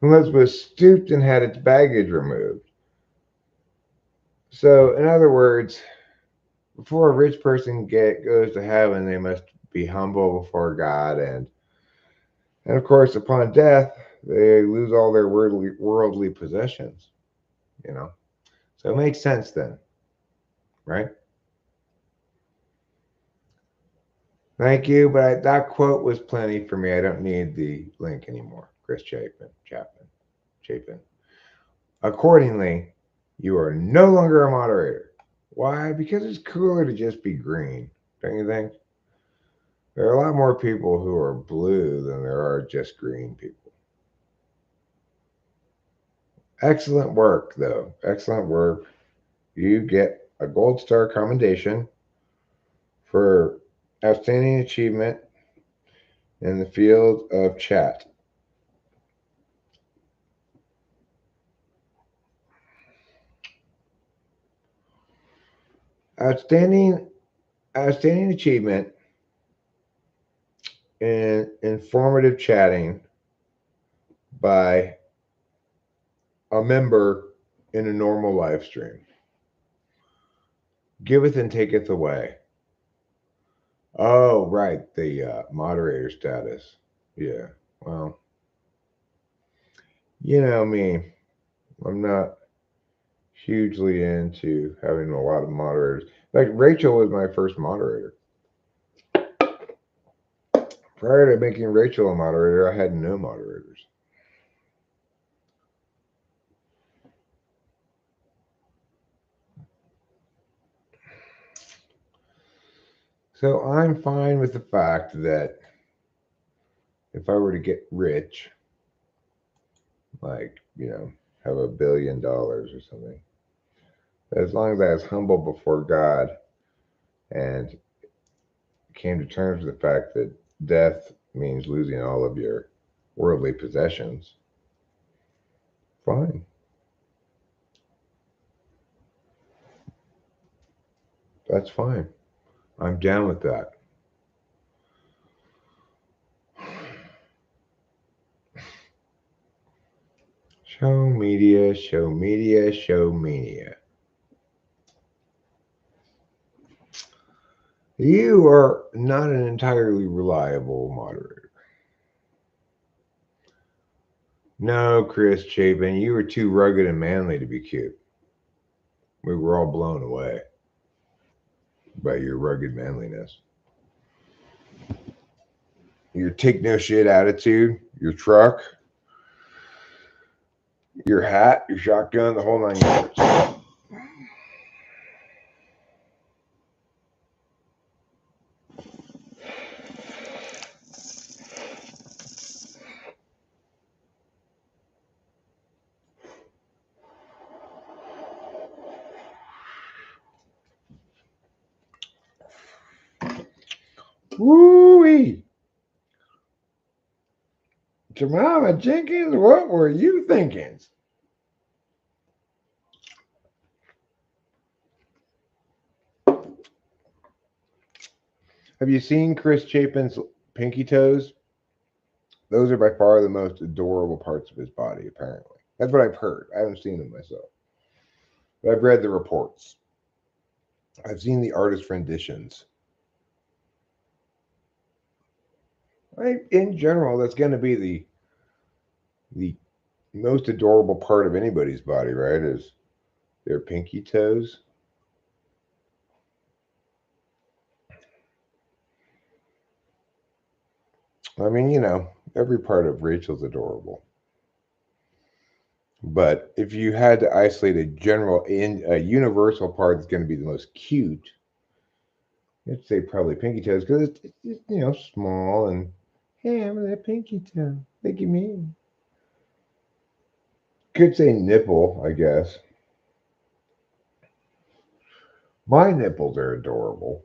Elizabeth stooped and had its baggage removed. So, in other words, before a rich person goes to heaven, they must be humble before God, and of course, upon death, they lose all their worldly possessions. You know, so it makes sense then, right? Thank you, but that quote was plenty for me. I don't need the link anymore. Chris Chapin. Accordingly, you are no longer a moderator. Why? Because it's cooler to just be green, don't you think? There are a lot more people who are blue than there are just green people. Excellent work, though. Excellent work. You get a gold star commendation for outstanding achievement in the field of chat. Outstanding achievement in informative chatting by a member in a normal live stream. Giveth and taketh away. Oh, right, the moderator status. Yeah, well, you know me, I'm not hugely into having a lot of moderators. Like Rachel was my first moderator. Prior to making Rachel a moderator, I had no moderators. So I'm fine with the fact that if I were to get rich, like, have $1 billion or something, as long as I was humble before God and came to terms with the fact that death means losing all of your worldly possessions, fine. That's fine. I'm down with that. Show media, show media, show media. You are not an entirely reliable moderator. No, Chris Chapin, you were too rugged and manly to be cute. We were all blown away by your rugged manliness. Your take no shit attitude, your truck, your hat, your shotgun, the whole 9 yards. Woo-wee! Jemima Jenkins, what were you thinking? Have you seen Chris Chapin's pinky toes? Those are by far the most adorable parts of his body, apparently. That's what I've heard. I haven't seen them myself. But I've read the reports. I've seen the artist renditions. In general, that's going to be the most adorable part of anybody's body, right? Is their pinky toes. I mean, every part of Rachel's adorable. But if you had to isolate a universal part that's going to be the most cute, I'd say probably pinky toes because it's small and hey, I'm that pinky toe. Look at me. Could say nipple, I guess. My nipples are adorable.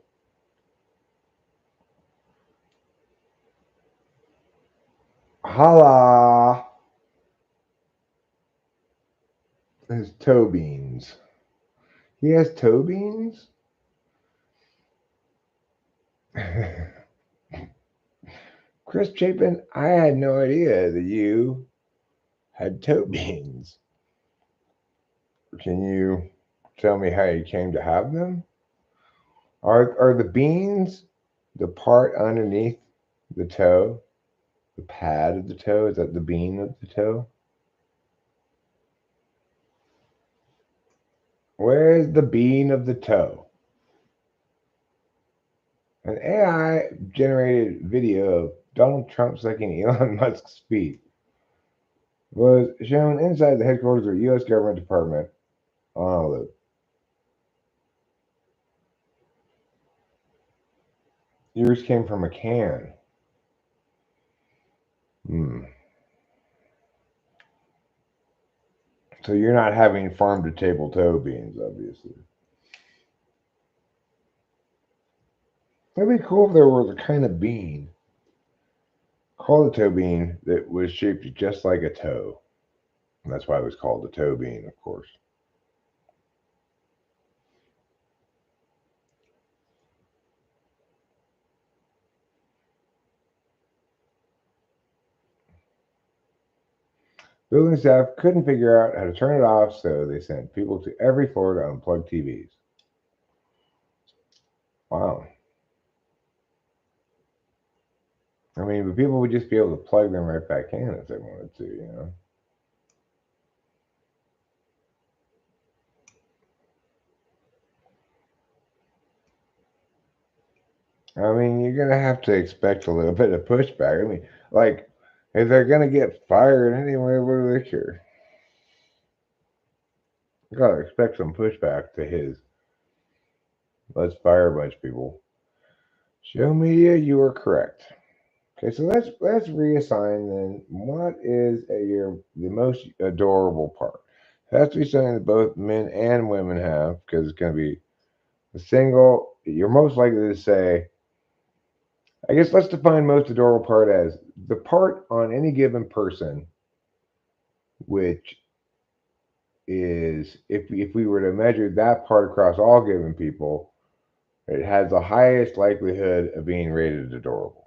Holla! His toe beans. He has toe beans? Chris Chapin, I had no idea that you had toe beans. Can you tell me how you came to have them? Are the beans the part underneath the toe? The pad of the toe? Is that the bean of the toe? Where's the bean of the toe? An AI generated video of Donald Trump sucking Elon Musk's feet was shown inside the headquarters of the U.S. government department on a loop. Yours came from a can. So you're not having farm to table toe beans, obviously. That'd be cool if there was a kind of bean called a toe bean that was shaped just like a toe. And that's why it was called a toe bean, of course. Building staff couldn't figure out how to turn it off, so they sent people to every floor to unplug TVs. Wow. I mean, but people would just be able to plug them right back in if they wanted to, I mean, you're going to have to expect a little bit of pushback. I mean, like, if they're going to get fired anyway, what do they care? You got to expect some pushback to his. Let's fire a bunch of people. Show media, you are correct. Okay, so let's reassign then. What is the most adorable part? It has to be something that both men and women have because it's going to be a single. You're most likely to say, I guess let's define most adorable part as the part on any given person, which is if we were to measure that part across all given people, it has the highest likelihood of being rated adorable.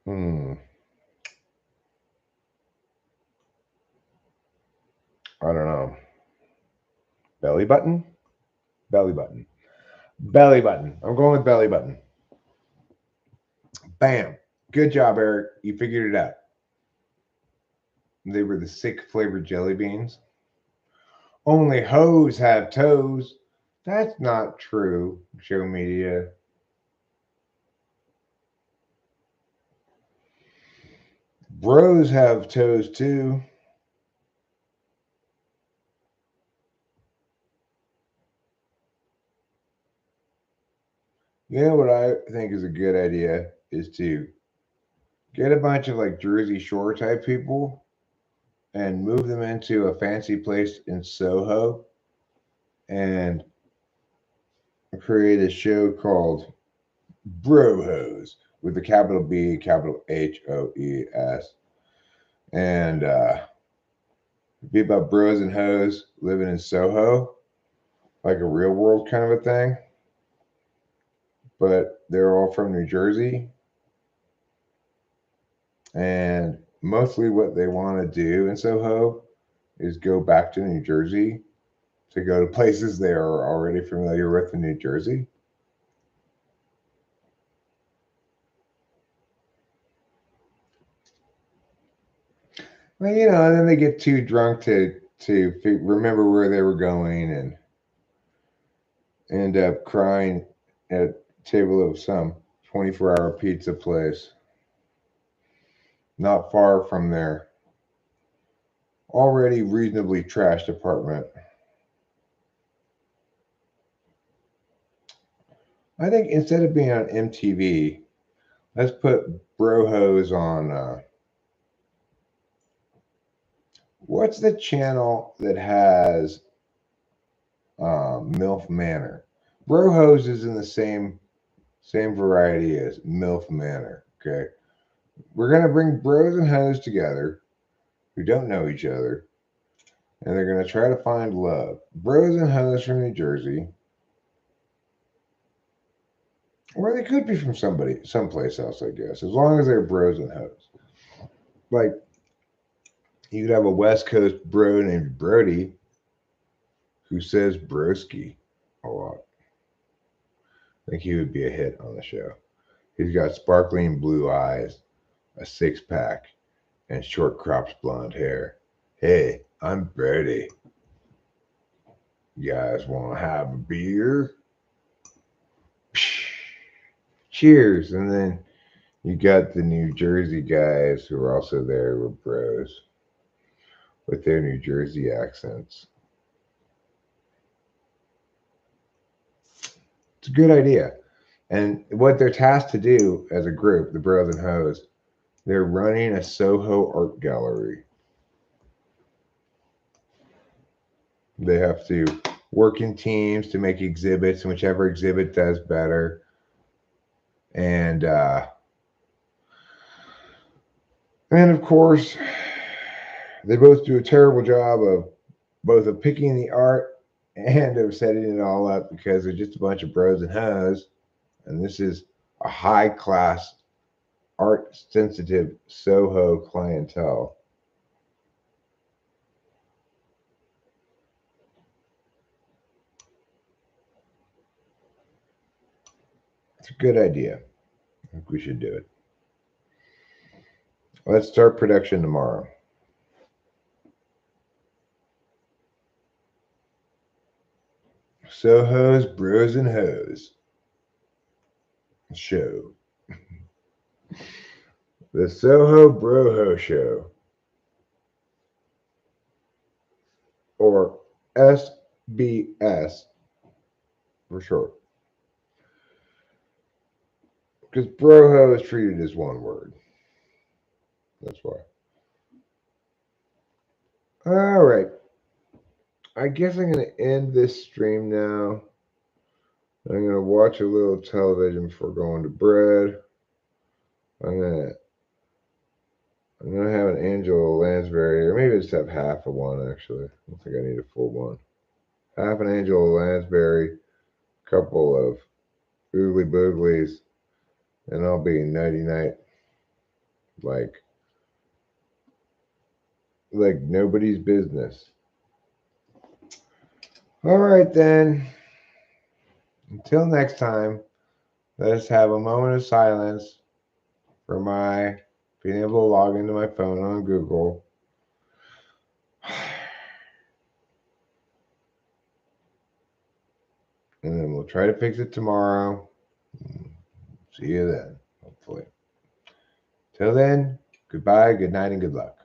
Hmm. I don't know. Belly button? Belly button. Belly button. I'm going with belly button. Bam. Good job, Eric. You figured it out. They were the sick flavored jelly beans. Only hoes have toes. That's not true, show media. Bros have toes too. You know what I think is a good idea is to get a bunch of like Jersey Shore type people and move them into a fancy place in Soho and create a show called Bro Hose with the capital B, capital HOES. And be about bros and hoes living in Soho, like a real world kind of a thing. But they're all from New Jersey. And mostly what they want to do in Soho is go back to New Jersey to go to places they are already familiar with in New Jersey. Well, and then they get too drunk to remember where they were going and end up crying at a table of some 24-hour pizza place not far from their already reasonably trashed apartment. I think instead of being on MTV, let's put Bro Hose on. What's the channel that has MILF Manor? Bro Hose is in the same variety as MILF Manor. Okay, we're gonna bring bros and hoes together who don't know each other, and they're gonna try to find love. Bros and hoes from New Jersey, or they could be from someplace else, I guess, as long as they're bros and hoes. Like you'd have a West Coast bro named Brody who says broski a lot. I think he would be a hit on the show. He's got sparkling blue eyes, a six pack, and short cropped blonde hair. Hey, I'm Brody. You guys want to have a beer? Cheers. And then you got the New Jersey guys who are also there with bros with their New Jersey accents. It's a good idea. And what they're tasked to do as a group, the Bros and Hoes, they're running a Soho art gallery. They have to work in teams to make exhibits, and whichever exhibit does better. And of course, they both do a terrible job of both of picking the art and of setting it all up because they're just a bunch of bros and hoes. And this is a high class, art sensitive Soho clientele. It's a good idea. I think we should do it. Let's start production tomorrow. Soho's Bros and Hoes show. The Soho Broho Show, or SBS for short. Because broho is treated as one word. That's why. All right. I guess I'm going to end this stream now. I'm going to watch a little television before going to bed. I'm gonna have an Angela Lansbury, or maybe just have half of one actually. I don't think I need a full one. Half an Angela Lansbury, a couple of Oogly Booglies, and I'll be nighty night like nobody's business. All right then. Until next time, let us have a moment of silence for my being able to log into my phone on Google. And then we'll try to fix it tomorrow. See you then, hopefully. Till then, goodbye, good night, and good luck.